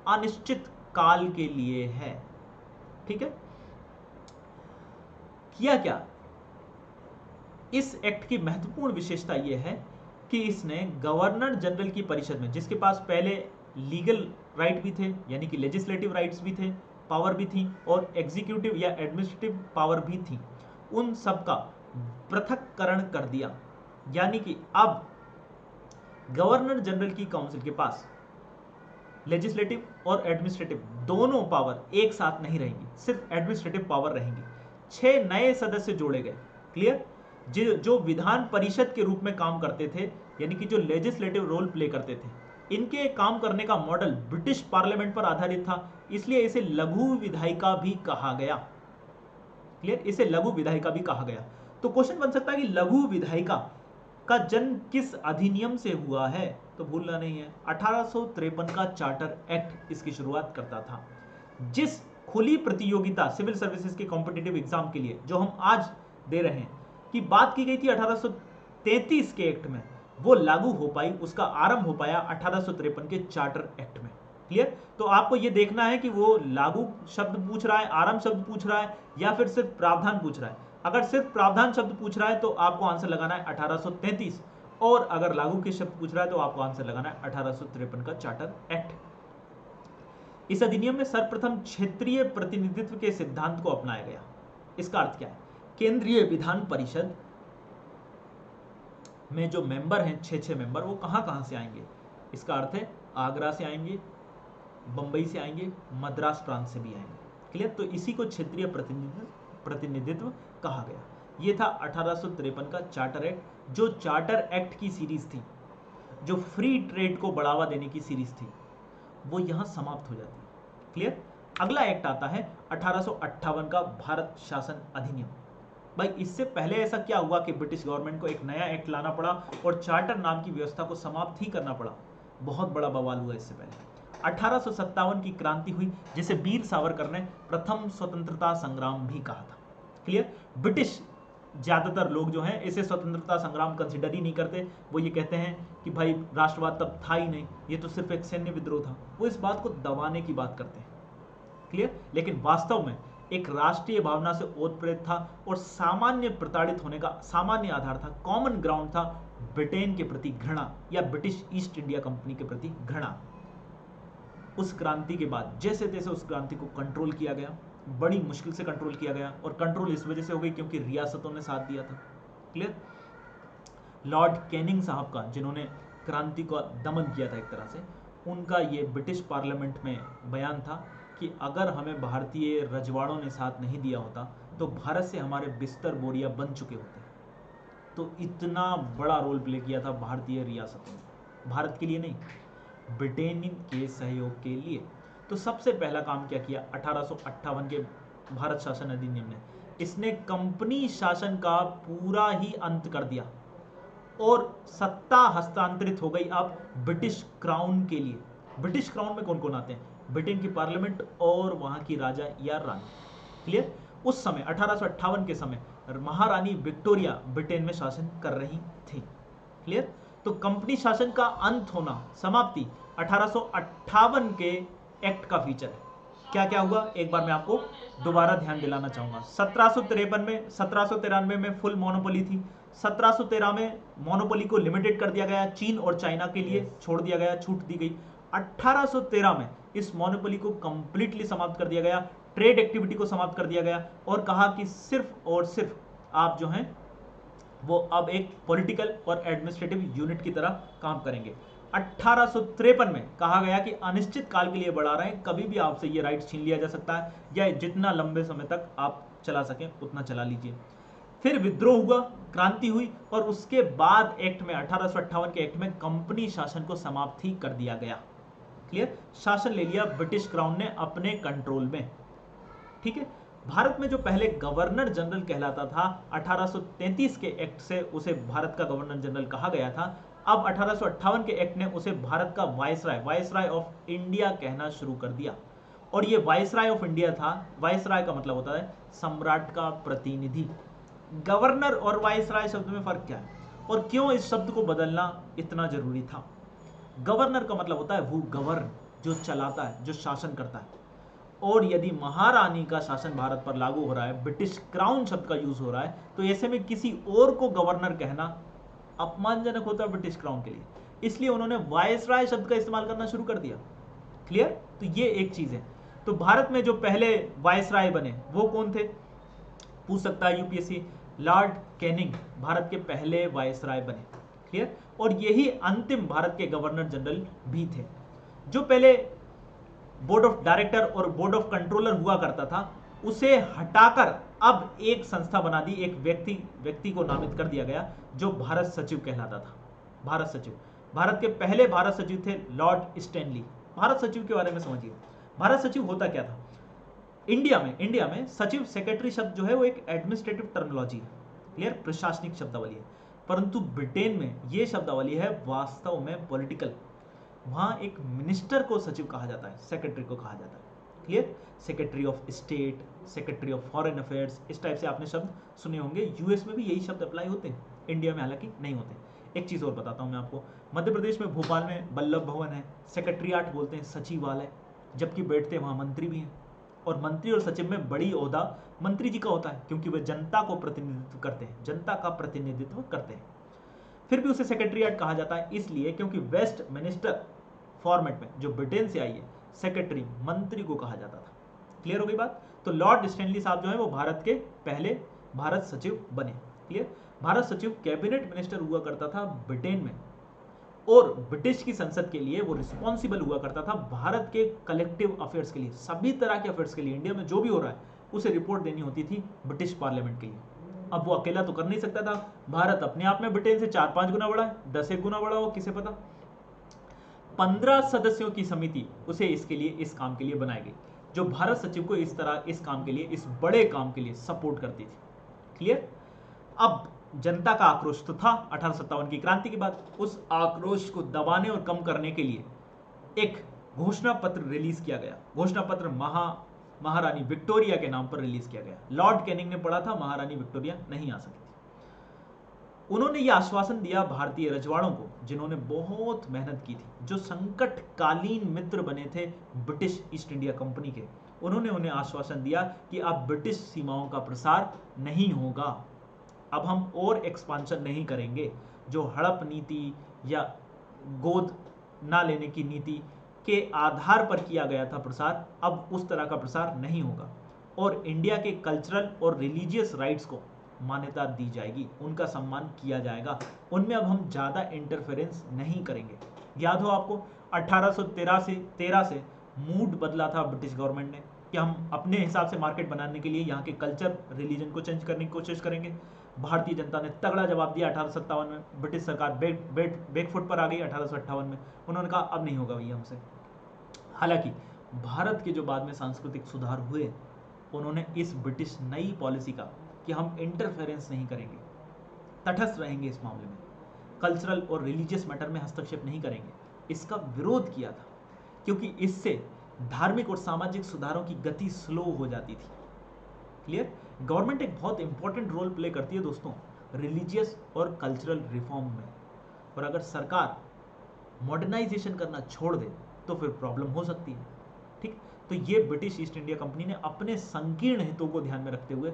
अनिश्चित काल के लिए है, ठीक है। किया क्या, इस एक्ट की महत्वपूर्ण विशेषता यह है कि इसने गवर्नर जनरल की परिषद में, जिसके पास पहले लीगल राइट भी थे, यानी कि लेजिस्लेटिव राइट्स भी थे, पावर भी थी, और एग्जीक्यूटिव या एडमिनिस्ट्रेटिव पावर भी थी, उन सब का पृथक्करण कर दिया। यानी कि अब गवर्नर जनरल की काउंसिल के पास लेजिस्लेटिव और एडमिनिस्ट्रेटिव दोनों पावर एक साथ नहीं रहेंगी, सिर्फ एडमिनिस्ट्रेटिव पावर रहेंगी। 6 नए सदस्य जोड़े गए, क्लियर, जो विधान परिषद के रूप में काम करते थे, यानी कि जो लेजिस्लेटिव रोल प्ले करते थे। इनके काम करने का मॉडल ब्रिटिश पार्लियामेंट पर आधारित था, इसलिए इसे लघु विधायिका भी कहा गया, क्लियर, इसे लघु विधायिका भी कहा गया। तो क्वेश्चन बन सकता है कि लघु विधायिका का जन्म किस अधिनियम से हुआ है, तो भूलना नहीं है 1853 का चार्टर एक्ट इसकी शुरुआत करता था। जिस खुली प्रतियोगिता सिविल सर्विसेज के कॉम्पिटिटिव एग्जाम के लिए जो हम आज दे रहे हैं की बात की गई थी 1833 के एक्ट में, वो लागू हो पाई, उसका आरंभ हो पाया 1853 के चार्टर एक्ट में, क्लियर। तो आपको ये देखना है कि वो लागू शब्द पूछ रहा है, आरंभ शब्द पूछ रहा है, या फिर सिर्फ प्रावधान पूछ रहा है। अगर सिर्फ प्रावधान शब्द पूछ रहा है तो आपको आंसर लगाना है 1833, और अगर लागू के शब्द पूछ रहा है तो आपको आंसर लगाना है 1853 का चार्टर एक्ट। इस अधिनियम में सर्वप्रथम क्षेत्रीय प्रतिनिधित्व के सिद्धांत को अपनाया गया। इसका अर्थ क्या है, केंद्रीय विधान परिषद में जो मेंबर हैं 6 मेंबर, वो कहां से आएंगे। इसका अर्थ है आगरा से आएंगे, बंबई से आएंगे, मद्रास प्रांत से भी आएंगे, क्लियर। तो इसी को क्षेत्रीय प्रतिनिधित्व कहा गया। यह था 1853 का चार्टर एक्ट। जो चार्टर एक्ट की सीरीज थी, जो फ्री ट्रेड को बढ़ावा देने की सीरीज थी, वो यहां समाप्त हो जाती है, क्लियर। अगला एक्ट आता है 1858 का भारत शासन अधिनियम। भाई इससे पहले ऐसा क्या हुआ कि ब्रिटिश गवर्नमेंट को एक नया एक्ट लाना पड़ा और चार्टर नाम की व्यवस्था को समाप्त ही करना पड़ा। बहुत बड़ा बवाल हुआ इससे पहले। 1857 की क्रांति हुई, जिसे वीर सावरकर ने प्रथम स्वतंत्रता संग्राम भी कहा था, क्लियर। ब्रिटिश ज्यादातर लोग जो हैं इसे स्वतंत्रता संग्राम कंसिडर ही नहीं करते। वो ये कहते हैं कि भाई राष्ट्रवाद तब था ही नहीं, ये तो सिर्फ एक सैन्य विद्रोह था। वो इस बात को दबाने की बात करते हैं, क्लियर। लेकिन वास्तव में एक राष्ट्रीय भावना से ओतप्रेत था और सामान्य प्रताड़ित होने का सामान्य आधार था, कॉमन ग्राउंड था ब्रिटेन के प्रति घृणा या ब्रिटिश ईस्ट इंडिया कंपनी के प्रति घृणा। उस क्रांति के बाद जैसे तैसे उस क्रांति को कंट्रोल किया गया, बड़ी मुश्किल से कंट्रोल किया गया, और कंट्रोल इस वजह से हो गई क्योंकि रियासतों ने साथ दिया था, क्लियर। लॉर्ड कैनिंग साहब का, जिन्होंने क्रांति का दमन किया था एक तरह से, उनका ये ब्रिटिश पार्लियामेंट में बयान था कि अगर हमें भारतीय रजवाड़ों ने साथ नहीं दिया होता तो भारत से हमारे बिस्तर बोरिया बन चुके होते। तो इतना बड़ा रोल प्ले किया था भारतीय रियासतों ने, भारत के लिए नहीं, ब्रिटेन के सहयोग के लिए। तो सबसे पहला काम क्या किया 1858 के भारत शासन अधिनियम ने, इसने कंपनी शासन का पूरा ही अंत कर दिया और सत्ता हस्तांतरित हो गई अब ब्रिटिश क्राउन के लिए। ब्रिटिश क्राउन में कौन कौन आते हैं, ब्रिटेन की पार्लियामेंट और वहां की राजा या रानी, क्लियर। उस समय 1858 के समय महारानी विक्टोरिया ब्रिटेन में शासन कर रही थी, क्लियर। तो कंपनी शासन का अंत होना, समाप्ति 1858 के एक्ट का फीचर है। क्या क्या हुआ एक बार मैं आपको दोबारा ध्यान दिलाना चाहूंगा। 1793 में फुल मोनोपोली थी। 1713 में मोनोपोली को लिमिटेड कर दिया गया, चीन और चाइना के लिए छोड़ दिया गया, छूट दी गई। 1813 में इस मोनोपोली को कंप्लीटली समाप्त कर दिया गया, ट्रेड एक्टिविटी को समाप्त कर दिया गया और कहा कि सिर्फ और सिर्फ आप जो हैं वो अब एक पॉलिटिकल और एडमिनिस्ट्रेटिव यूनिट की तरह काम करेंगे। 1853 में कहा गया कि अनिश्चित काल के लिए बढ़ा रहे हैं, कभी भी आपसे ये राइट छीन लिया जा सकता है, या जितना लंबे समय तक आप चला सकें उतना चला लीजिए। फिर विद्रोह हुआ, क्रांति हुई, और उसके बाद एक्ट में 1858 के एक्ट में कंपनी शासन को समाप्त ही कर दिया गया। क्लियर? शासन ले लिया ब्रिटिश क्राउन ने अपने कंट्रोल में। ठीक है। भारत में जो पहले गवर्नर जनरल कहलाता था, 1833 के एक्ट से उसे भारत का गवर्नर जनरल कहा गया था। अब 1858 के एक्ट ने उसे भारत का वायसराय ऑफ इंडिया कहना शुरू कर दिया। और ये वायसराय ऑफ इंडिया था। वायसराय का मतलब होता है सम्राट का प्रतिनिधि। गवर्नर और वायसराय शब्द में फर्क क्या है, और क्यों इस शब्द को बदलना इतना जरूरी था? गवर्नर का मतलब होता है वो गवर्न, जो चलाता है, जो शासन करता है। और यदि महारानी का शासन भारत पर लागू हो रहा है, ब्रिटिश क्राउन शब्द का यूज हो रहा है, तो ऐसे में किसी और को गवर्नर कहना अपमानजनक होता है ब्रिटिश क्राउन के लिए। इसलिए उन्होंने वायसराय शब्द का इस्तेमाल करना शुरू कर दिया। क्लियर? तो ये एक चीज है। तो भारत में जो पहले वायसराय बने वो कौन थे, पूछ सकता है यूपीएससी। लॉर्ड कैनिंग भारत के पहले वायसराय बने। क्लियर? और यही अंतिम भारत के गवर्नर जनरल भी थे। जो पहले बोर्ड ऑफ डायरेक्टर और बोर्ड ऑफ कंट्रोलर हुआ करता था, उसे हटाकर अब एक संस्था बना दी, एक व्यक्ति को नामित कर दिया गया, जो भारत सचिव कहलाता था। भारत सचिव, भारत के पहले भारत सचिव थे लॉर्ड स्टैनली। भारत सचिव के बारे में समझिए, भारत सचिव होता क्या था। इंडिया में सचिव, सेक्रेटरी शब्द जो है वो एक एडमिनिस्ट्रेटिव टर्मिनोलॉजी है। क्लियर? प्रशासनिक शब्दावली है। परंतु ब्रिटेन में ये शब्दावली है वास्तव में पॉलिटिकल। वहां एक मिनिस्टर को सचिव कहा जाता है, सेक्रेटरी को कहा जाता है। Clear? Secretary of state, secretary of foreign affairs, इस टाइप से आपने शब्द सुने होंगे। यूएस में भी यही शब्द अप्लाई होते हैं, इंडिया में हालांकि नहीं होते। एक चीज और बताता हूं मैं आपको, मध्य प्रदेश में भोपाल में वल्लभ भवन है, सेक्रेटरीट बोलते हैं सचिवालय, जबकि बैठते वहां मंत्री भी हैं। और मंत्री और सचिव में बड़ी ओहदा मंत्री जी का होता है, क्योंकि वे जनता को प्रतिनिधित्व करते हैं, जनता का प्रतिनिधित्व करते हैं। फिर भी उसे सेक्रेटरीट कहा जाता है इसलिए क्योंकि वेस्ट मिनिस्टर फॉर्मेट में जो ब्रिटेन से आई है, सेक्रेटरी मंत्री को कहा जाता था। क्लियर हो गई बात? तो लॉर्ड स्टैनली साहब जो है वो भारत के पहले भारत सचिव बने। क्लियर? भारत सचिव कैबिनेट मिनिस्टर हुआ करता था ब्रिटेन में, और ब्रिटिश की संसद के लिए वो रिस्पॉन्सिबल हुआ करता था भारत के कलेक्टिव अफेयर्स के लिए, सभी तरह के अफेयर्स के लिए। इंडिया में जो भी हो रहा है उसे रिपोर्ट देनी होती थी ब्रिटिश पार्लियामेंट के लिए। अब वो अकेला तो कर नहीं सकता था, भारत अपने आप में ब्रिटेन से 4-5 गुना बड़ा है, 10 गुना बड़ा हो, किसे पता। 15 सदस्यों की समिति उसे इसके लिए, इस काम के लिए बनाई गई, जो भारत सचिव को इस तरह इस काम के लिए, इस बड़े काम के लिए सपोर्ट करती थी। क्लियर? अब जनता का आक्रोश तो था 1857 की क्रांति के बाद। उस आक्रोश को दबाने और कम करने के लिए एक घोषणा पत्र रिलीज किया गया। घोषणा पत्र महारानी विक्टोरिया के नाम पर रिलीज किया गया। लॉर्ड कैनिंग ने पढ़ा था, महारानी विक्टोरिया नहीं आ सकी थी। उन्होंने यह आश्वासन दिया भारतीय रजवाड़ों को, जिन्होंने बहुत मेहनत की थी, जो संकटकालीन मित्र बने थे ब्रिटिश ईस्ट इंडिया कंपनी के। उन्होंने उन्हें आश्वासन दिया कि अब ब्रिटिश सीमाओं का प्रसार नहीं होगा, अब हम और एक्सपांशन नहीं करेंगे। जो हड़प नीति या गोद ना लेने की नीति के आधार पर किया गया था प्रसार, अब उस तरह का प्रसार नहीं होगा, और इंडिया के कल्चरल और रिलीजियस राइट्स को मान्यता दी जाएगी, उनका सम्मान किया जाएगा, उनमें अब हम ज़्यादा इंटरफेरेंस नहीं करेंगे। याद हो आपको 1813 से मूड बदला था ब्रिटिश गवर्नमेंट ने कि हम अपने हिसाब से मार्केट बनाने के लिए यहाँ के कल्चर, रिलीजन को चेंज करने की कोशिश करेंगे। भारतीय जनता ने तगड़ा जवाब दिया 1857 में। ब्रिटिश सरकार बैकफुट पर आ गई 1858 में। उन्होंने कहा अब नहीं होगा भैया हमसे। हालांकि भारत के जो बाद में सांस्कृतिक सुधार हुए, उन्होंने इस ब्रिटिश नई पॉलिसी का कि हम इंटरफेरेंस नहीं करेंगे, तटस्थ रहेंगे इस मामले में, कल्चरल और रिलीजियस मैटर में हस्तक्षेप नहीं करेंगे, इसका विरोध किया था, क्योंकि इससे धार्मिक और सामाजिक सुधारों की गति स्लो हो जाती थी। क्लियर? गवर्नमेंट एक बहुत इंपॉर्टेंट रोल प्ले करती है दोस्तों रिलीजियस और कल्चरल रिफॉर्म में, और अगर सरकार मॉडर्नाइजेशन करना छोड़ दे तो फिर प्रॉब्लम हो सकती है। ठीक? तो ये ब्रिटिश ईस्ट इंडिया कंपनी ने अपने संकीर्ण हितों को ध्यान में रखते हुए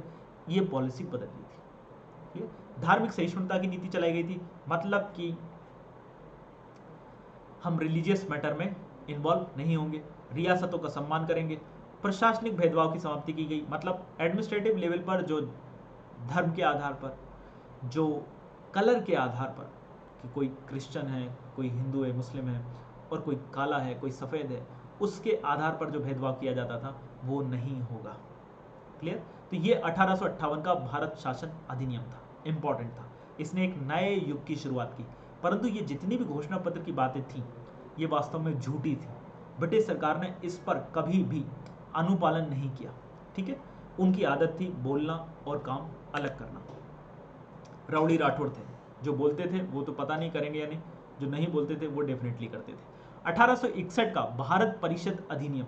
ये पॉलिसी बदल दी थी। क्लियर? धार्मिक सहिष्णुता की नीति चलाई गई थी, मतलब कि हम रिलीजियस मैटर में इन्वॉल्व नहीं होंगे, रियासतों का सम्मान करेंगे। प्रशासनिक भेदभाव की समाप्ति की गई, मतलब एडमिनिस्ट्रेटिव लेवल पर जो धर्म के आधार पर जो कलर के आधार पर कि कोई क्रिश्चियन है, कोई हिंदू है, मुस्लिम है और कोई काला है, कोई सफ़ेद है, उसके आधार पर जो भेदभाव किया जाता था वो नहीं होगा। क्लियर? तो ये 1858 का भारत शासन अधिनियम था, इंपॉर्टेंट था। इसने एक नए युग की शुरुआत की। परंतु ये जितनी भी घोषणा पत्र की बातें थी ये वास्तव में झूठी थी। ब्रिटिश सरकार ने इस पर कभी भी अनुपालन नहीं किया। ठीक है, उनकी आदत थी बोलना और काम अलग करना। राउडी राठौड़ थे, जो बोलते थे वो तो पता नहीं करेंगे या नहीं, जो नहीं बोलते थे वो डेफिनेटली करते थे। 1861 का भारत परिषद अधिनियम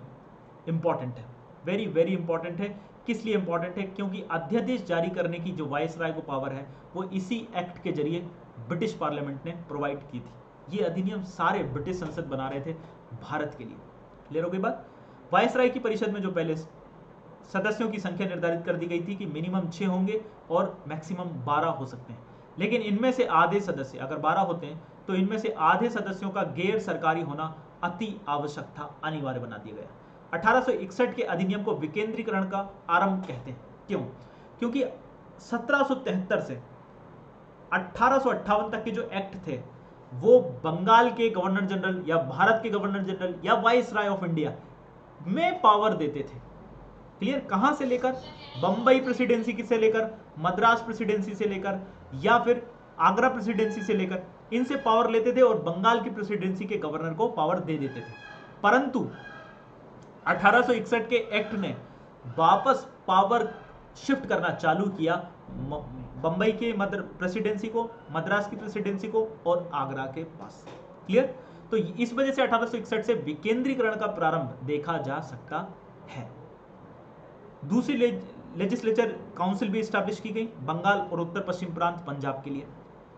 इंपॉर्टेंट है, वेरी वेरी इंपॉर्टेंट है। किस लिए इंपॉर्टेंट है? क्योंकि अध्यादेश जारी करने की जो वायसराय को पावर है वो इसी एक्ट के जरिए ब्रिटिश पार्लियामेंट ने प्रोवाइड की थी। ये अधिनियम सारे ब्रिटिश संसद बना रहे थे भारत के लिए। क्लियर हो गई बात? वायसराय की परिषद में जो पहले सदस्यों की संख्या निर्धारित कर दी गई थी कि मिनिमम 6 होंगे और मैक्सिमम 12 हो सकते हैं, लेकिन इनमें से आधे सदस्य, अगर 12 होते हैं तो इनमें से आधे सदस्यों का गैर सरकारी होना अति आवश्यक था, अनिवार्य बना दिया गया। 1861 के अधिनियम को विकेंद्रीकरण का आरंभ कहते हैं। क्यों? क्योंकि 1773 से 1858 तक के जो एक्ट थे वो बंगाल के गवर्नर जनरल या भारत के गवर्नर जनरल या वाइसराय ऑफ इंडिया में पावर देते थे। क्लियर? कहां से लेकर? बंबई प्रेसिडेंसी से लेकर, मद्रास प्रेसिडेंसी से लेकर या फिर आगरा प्रेसिडेंसी से लेकर, इनसे पावर लेते थे और बंगाल की प्रेसिडेंसी के गवर्नर को पावर दे देते थे। परंतु 1861 के एक्ट ने वापस पावर शिफ्ट करना चालू किया बंबई के प्रेसिडेंसी को, मद्रास की प्रेसिडेंसी को और आगरा के पास। क्लियर? तो इस वजह से 1861 से विकेंद्रीकरण का प्रारंभ देखा जा सकता है। दूसरी लेजिस्लेचर काउंसिल भी स्टैब्लिश की गई बंगाल और उत्तर पश्चिम प्रांत पंजाब के लिए।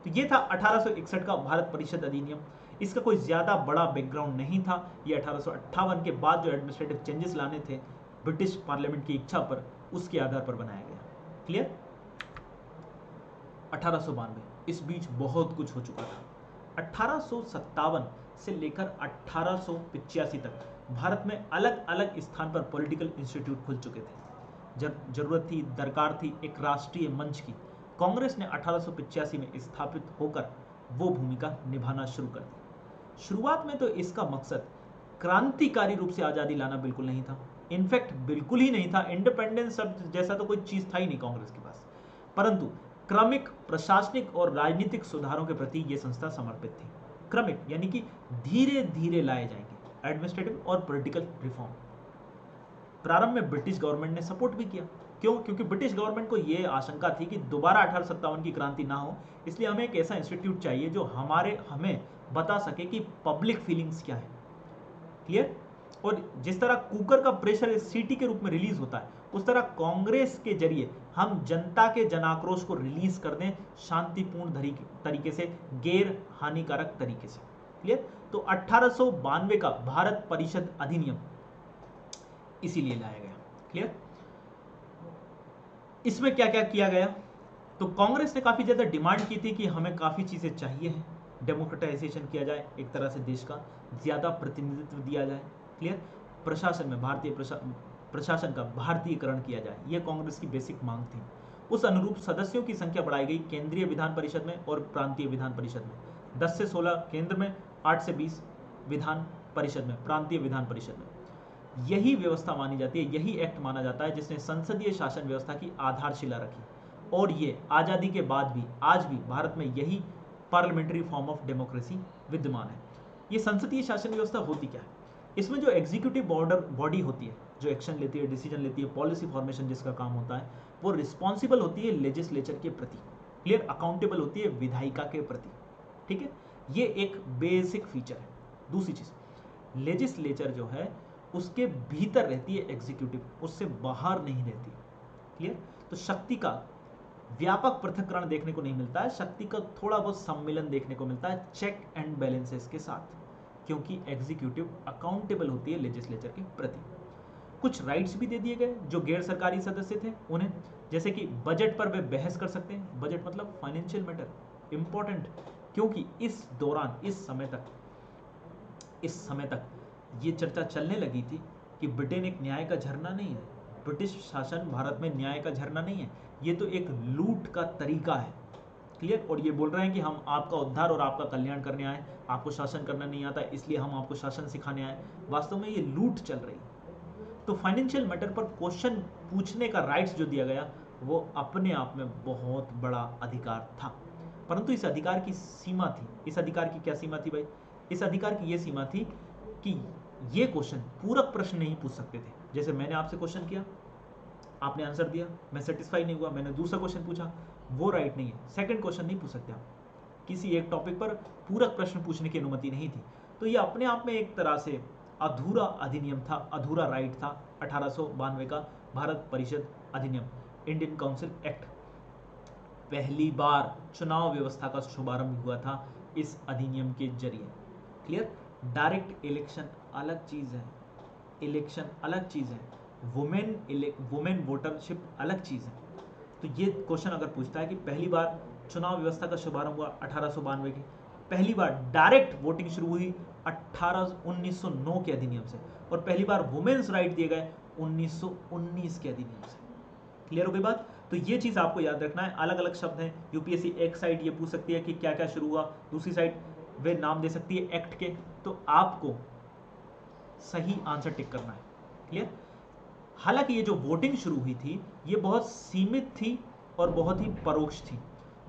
तो ये था 1861 का भारत परिषद अधिनियम। इसका कोई ज्यादा बड़ा बैकग्राउंड नहीं था। ये 1858 के बाद जो एडमिनिस्ट्रेटिव चेंजेस लाने थे ब्रिटिश पार्लियामेंट की इच्छा पर, उसके आधार पर बनाया गया। क्लियर? 1892, इस बीच बहुत कुछ हो चुका था। 1857 से लेकर 1885 तक भारत में अलग अलग स्थान पर पॉलिटिकल इंस्टीट्यूट खुल चुके थे। जरूरत थी, दरकार थी एक राष्ट्रीय मंच की। कांग्रेस ने 1885 में स्थापित होकर वो भूमिका निभाना शुरू कर दी। शुरुआत में तो इसका मकसद क्रांतिकारी रूप से आजादी लाना बिल्कुल नहीं था, इनफैक्ट बिल्कुल ही नहीं था। इंडिपेंडेंस शब्द जैसा तो कोई चीज था ही नहीं कांग्रेस के पास। परंतु क्रमिक प्रशासनिक और राजनीतिक सुधारों के प्रति यह संस्था समर्पित थी। क्रमिक यानी कि धीरे धीरे लाए जाएंगे एडमिनिस्ट्रेटिव और पॉलिटिकल रिफॉर्म। प्रारंभ में ब्रिटिश गवर्नमेंट ने सपोर्ट भी किया। क्यों? क्योंकि ब्रिटिश गवर्नमेंट को यह आशंका थी कि दोबारा 1857 की क्रांति ना हो, इसलिए हमें एक ऐसा इंस्टीट्यूट चाहिए जो हमें बता सके कि पब्लिक फीलिंग्स क्या है। क्लियर? और जिस तरह कुकर का प्रेशर सीटी के रूप में रिलीज होता है, उस तरह कांग्रेस के जरिए हम जनता के जनाक्रोश को रिलीज कर दें शांतिपूर्ण तरीके से, गैर हानिकारक तरीके से। क्लियर? तो 1892 का भारत परिषद अधिनियम इसीलिए लाया गया। क्लियर? इसमें क्या क्या किया गया? तो कांग्रेस ने काफी ज्यादा डिमांड की थी कि हमें काफी चीजें चाहिए हैं, डेमोक्रेटाइजेशन किया जाए, एक तरह से देश का ज्यादा प्रतिनिधित्व दिया जाए। क्लियर? प्रशासन में भारतीय प्रशासन का भारतीयकरण किया जाए, यह कांग्रेस की बेसिक मांग थी। उस अनुरूप सदस्यों की संख्या बढ़ाई गई केंद्रीय विधान परिषद में और प्रांतीय विधान परिषद में। 10 से 16 केंद्र में, 8 से 20 विधान परिषद में, प्रांतीय विधान परिषद में। यही व्यवस्था मानी जाती है, यही एक्ट माना जाता है जिसने संसदीय शासन व्यवस्था की आधारशिला रखी। और ये आजादी के बाद भी आज भी भारत में यही पार्लियामेंट्री फॉर्म ऑफ डेमोक्रेसी विद्यमान है। ये संसदीय शासन व्यवस्था होती क्या है? इसमें जो एग्जीक्यूटिव बॉडी होती है, जो एक्शन लेती है, डिसीजन लेती है, पॉलिसी फॉर्मेशन जिसका काम होता है, वो रिस्पॉन्सिबल होती है लेजिस्लेचर के प्रति। क्लियर? अकाउंटेबल होती है विधायिका के प्रति। ठीक है? ये एक बेसिक फीचर है। दूसरी चीज, लेजिस्लेचर जो है उसके भीतर रहती है एग्जीक्यूटिव, उससे बाहर नहीं रहती। क्लियर? तो शक्ति का व्यापक पृथक्करण देखने को नहीं मिलता है, शक्ति का थोड़ा बहुत सम्मिलन देखने को मिलता है चेक एंड बैलेंसेस के साथ, क्योंकि एग्जीक्यूटिव अकाउंटेबल होती है लेजिस्लेचर के प्रति। कुछ राइट्स भी दे दिए गए जो गैर सरकारी सदस्य थे उन्हें, जैसे कि बजट पर वे बहस कर सकते हैं। बजट मतलब फाइनेंशियल मैटर, इंपॉर्टेंट, क्योंकि इस दौरान इस समय तक ये चर्चा चलने लगी थी कि ब्रिटेन एक न्याय का झरना नहीं है, ब्रिटिश शासन भारत में न्याय का झरना नहीं है, ये तो एक लूट का तरीका है। क्लियर। और ये बोल रहे हैं कि हम आपका उद्धार और आपका कल्याण करने आए, आपको शासन करना नहीं आता इसलिए हम आपको शासन सिखाने आए। वास्तव में ये लूट चल रही। तो फाइनेंशियल मैटर पर क्वेश्चन पूछने का राइट्स जो दिया गया वो अपने आप में बहुत बड़ा अधिकार था, परंतु इस अधिकार की सीमा थी। इस अधिकार की क्या सीमा थी भाई? इस अधिकार की ये सीमा थी कि ये क्वेश्चन पूरक प्रश्न नहीं पूछ सकते थे। जैसे मैंने आपसे क्वेश्चन किया, आपने आंसर दिया, मैं सेटिस्फाई नहीं हुआ, मैंने दूसरा क्वेश्चन पूछा, वो राइट नहीं है। सेकंड क्वेश्चन नहीं पूछ सकते आप, किसी एक टॉपिक पर पूरक प्रश्न पूछने की अनुमति नहीं थी। तो ये अपने आप में एक तरह से अधूरा अधिनियम था, अधूरा राइट था। 1892 का भारत परिषद अधिनियम, इंडियन काउंसिल एक्ट, पहली बार चुनाव व्यवस्था का शुभारंभ हुआ था इस अधिनियम के जरिए। क्लियर। डायरेक्ट इलेक्शन अलग चीज है, इलेक्शन अलग चीज है, वुमेन वोटरशिप अलग चीज है। तो ये क्वेश्चन अगर पूछता है कि पहली बार चुनाव व्यवस्था का शुभारंभ हुआ 1892 की, पहली बार डायरेक्ट वोटिंग शुरू हुई 1909 के अधिनियम से, और पहली बार वुमेन्स राइट दिए गए 1919 के अधिनियम से। क्लियर हो गई बात? तो ये चीज आपको याद रखना है। अलग अलग शब्द हैं। यूपीएससी एक साइड ये पूछ सकती है कि क्या क्या शुरू हुआ, दूसरी साइड वे नाम दे सकती है एक्ट के, तो आपको सही आंसर टिक करना है। क्लियर। हालांकि ये जो वोटिंग शुरू हुई थी ये बहुत सीमित थी और बहुत ही परोक्ष थी।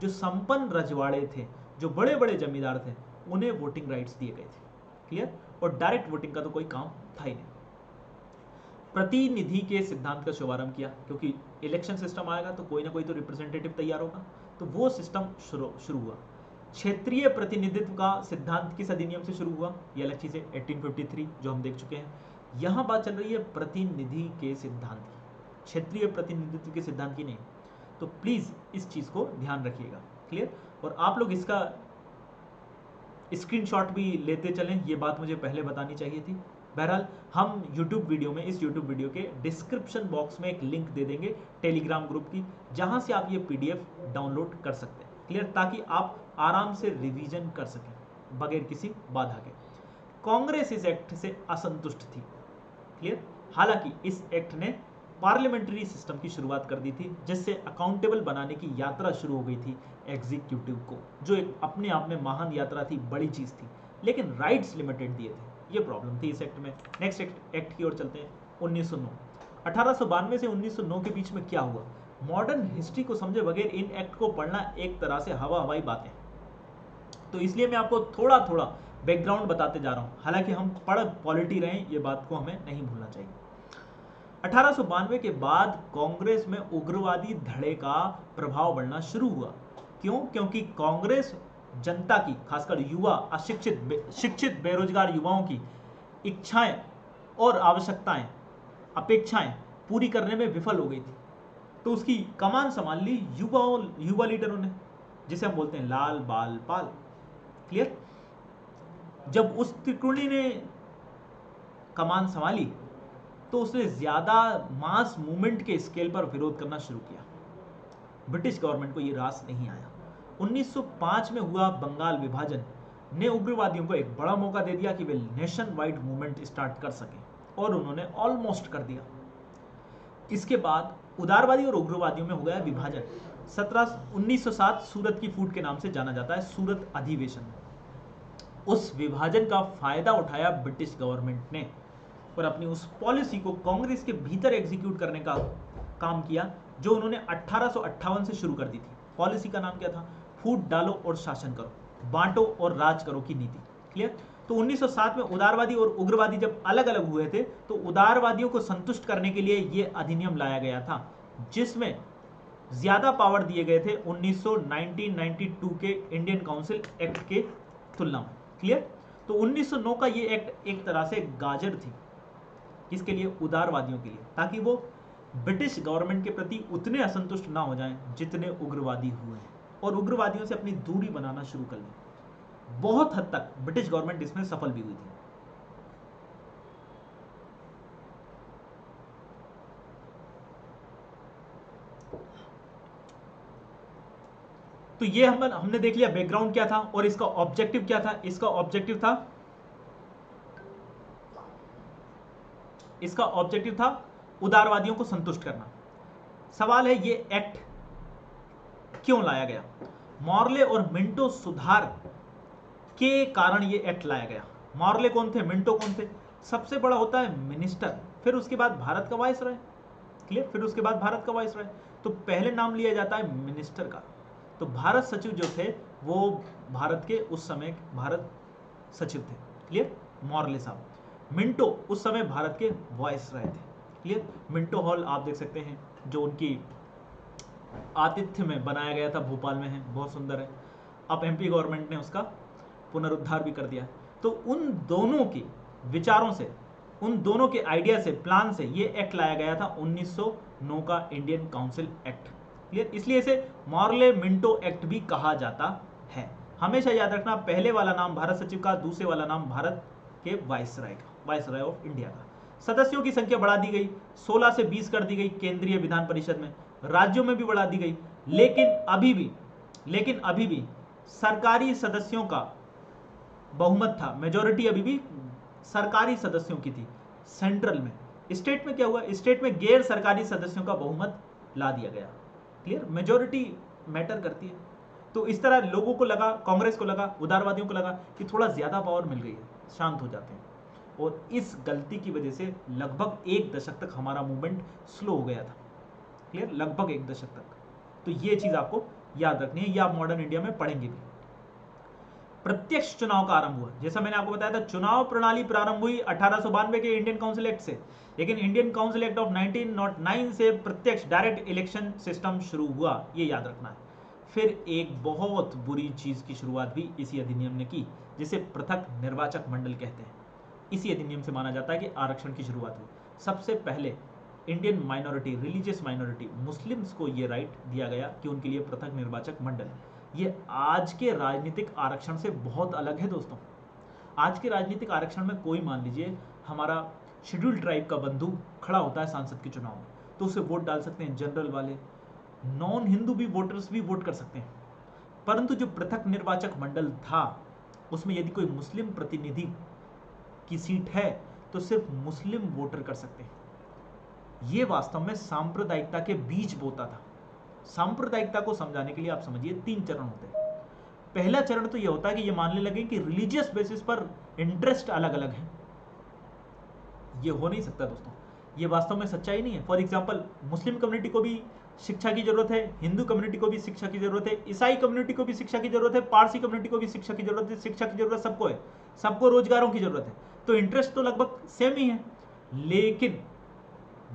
जो संपन्न रजवाड़े थे, जो बड़े बड़े जमींदार थे, उन्हें वोटिंग राइट्स दिए गए थे। क्लियर। और डायरेक्ट वोटिंग का तो कोई काम था ही नहीं। प्रतिनिधि के सिद्धांत का शुभारंभ किया, क्योंकि इलेक्शन सिस्टम आएगा तो कोई ना कोई तो रिप्रेजेंटेटिव तैयार होगा, तो वो सिस्टम शुरू हुआ। क्षेत्रीय प्रतिनिधित्व का सिद्धांत किस अधिनियम से शुरू हुआ? ये अलग चीज है, 1853 जो हम देख चुके हैं। यहां बात चल रही है प्रतिनिधि के सिद्धांत की, क्षेत्रीय प्रतिनिधित्व के सिद्धांत की नहीं। तो प्लीज इस चीज को ध्यान रखिएगा। क्लियर। और आप लोग इसका स्क्रीनशॉट भी लेते चलें, ये बात मुझे पहले बतानी चाहिए थी। बहरहाल हम YouTube वीडियो में, इस YouTube वीडियो के डिस्क्रिप्शन बॉक्स में एक लिंक दे देंगे टेलीग्राम ग्रुप की, जहां से आप ये PDF डाउनलोड कर सकते हैं। क्लियर। ताकि आप आराम से रिवीजन कर सकें बगैर किसी बाधा के। कांग्रेस इस एक्ट से असंतुष्ट थी। क्लियर। हालांकि इस एक्ट ने पार्लियामेंट्री सिस्टम की शुरुआत कर दी थी, जिससे अकाउंटेबल बनाने की यात्रा शुरू हो गई थी एग्जीक्यूटिव को, जो एक अपने आप में महान यात्रा थी, बड़ी चीज थी, लेकिन राइट्स लिमिटेड दिए थे। ये प्रॉब्लम थी इस एक्ट में। नेक्स्ट एक्ट की ओर चलते हैं। 1909, 1892 से 1909 के बीच में क्या हुआ? मॉडर्न हिस्ट्री को समझे बगैर इन एक्ट को पढ़ना एक तरह से हवाई बातें, तो इसलिए मैं आपको थोड़ा थोड़ा बैकग्राउंड बताते जा रहा हूं। हालांकि हम पढ़ पॉलिटी रहे, ये बात को हमें नहीं भूलना चाहिए। 1892 के बाद कांग्रेस में उग्रवादी धड़े का प्रभाव बढ़ना शुरू हुआ। क्यों? क्योंकि कांग्रेस जनता की, खासकर युवा, शिक्षित बेरोजगार युवाओं की इच्छाएं और आवश्यकताएं, अपेक्षाएं पूरी करने में विफल हो गई थी। तो उसकी कमान संभाल ली युवा लीडरों ने, जिसे हम बोलते हैं लाल बाल पाल। क्लियर। जब उस त्रिकोणी ने कमान संभाली तो उसने ज्यादा मास मूवमेंट के स्केल पर विरोध करना शुरू किया। ब्रिटिश गवर्नमेंट को यह रास नहीं आया। 1905 में हुआ बंगाल विभाजन ने उग्रवादियों को एक बड़ा मौका दे दिया कि वे नेशन वाइड मूवमेंट स्टार्ट कर सकें, और उन्होंने ऑलमोस्ट कर दिया। इसके बाद उदारवादी और उग्रवादियों में हो गया विभाजन। 1907 सूरत की फूट के नाम से जाना जाता है, सूरत अधिवेशन। उस विभाजन का फायदा उठाया ब्रिटिश गवर्नमेंट ने और अपनी उस पॉलिसी को कांग्रेस के भीतर एग्जीक्यूट करने का काम किया, जो उन्होंने 1858 से शुरू कर दी थी। पॉलिसी का नाम क्या था? फूट डालो और शासन करो, बांटो और राज करो की नीति। क्लियर। तो 1907 में उदारवादी और उग्रवादी जब अलग अलग हुए थे, तो उदारवादियों को संतुष्ट करने के लिए यह अधिनियम लाया गया था, जिसमें ज्यादा पावर दिए गए थे 1992 के इंडियन काउंसिल एक्ट के तुलना में। क्लियर। तो 1909 का ये एक्ट एक तरह से गाजर थी, किसके लिए? उदारवादियों के लिए, ताकि वो ब्रिटिश गवर्नमेंट के प्रति उतने असंतुष्ट ना हो जाएं जितने उग्रवादी हुए हैं, और उग्रवादियों से अपनी दूरी बनाना शुरू कर लें। बहुत हद तक ब्रिटिश गवर्नमेंट इसमें सफल भी हुई थी। तो ये हमने देख लिया बैकग्राउंड क्या था और इसका ऑब्जेक्टिव क्या था। इसका ऑब्जेक्टिव था उदारवादियों को संतुष्ट करना। सवाल है ये एक्ट क्यों लाया गया? मॉर्ले और मिंटो सुधार के कारण ये एक्ट लाया गया। मॉर्ले कौन थे, मिंटो कौन थे? सबसे बड़ा होता है मिनिस्टर, फिर उसके बाद भारत का वाइसरॉय, क्लियर, फिर उसके बाद भारत का वाइसरॉय। तो पहले नाम लिया जाता है मिनिस्टर का। तो भारत सचिव जो थे वो भारत के उस समय भारत सचिव थे, क्लियर, मॉर्ले साहब। मिंटो उस समय भारत के वाइसरॉय थे, क्लियर। मिंटो हॉल आप देख सकते हैं जो उनकी आतिथ्य में बनाया गया था, भोपाल में है, बहुत सुंदर है। अब एमपी गवर्नमेंट ने उसका पुनरुद्धार भी कर दिया है। तो उन दोनों के विचारों से, उन दोनों के आइडिया से, प्लान से ये एक्ट लाया गया था 1909 का इंडियन काउंसिल एक्ट, क्लियर। इसलिए इसे मॉर्ले मिंटो एक्ट भी कहा जाता है। हमेशा याद रखना, पहले वाला नाम भारत सचिव का, दूसरे वाला नाम भारत के वाइसरॉय का, वाइसरॉय ऑफ इंडिया का। सदस्यों की संख्या बढ़ा दी गई, 16 से 20 कर दी गई केंद्रीय विधान परिषद में, राज्यों में भी बढ़ा दी गई। लेकिन अभी भी सरकारी सदस्यों का बहुमत था, मेजॉरिटी अभी भी सरकारी सदस्यों की थी सेंट्रल में। स्टेट में क्या हुआ, स्टेट में गैर सरकारी सदस्यों का बहुमत ला दिया गया, क्लियर। मेजॉरिटी मैटर करती है। तो इस तरह लोगों को लगा, कांग्रेस को लगा, उदारवादियों को लगा कि थोड़ा ज्यादा पावर मिल गई है, शांत हो जाते हैं। और इस गलती की वजह से लगभग 1 दशक तक हमारा मूवमेंट स्लो हो गया था, क्लियर, लगभग 1 दशक तक। तो ये चीज आपको याद रखनी है, ये आप मॉडर्न इंडिया में पढ़ेंगे भी। प्रत्यक्ष चुनाव का आरंभ हुआ, जैसा मैंने आपको बताया था, चुनाव प्रणाली प्रारंभ हुई 1892 के इंडियन काउंसिल एक्ट से, लेकिन इंडियन काउंसिल एक्ट ऑफ 1909 से प्रत्यक्ष डायरेक्ट इलेक्शन सिस्टम शुरू हुआ, ये याद रखना है। फिर एक बहुत बुरी चीज की शुरुआत भी इसी अधिनियम ने की, जिसे पृथक निर्वाचक मंडल कहते हैं। इसी अधिनियम से माना जाता है कि आरक्षण की शुरुआत हुई। सबसे पहले Indian minority, religious minority, Muslims को यह राइट दिया गया कि उनके लिए पृथक निर्वाचक मंडल। ये आज के राजनीतिक आरक्षण से बहुत अलग है दोस्तों। आज के राजनीतिक आरक्षण में कोई, मान लीजिए हमारा शेड्यूल्ड ट्राइब का बंधु खड़ा होता है सांसद के चुनाव में, तो उसे वोट डाल सकते हैं जनरल वाले, नॉन हिंदू भी वोटर्स भी वोट कर सकते हैं। परंतु जो पृथक निर्वाचक मंडल था, उसमें यदि कोई मुस्लिम प्रतिनिधि की सीट है तो सिर्फ मुस्लिम वोटर कर सकते हैं। यह वास्तव में सांप्रदायिकता के बीज बोता था। सांप्रदायिकता को समझाने के लिए आप समझिए 3 चरण होते हैं। पहला चरण तो यह होता है कि यह मानने लगे कि रिलीजियस बेसिस पर इंटरेस्ट अलग अलग है। यह हो नहीं सकता दोस्तों, यह वास्तव में सच्चाई नहीं है। फॉर एग्जाम्पल, मुस्लिम कम्युनिटी को भी शिक्षा की जरूरत है, हिंदू कम्युनिटी को भी शिक्षा की जरूरत है, ईसाई कम्युनिटी को भी शिक्षा की जरूरत है, पारसी कम्युनिटी को भी शिक्षा की जरूरत है। शिक्षा की जरूरत सबको है, सबको रोजगारों की जरूरत है। तो इंटरेस्ट तो लगभग सेम ही है। लेकिन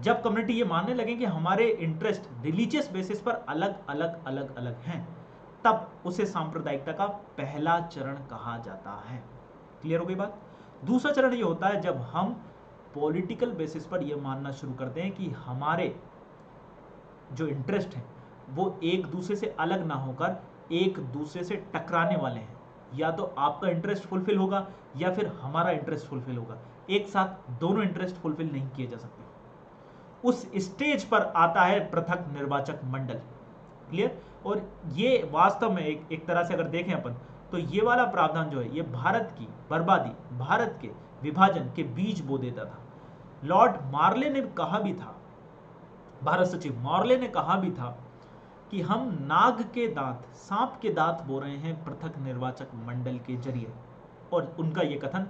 जब कम्युनिटी ये मानने लगे कि हमारे इंटरेस्ट रिलीजियस बेसिस पर अलग अलग अलग अलग हैं, तब उसे सांप्रदायिकता का पहला चरण कहा जाता है। क्लियर हो गई बात? दूसरा चरण ये होता है जब हम पॉलिटिकल बेसिस पर यह मानना शुरू करते हैं कि हमारे जो इंटरेस्ट हैं वो एक दूसरे से अलग ना होकर एक दूसरे से टकराने वाले हैं। या तो आपका इंटरेस्ट फुलफिल होगा या फिर हमारा इंटरेस्ट फुलफिल होगा, एक साथ दोनों इंटरेस्ट फुलफिल नहीं किए जा सकते। उस स्टेज पर आता है पृथक निर्वाचक मंडल। क्लियर? और ये वास्तव में एक तरह से अगर देखें अपन, तो ये वाला प्रावधान जो है ये भारत की बर्बादी, भारत के विभाजन के बीज बो देता था। लॉर्ड मार्ले ने कहा भी था, भारत सचिव मार्ले ने कहा भी था कि हम नाग के दांत, सांप के दांत बो रहे हैं पृथक निर्वाचक मंडल के जरिए। और उनका यह कथन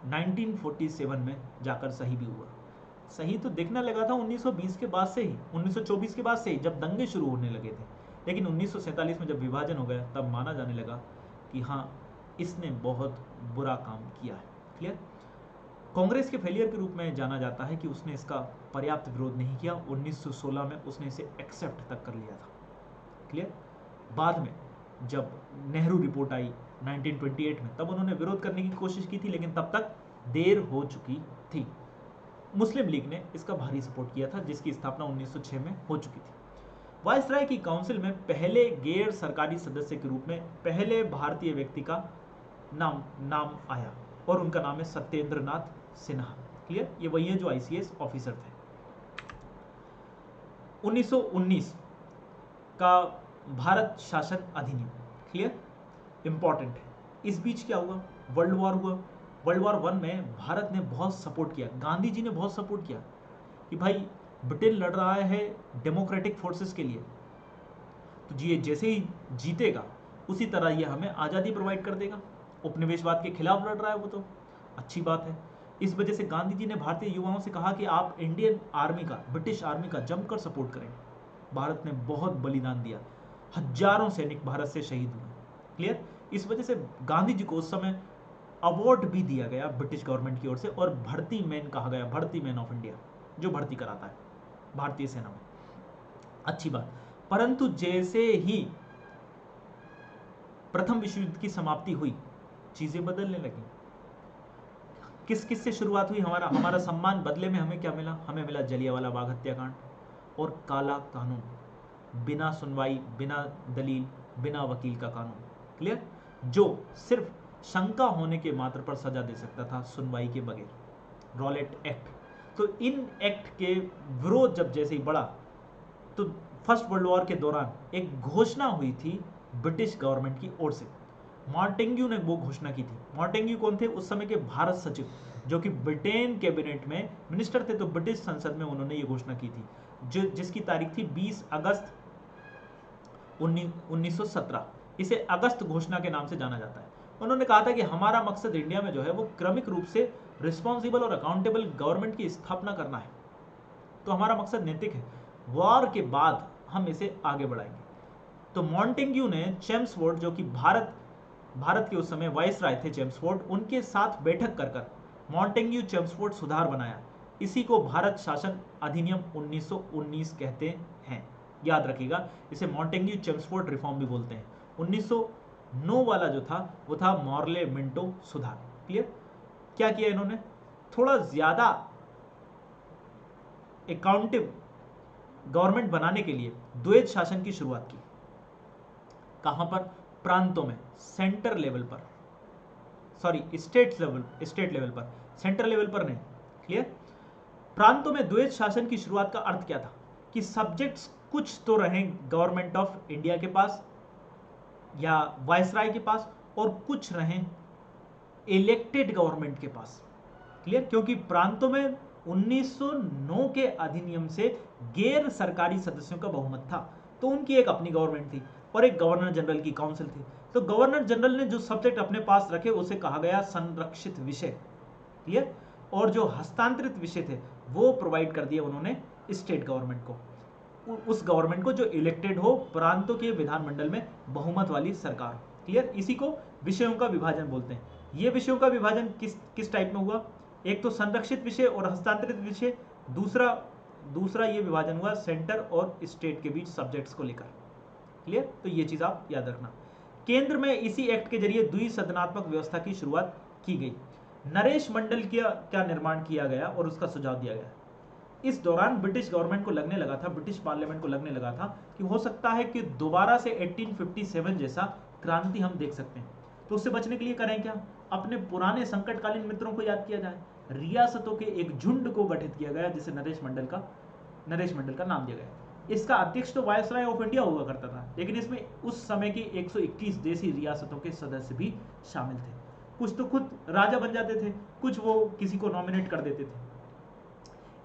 1947 में जाकर सही भी हुआ। सही तो दिखने लगा था 1920 के बाद से ही, 1924 के बाद से ही, जब दंगे शुरू होने लगे थे। लेकिन 1947 में जब विभाजन हो गया तब माना जाने लगा कि हाँ, इसने बहुत बुरा काम किया है। क्लियर? कांग्रेस के फेलियर के रूप में जाना जाता है कि उसने इसका पर्याप्त विरोध नहीं किया। 1916 में उसने इसे एक्सेप्ट तक कर लिया था। क्लियर? बाद में जब नेहरू रिपोर्ट आई 1928 में, तब उन्होंने विरोध करने की कोशिश की थी, लेकिन तब तक देर हो चुकी थी। मुस्लिम लीग ने इसका भारी सपोर्ट किया था, जिसकी स्थापना 1906 में हो चुकी थी। वायसराय की काउंसिल में पहले गैर सरकारी सदस्य के रूप में पहले भारतीय व्यक्ति का नाम आया और उनका नाम है सत्येंद्र नाथ सिन्हा। क्लियर? ये वही है जो आईसीएस ऑफिसर थे। 1919 का भारत शासन अधिनियम, क्लियर, इंपॉर्टेंट है। इस बीच क्या हुआ? वर्ल्ड वॉर हुआ। वर्ल्ड वॉर 1 में भारत ने बहुत सपोर्ट किया, गांधी जी ने बहुत सपोर्ट किया कि भाई ब्रिटेन लड़ रहा है डेमोक्रेटिक फोर्सेस के लिए, तो जी जैसे ही जीतेगा उसी तरह ये हमें आज़ादी प्रोवाइड कर देगा। उपनिवेशवाद के खिलाफ लड़ रहा है वो, तो अच्छी बात है। इस वजह से गांधी जी ने भारतीय युवाओं से कहा कि आप इंडियन आर्मी का, ब्रिटिश आर्मी का जमकर सपोर्ट करें। भारत ने बहुत बलिदान दिया, हजारों सैनिक भारत से शहीद हुए। क्लियर? इस वजह से गांधी जी को उस समय अवार्ड भी दिया गया ब्रिटिश गवर्नमेंट की ओर से, और भर्ती मैन कहा गया, भर्ती मैन ऑफ इंडिया, जो भर्ती कराता है भारतीय सेना में। अच्छी बात। परंतु जैसे ही प्रथम विश्व युद्ध की समाप्ति हुई, चीजें बदलने लगी। किस किस से शुरुआत हुई? हमारा सम्मान बदले में हमें क्या मिला? हमें मिला जलियांवाला बाग हत्याकांड और काला कानून, बिना सुनवाई, बिना दलील, बिना वकील का कानून। क्लियर? जो सिर्फ शंका होने के मात्र पर सजा दे सकता था, सुनवाई के बगैर, रॉलेट एक्ट। तो इन एक्ट के विरोध जब जैसे ही बढ़ा, तो फर्स्ट वर्ल्ड वॉर के दौरान एक घोषणा हुई थी ब्रिटिश गवर्नमेंट की ओर से। मॉन्टेग्यू ने वो घोषणा की थी। मॉन्टेग्यू कौन थे? उस समय के भारत सचिव, जो कि ब्रिटेन कैबिनेट में मिनिस्टर थे, तो ब्रिटिश संसद में उन्होंने ये घोषणा की थी, जिसकी तारीख थी 20 अगस्त 1917। इसे अगस्त घोषणा के नाम से जाना जाता है। उन्होंने कहा था कि हमारा मकसद इंडिया में जो है वो क्रमिक रूप से रिस्पॉन्सिबल और अकाउंटेबल गवर्नमेंट की स्थापना करना है। तो हमारा मकसद नैतिक है, वॉर के बाद हम इसे आगे बढ़ाएंगे। तो मॉन्टेग्यू ने चेम्सफोर्ड, जो कि भारत के उस समय वाइसराय थे चेम्सफोर्ड, उनके साथ बैठक कर मॉन्टेग्यू चेम्सफोर्ड सुधार बनाया। इसी को भारत शासन अधिनियम 1919 कहते हैं। याद रखिएगा, इसे मॉन्टेग्यू चेम्सफोर्ड रिफॉर्म भी बोलते हैं। 1909 वाला जो था वो था मॉर्ले मिंटो सुधार। क्लियर? क्या किया इन्होंने? थोड़ा ज्यादा अकाउंटिव गवर्नमेंट बनाने के लिए द्वैध शासन की शुरुआत की। कहां पर? प्रांतों में, सेंटर लेवल पर, सॉरी स्टेट लेवल पर, सेंटर लेवल पर नहीं। क्लियर? प्रांतों में द्वैध शासन की शुरुआत का अर्थ क्या था? कि सब्जेक्ट्स कुछ तो रहें गवर्नमेंट ऑफ इंडिया के पास या वायसराय के पास, और कुछ रहें इलेक्टेड गवर्नमेंट के पास। क्लियर? क्योंकि प्रांतों में 1909 के अधिनियम से गैर सरकारी सदस्यों का बहुमत था, तो उनकी एक अपनी गवर्नमेंट थी और एक गवर्नर जनरल की काउंसिल थी। तो गवर्नर जनरल ने जो सब्जेक्ट अपने पास रखे उसे कहा गया संरक्षित विषय। क्लियर? और जो हस्तांतरित विषय थे वो प्रोवाइड कर दिए उन्होंने स्टेट गवर्नमेंट को, उस गवर्नमेंट को जो इलेक्टेड हो, प्रांतों के विधानमंडल में बहुमत वाली सरकार। क्लियर? इसी को विषयों का विभाजन बोलते हैं। ये विषयों का विभाजन किस टाइप में हुआ? एक तो संरक्षित विषय और हस्तांतरित विषय, दूसरा ये विभाजन हुआ सेंटर और स्टेट के बीच सब्जेक्ट्स को लेकर। क्लियर? तो ये चीज आप याद रखना। केंद्र में इसी एक्ट के जरिए द्विसदनात्मक व्यवस्था की शुरुआत की गई। नरेश मंडल का निर्माण किया गया और उसका सुझाव दिया गया। इस दौरान ब्रिटिश गवर्नमेंट को लगने लगा था, ब्रिटिश पार्लियामेंट को लगने लगा था कि हो सकता है कि दोबारा से 1857 जैसा क्रांति हम देख सकते हैं। तो उससे बचने के लिए करें क्या? अपने पुराने संकटकालीन मित्रों को याद किया जाए। रियासतों के एक झुंड को गठित किया गया, जिसे नरेश मंडल का नाम दिया गया। इसका अध्यक्ष तो वायसराय ऑफ इंडिया हुआ करता था, लेकिन इसमें उस समय की 121 देशी रियासतों के सदस्य भी शामिल थे। कुछ तो खुद राजा बन जाते थे, कुछ वो किसी को नॉमिनेट कर देते थे।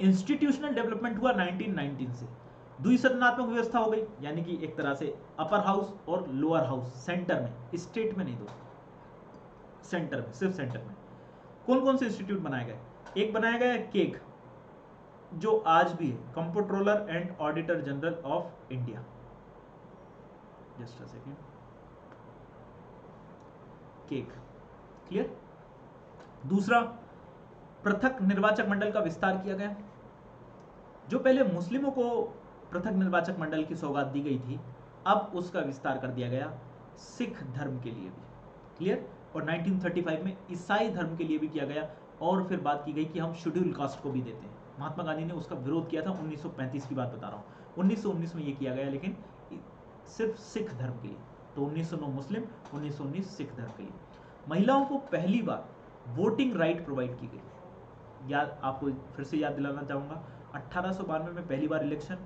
इंस्टीट्यूशनल डेवलपमेंट हुआ 1919 से। द्विसदनात्मक व्यवस्था हो गई, यानी कि एक तरह से अपर हाउस और लोअर हाउस, सेंटर में, स्टेट में नहीं दोस्तों, सेंटर में, सिर्फ सेंटर में। कौन कौन से इंस्टीट्यूट बनाए गए? एक बनाया गया केग, जो आज भी है, comptroller and auditor general of India. Just a second, keg. Clear? दूसरा, पृथक निर्वाचक मंडल का विस्तार किया गया। जो पहले मुस्लिमों को पृथक निर्वाचक मंडल की सौगात दी गई थी, अब उसका विस्तार कर दिया गया सिख धर्म के लिए भी। क्लियर? और 1935 में ईसाई धर्म के लिए भी किया गया, और फिर बात की गई कि हम शेड्यूल कास्ट को भी देते हैं। महात्मा गांधी ने उसका विरोध किया था, 1935 की बात बता रहा हूँ। 1919 में ये किया गया, लेकिन सिर्फ सिख धर्म के लिए। तो 1909 मुस्लिम, 1919 सिख धर्म के लिए। महिलाओं को पहली बार वोटिंग राइट प्रोवाइड की गई। याद, आपको फिर से याद दिलाना चाहूंगा, 1892 में पहली बार इलेक्शन,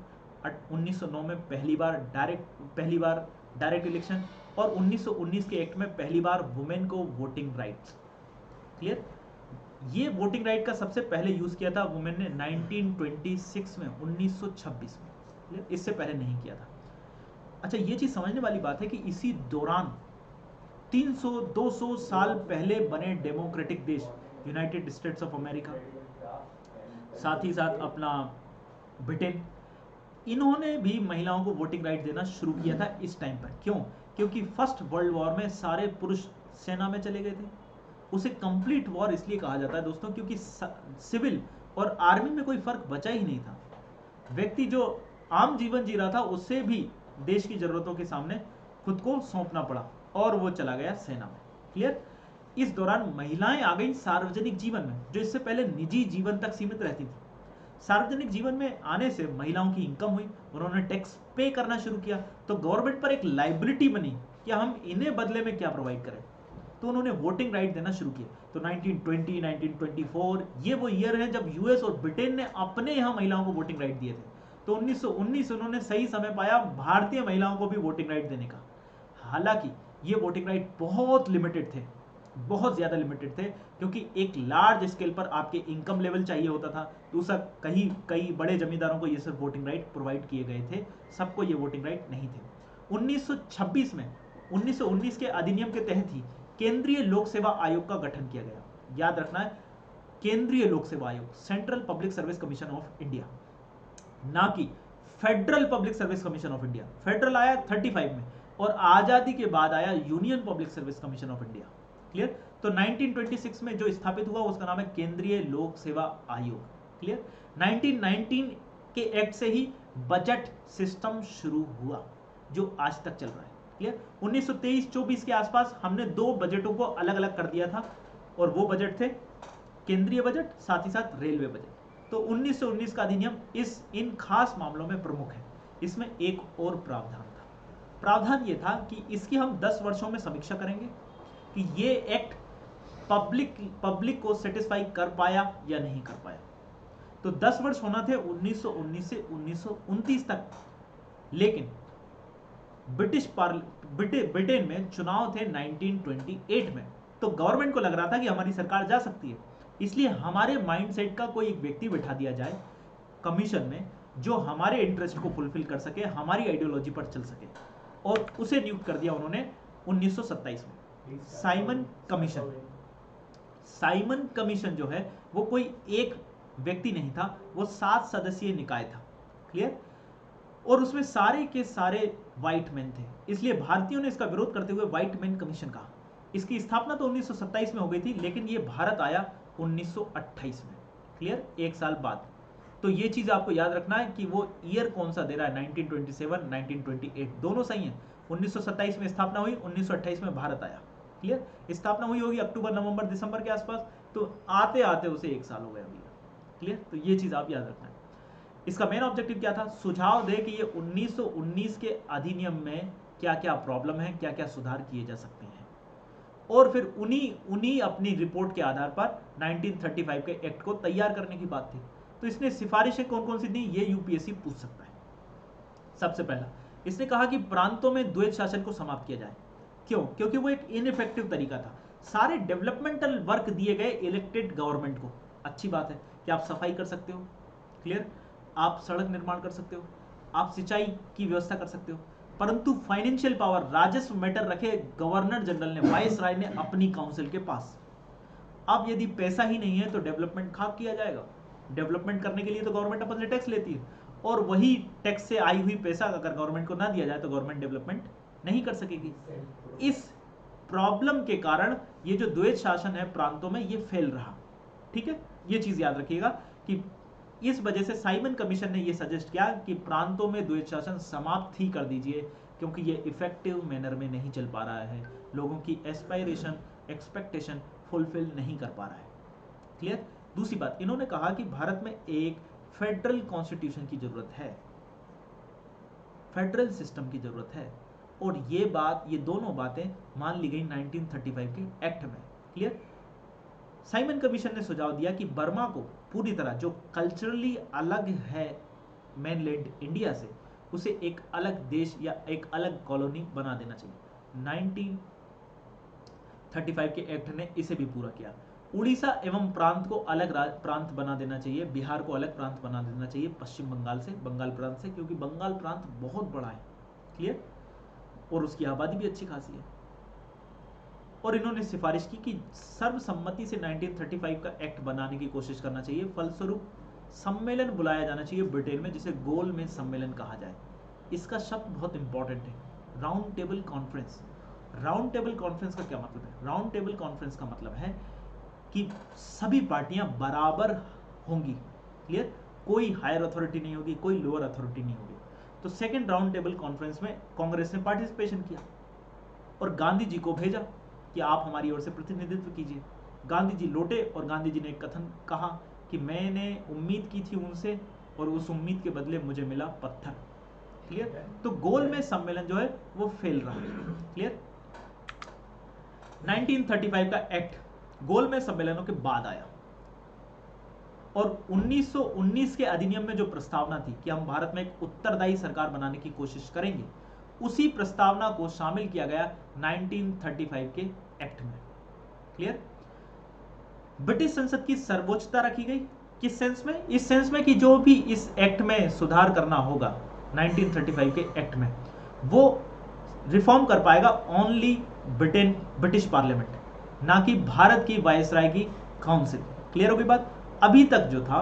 1909 में पहली बार डायरेक्ट इलेक्शन, और 1919 के एक्ट में पहली बार वुमेन को वोटिंग राइट्स। क्लियर? ये वोटिंग राइट का सबसे पहले यूज किया था वुमेन ने 1926 में, 1926 में। इससे पहले नहीं किया था। अच्छा, ये चीज समझने वाली बात है कि इसी दौरान 300-200 साल पहले बने डेमोक्रेटिक देश यूनाइटेड स्टेट्स ऑफ अमेरिका, साथ ही साथ अपना ब्रिटेन, इन्होंने भी महिलाओं को वोटिंग राइट देना शुरू किया था इस टाइम पर। क्यों? क्योंकि फर्स्ट वर्ल्ड वॉर में सारे पुरुष सेना में चले गए थे। उसे कंप्लीट वॉर इसलिए कहा जाता है दोस्तों क्योंकि सिविल और आर्मी में कोई फर्क बचा ही नहीं था। व्यक्ति जो आम जीवन जी रहा था उससे भी देश की जरूरतों के सामने खुद को सौंपना पड़ा और वो चला गया सेना में। क्लियर? इस दौरान महिलाएं आ गई सार्वजनिक जीवन में, जो इससे पहले निजी जीवन तक सीमित रहती थी। सार्वजनिक जीवन में आने से महिलाओं की इनकम हुई, उन्होंने टैक्स पे करना शुरू किया, तो गवर्नमेंट पर एक लाइबिलिटी बनी कि हम इन्हें बदले में क्या प्रोवाइड करें, तो उन्होंने वोटिंग राइट देना शुरू किया। तो 1920, 1924 ये वो ईयर है जब यूएस और ब्रिटेन ने अपने यहाँ महिलाओं को वोटिंग राइट दिए थे। तो 1919 उन्होंने सही समय पाया भारतीय महिलाओं को भी वोटिंग राइट देने का। हालांकि ये वोटिंग राइट बहुत लिमिटेड थे, बहुत ज़्यादा लिमिटेड थे, क्योंकि एक लार्ज स्केल पर आपके इनकम लेवल चाहिए होता था। दूसरा, कई बड़े जमींदारों को ये सिर्फ वोटिंग राइट प्रोवाइड किए गए थे, सबको ये वोटिंग राइट नहीं थे। 1926 में 1919 के अधिनियम के तहत ही केंद्रीय लोक सेवा आयोग का गठन किया गया। याद रखना है, केंद्रीय लोक सेवा आयोग, central public service commission of India, ना कि federal public service commission of India. Federal आया 35 में और आजादी के बाद आया union public service commission of India. Clear? तो 1926 में जो स्थापित हुआ उसका नाम है केंद्रीय लोक सेवा आयोग। क्लियर? 1919 के एक्ट से ही बजट सिस्टम शुरू हुआ जो आज तक चल रहा है। क्लियर? 1923-24 के आसपास हमने 2 बजटों को अलग अलग कर दिया था और वो बजट थे केंद्रीय बजट, साथ ही साथ रेलवे बजट। तो 1919 का अधिनियम इन खास मामलों में प्रमुख है। इसमें एक और प्रावधान था। प्रावधान ये था कि इसकी हम 10 वर्षों में समीक्षा करेंगे कि ये एक्ट पब्लिक को सेटिस्फाई कर पाया या नहीं कर पाया। तो 10 वर्ष होना थे 1919 से 1929 तक। लेकिन ब्रिटेन में चुनाव थे 1928 में, तो गवर्नमेंट को लग रहा था कि हमारी सरकार जा सकती है, इसलिए हमारे माइंडसेट का कोई एक व्यक्ति बिठा दिया जाए कमीशन में जो हमारे इंटरेस्ट को फुलफिल कर सके, हमारी आइडियोलॉजी पर चल सके, और उसे नियुक्त कर दिया उन्होंने 1927 में साइमन कमीशन। साइमन कमीशन जो है वो कोई एक व्यक्ति नहीं था, वो 7 सदस्यीय निकाय था। क्लियर? और उसमें सारे के सारे व्हाइट मैन थे, इसलिए भारतीयों ने इसका विरोध करते हुए व्हाइट मैन कमीशन कहा। इसकी स्थापना तो 1927 में हो गई थी, लेकिन ये भारत आया 1928 में। क्लियर? 1 साल बाद। तो ये चीज आपको याद रखना है कि वो ईयर कौन सा दे रहा है, 1927, 1928 दोनों सही हैं। 1927 में स्थापना हुई, 1928 में भारत आया। क्लियर? स्थापना हुई होगी अक्टूबर, नवंबर, दिसंबर के आसपास, तो आते आते उसे 1 साल हो गया भैया। क्लियर? तो ये चीज आप याद रखना है। इसका मेन ऑब्जेक्टिव क्या था? सुझाव दे कि ये 1919 के अधिनियम में क्या क्या प्रॉब्लम है, क्या क्या सुधार किए जा सकते हैं, और फिर उन्हीं अपनी रिपोर्ट के आधार पर 1935 के एक्ट को तैयार करने की बात थी। तो इसने सिफारिशें कौन कौन सी दी, ये यूपीएससी पूछ सकता है। सबसे पहला इसने कहा कि प्रांतों में द्वैत शासन को समाप्त किया जाए। क्यों? क्योंकि वो एक इनइफेक्टिव तरीका था। सारे डेवलपमेंटल वर्क दिए गए इलेक्टेड गवर्नमेंट को। अच्छी बात है कि आप सफाई कर सकते हो, क्लियर, आप सड़क निर्माण कर सकते हो, आप सिंचाई की व्यवस्था कर सकते हो, परंतु फाइनेंशियल पावर, राजस्व मैटर रखे गवर्नर जनरल ने, वाइस राय ने अपनी काउंसिल के पास। अब यदि पैसा ही नहीं है तो डेवलपमेंट कहाँ किया जाएगा? डेवलपमेंट करने के लिए तो गवर्नमेंट अपन से टैक्स लेती है, और वही टैक्स से आई हुई पैसा अगर गवर्नमेंट को ना दिया जाए तो गवर्नमेंट डेवलपमेंट नहीं कर सकेगी। इस प्रॉब्लम के कारण ये जो द्वैत शासन है प्रांतों में, ये फेल रहा। ठीक है, ये चीज याद रखिएगा कि इस वजह से साइमन कमीशन ने ये सजेस्ट किया कि प्रांतों में द्वैत शासन समाप्त ही कर दीजिए, क्योंकि ये इफेक्टिव मैनर में नहीं चल पा रहा है, लोगों की एस्पायरेशन, एक्सपेक्टेशन फुलफिल नहीं कर पा रहा है। क्लियर? दूसरी बात, इन्होंने कहा कि भारत में एक फेडरल कॉन्स्टिट्यूशन की जरूरत है, फेडरल सिस्टम की जरूरत है, और ये दोनों बातें मान ली गई 1935 के एक्ट में। क्लियर? साइमन कमीशन ने सुझाव दिया कि बर्मा को पूरी तरह, जो कल्चरली अलग है मेनलैंड इंडिया से, उसे एक अलग देश या एक अलग कॉलोनी बना देना चाहिए। 1935 के एक्ट ने इसे भी पूरा किया। उड़ीसा एवं प्रांत को अलग प्रांत बना देना चाहिए, बिहार को अलग प्रांत बना देना चाहिए पश्चिम बंगाल से, बंगाल प्रांत से, क्योंकि बंगाल प्रांत बहुत बड़ा है। क्लियर? और उसकी आबादी भी अच्छी खासी है। और इन्होंने सिफारिश की कि सर्वसम्मति से 1935 का एक्ट बनाने की कोशिश करना चाहिए। फलस्वरूप सम्मेलन बुलाया जाना चाहिए ब्रिटेन में, जिसे गोलमेज सम्मेलन कहा जाए। इसका शब्द बहुत इंपॉर्टेंट है, round table conference. Round table conference का क्या मतलब है? राउंड टेबल कॉन्फ्रेंस का मतलब है कि सभी पार्टियां बराबर होंगी। क्लियर? कोई हायर अथॉरिटी नहीं होगी, कोई लोअर अथॉरिटी नहीं होगी। तो सेकेंड राउंड टेबल कॉन्फ्रेंस में कांग्रेस ने पार्टिसिपेशन किया और गांधी जी को भेजा कि आप हमारी ओर से प्रतिनिधित्व कीजिए। गांधी जी लौटे और गांधी जी ने एक कथन कहा कि मैंने उम्मीद की थी उनसे और उस उम्मीद के बदले मुझे मिला पत्थर। क्लियर? तो गोलमेज सम्मेलन जो है वो फेल रहा। क्लियर? 1935 का एक्ट गोलमेज सम्मेलनों के बाद आया और 1919 के अधिनियम में जो प्रस्तावना थी कि हम भारत में एक उत्तरदायी सरकार बनाने की कोशिश करेंगे, उसी प्रस्तावना को शामिल किया गया 1935 के एक्ट में। क्लियर? ब्रिटिश संसद की सर्वोच्चता रखी गई। किस सेंस में? इस सेंस में कि जो भी इस एक्ट में सुधार करना होगा 1935 के एक्ट में, वो रिफॉर्म कर पाएगा ओनली ब्रिटिश पार्लियामेंट, ना कि भारत की वायसराय की काउंसिल। क्लियर होगी बात? अभी तक जो था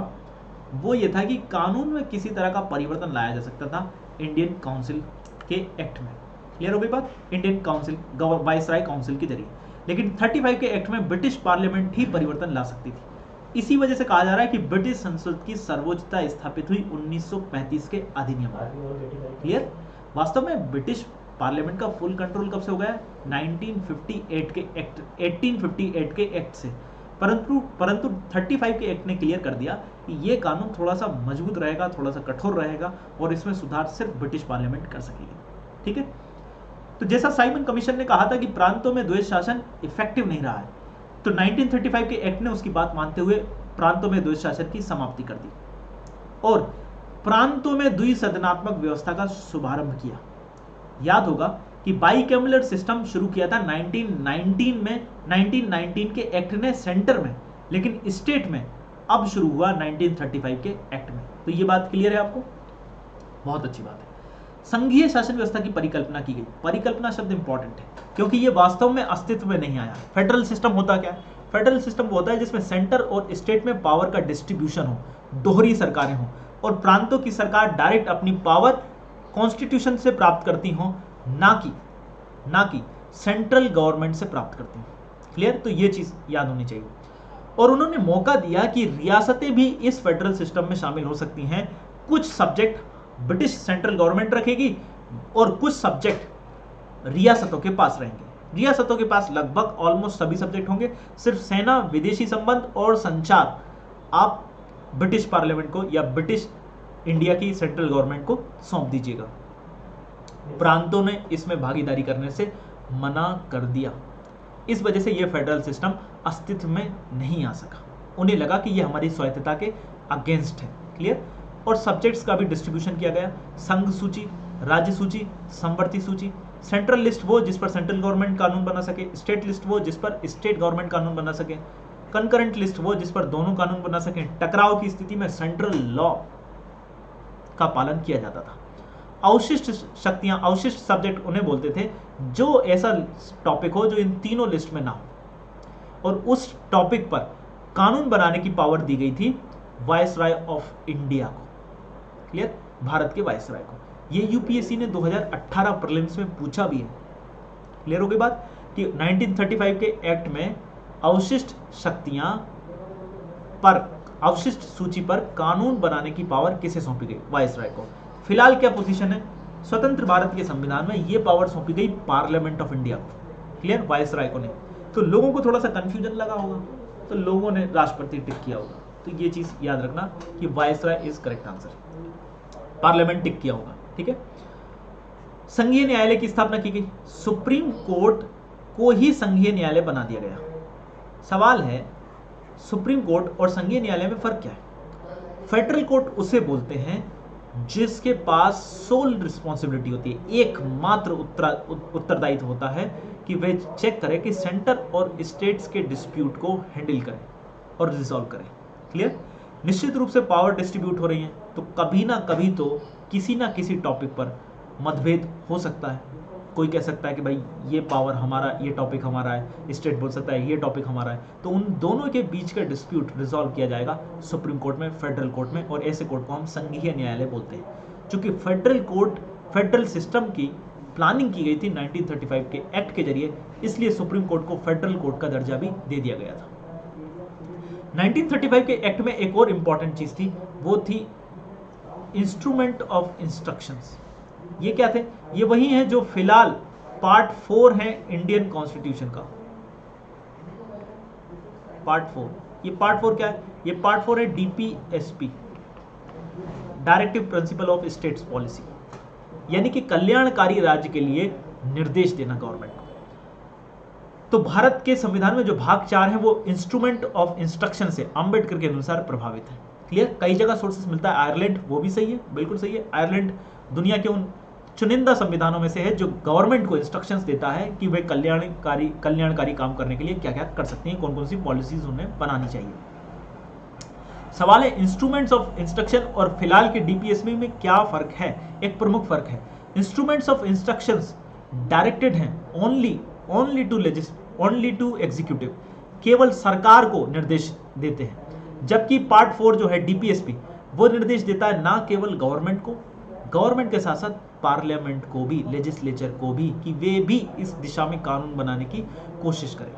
वो ये था कि कानून में किसी तरह का परिवर्तन लाया जा सकता था इंडियन काउंसिल के एक्ट में। क्लियर होगी बात? इंडियन काउंसिल, वायसराय काउंसिल के जरिए। लेकिन 35 के एक्ट में ब्रिटिश पार्लियामेंट ही परिवर्तन ला सकती थी। इसी वजह से कहा जा रहा है कि ब्रिटिश संसद की सर्वोच्चता स्थापित हुई 1935 के अधिनियम में। क्लियर? वास्तव में ब्रिटिश पार्लियामेंट का फुल कंट्रोल कब से हो गया? 1958 के एक्ट, 1858 के एक्ट से। परंतु 35 के एक्ट ने क्लियर कर दिया कि ये कानून थोड़ा सा मजबूत रहेगा, थोड़ा सा कठोर रहेगा और इसमें सुधार सिर्फ ब्रिटिश पार्लियामेंट कर सकेगी। ठीक है? तो जैसा साइमन कमीशन ने कहा था कि प्रांतों में द्वैध शासन इफेक्टिव नहीं रहा है, तो 1935 के एक्ट ने उसकी बात मानते हुए प्रांतों में द्वैध शासन की समाप्ति कर दी और प्रांतों में द्विसदनात्मक व्यवस्था का शुभारंभ किया। याद होगा कि बाइकैमरल सिस्टम शुरू किया था 1919 में, 1919 के एक्ट ने सेंटर में, लेकिन स्टेट में अब शुरू हुआ 1935 के एक्ट में। तो ये बात क्लियर है आपको? बहुत अच्छी बात है। संघीय शासन व्यवस्था की परिकल्पना की गई। परिकल्पना शब्द इंपॉर्टेंट है क्योंकि ये वास्तव में अस्तित्व में नहीं आया। फेडरल सिस्टम होता क्या है? फेडरल सिस्टम वो होता है जिसमें सेंटर और स्टेट में पावर का डिस्ट्रीब्यूशन हो, दोहरी सरकारें हो और प्रांतों की सरकार डायरेक्ट अपनी पावर कॉन्स्टिट्यूशन से प्राप्त करती हो, ना कि सेंट्रल गवर्नमेंट से प्राप्त करती हो। क्लियर? तो ये चीज याद होनी चाहिए। और उन्होंने मौका दिया कि रियासतें भी इस फेडरल सिस्टम में शामिल हो सकती हैं। कुछ सब्जेक्ट ब्रिटिश सेंट्रल गवर्नमेंट रखेगी और कुछ सब्जेक्ट रियासतों के पास रहेंगे। रियासतों के पास लगभग ऑलमोस्ट सभी सब्जेक्ट होंगे, सिर्फ सेना, विदेशी संबंध और संचार आप ब्रिटिश पार्लियामेंट को या ब्रिटिश इंडिया की सेंट्रल गवर्नमेंट को सौंप दीजिएगा। प्रांतों ने इसमें भागीदारी करने से मना कर दिया। इस वजह से यह फेडरल सिस्टम अस्तित्व में नहीं आ सका। उन्हें लगा कि यह हमारी स्वायत्तता के अगेंस्ट है। क्लियर? और सब्जेक्ट्स का भी डिस्ट्रीब्यूशन किया गया। संघ सूची, राज्य सूची, समवर्ती सूची। सेंट्रल लिस्ट वो जिस पर सेंट्रल गवर्नमेंट कानून बना सके, स्टेट लिस्ट वो जिस पर स्टेट गवर्नमेंट कानून बना सके, कंकरेंट लिस्ट वो जिस पर दोनों कानून बना सके। टकराव की स्थिति में सेंट्रल लॉ का पालन किया जाता था। अवशिष्ट शक्तियां, अवशिष्ट सब्जेक्ट उन्हें बोलते थे जो ऐसा टॉपिक हो जो इन तीनों लिस्ट में ना हो, और उस टॉपिक पर कानून बनाने की पावर दी गई थी वायसराय ऑफ इंडिया को। क्लियर? भारत के वायसराय को। ये यूपीएससी ने 2018 प्रीलिम्स में पूछा भी है। क्लियर हो गई बात कि 1935 के एक्ट में अवशिष्ट शक्तियां पर, अवशिष्ट सूची पर कानून बनाने की पावर किसे सौंपी गई? वायसराय को। फिलहाल क्या पोजीशन है? स्वतंत्र भारत के संविधान में यह पावर सौंपी गई पार्लियामेंट ऑफ इंडिया को। क्लियर? वायसराय को नहीं। तो लोगों को थोड़ा सा कंफ्यूजन लगा होगा, तो लोगों ने राष्ट्रपति टिक किया होगा। तो ये चीज याद रखना कि viceroy is correct answer. Parliament tick किया होगा। ठीक है? संघीय न्यायालय की स्थापना की गई। सुप्रीम कोर्ट को ही संघीय न्यायालय बना दिया गया। सवाल है, सुप्रीम कोर्ट और संघीय न्यायालय में फर्क क्या है? फेडरल कोर्ट उसे बोलते हैं जिसके पास सोल रिस्पॉन्सिबिलिटी होती है, एकमात्र उत्तरदायित्व होता है कि वे चेक करे कि सेंटर और स्टेट्स के डिस्प्यूट को हैंडल करें और रिजॉल्व करें। क्लियर? निश्चित रूप से पावर डिस्ट्रीब्यूट हो रही है तो कभी ना कभी तो किसी ना किसी टॉपिक पर मतभेद हो सकता है। कोई कह सकता है कि भाई ये पावर हमारा, ये टॉपिक हमारा है, स्टेट बोल सकता है ये टॉपिक हमारा है। तो उन दोनों के बीच का डिस्प्यूट रिजॉल्व किया जाएगा सुप्रीम कोर्ट में, फेडरल कोर्ट में, और ऐसे कोर्ट को हम संघीय न्यायालय बोलते हैं। चूंकि फेडरल कोर्ट, फेडरल सिस्टम की प्लानिंग की गई थी 1935 के एक्ट के जरिए, इसलिए सुप्रीम कोर्ट को फेडरल कोर्ट का दर्जा भी दे दिया गया था। 1935 के एक्ट में एक और इंपॉर्टेंट चीज थी, वो थी इंस्ट्रूमेंट ऑफ इंस्ट्रक्शंस। ये क्या थे? ये वही हैं जो फिलहाल पार्ट 4 है इंडियन कॉन्स्टिट्यूशन का। पार्ट 4, ये पार्ट 4 क्या है? ये पार्ट 4 है DPSP, directive principle of states policy, यानी कि कल्याणकारी राज्य के लिए निर्देश देना गवर्नमेंट को। तो भारत के संविधान में जो भाग 4 है वो इंस्ट्रूमेंट ऑफ इंस्ट्रक्शन से अंबेडकर के अनुसार प्रभावित है। क्लियर? कई जगह सोर्सेस मिलता है, आयरलैंड वो भी सही है, बिल्कुल सही है। आयरलैंड दुनिया के उन चुनिंदा संविधानों में से है जो गवर्नमेंट को इंस्ट्रक्शंस देता है कि वे कल्याणकारी काम करने के लिए क्या क्या कर सकती हैं, कौन कौन सी पॉलिसीज उन्हें बनानी चाहिए। सवाल है इंस्ट्रूमेंट्स ऑफ इंस्ट्रक्शन और फिलहाल के डीपीएसपी में क्या फर्क है? एक प्रमुख फर्क है, इंस्ट्रूमेंट्स ऑफ इंस्ट्रक्शंस डायरेक्टेड हैं ओनली टू एग्जीक्यूटिव, केवल सरकार को निर्देश देते हैं, जबकि पार्ट 4 जो है डीपीएसपी वो निर्देश देता है ना केवल गवर्नमेंट को, गवर्नमेंट के साथ साथ पार्लियामेंट को भी, लेजिस्लेचर को भी, कि वे भी इस दिशा में कानून बनाने की कोशिश करें।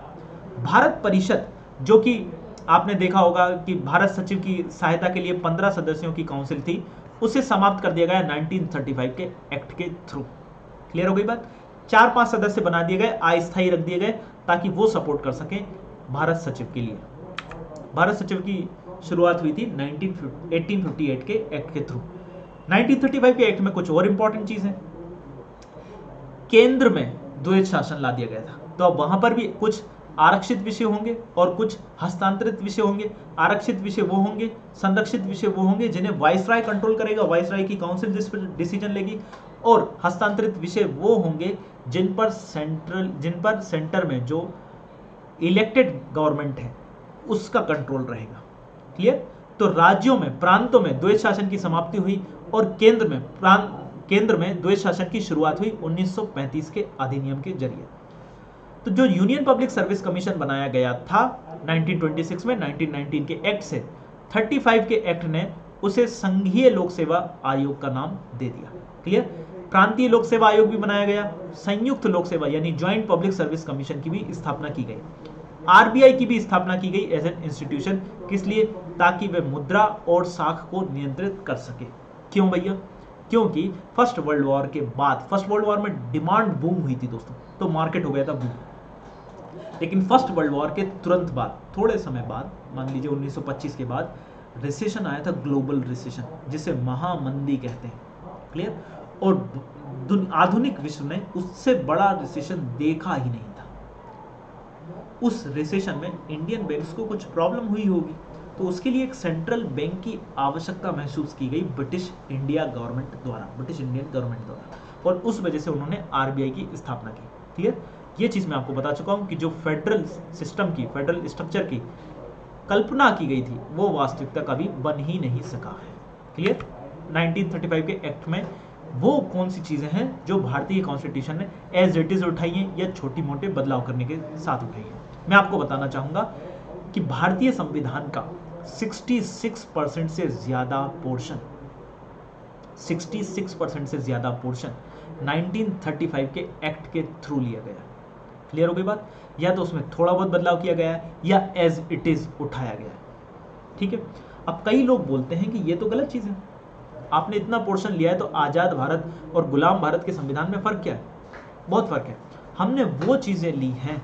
भारत परिषद, जो कि आपने देखा होगा कि भारत सचिव की सहायता के लिए 15 सदस्यों की काउंसिल थी, उसे समाप्त कर दिया गया 1935 के एक्ट के थ्रू। क्लियर हो गई बात? 4-5 सदस्य बना दिए गए, अस्थायी रख दिए गए, ताकि वो सपोर्ट कर सकें भारत सचिव के लिए। भारत सचिव की शुरुआत हुई थी 1858 के एक्ट के थ्रू। 1935 के एक्ट में कुछ और इंपॉर्टेंट चीज है, केंद्र में द्वैध शासन ला दिया गया था। तो अब वहां पर भी कुछ आरक्षित विषय होंगे और कुछ हस्तांतरित विषय होंगे। आरक्षित विषय वो होंगे, संरक्षित विषय वो होंगे जिन्हें वाइसराय कंट्रोल करेगा, वाइसराय की काउंसिल जिस पर डिसीजन लेगी, और हस्तांतरित विषय वो होंगे जिन पर सेंटर में जो इलेक्टेड गवर्नमेंट है उसका कंट्रोल रहेगा। क्लियर? तो राज्यों में, प्रांतों में द्वैध शासन की समाप्ति हुई और केंद्र में द्वैध शासन की शुरुआत हुई 1935 के अधिनियम के जरिए। तो जो यूनियन पब्लिक सर्विस कमीशन बनाया गया था 1926 में 1919 के एक्ट से, 35 के एक्ट ने उसे संघीय लोक सेवा आयोग का नाम दे दिया। क्लियर? प्रांतीय लोक सेवा आयोग भी बनाया गया, संयुक्त लोक सेवा यानी ज्वाइंट पब्लिक सर्विस कमीशन की भी स्थापना की गई, आरबीआई की भी स्थापना की गई एज एन इंस्टीट्यूशन। किस लिए? ताकि वे मुद्रा और साख को नियंत्रित कर सके। क्यों भैया? क्योंकि फर्स्ट वर्ल्ड वॉर के बाद, फर्स्ट वर्ल्ड वॉर में डिमांड बूम हुई थी दोस्तों, तो मार्केट हो गया था बूम। लेकिन फर्स्ट वर्ल्ड वॉर के तुरंत बाद, थोड़े समय बाद, मान लीजिए 1925 के बाद रिसेशन आया था, ग्लोबल रिसेशन, जिसे महामंदी कहते हैं। क्लियर? और आधुनिक विश्व ने उससे बड़ा रिसेशन देखा ही नहीं था। उस रिसेशन में इंडियन बैंक्स को कुछ प्रॉब्लम हुई होगी, तो उसके लिए एक सेंट्रल बैंक की आवश्यकता महसूस की गई ब्रिटिश इंडियन गवर्नमेंट द्वारा, और उस वजह से उन्होंने आरबीआई की स्थापना की। क्लियर? ये चीज मैं आपको बता चुका हूं कि जो फेडरल सिस्टम की, फेडरल स्ट्रक्चर की कल्पना की गई थी वो वास्तविकता कभी बन ही नहीं सका है। क्लियर? 1935 के एक्ट में वो कौन सी चीजें हैं जो भारतीय कॉन्स्टिट्यूशन ने एज इट इज उठाई हैं या छोटी मोटे बदलाव करने के साथ उठाई हैं? मैं आपको बताना चाहूंगा कि भारतीय संविधान का 66% से ज्यादा पोर्शन 1935 के एक्ट के थ्रू लिया गया। क्लियर हो गई बात? या तो उसमें थोड़ा बहुत बदलाव किया गया है या एज इट इज उठाया गया है। ठीक है? अब कई लोग बोलते हैं कि ये तो गलत चीज है, आपने इतना पोर्शन लिया है, तो आजाद भारत और गुलाम भारत के संविधान में फर्क क्या है? बहुत फर्क है। हमने वो चीजें ली हैं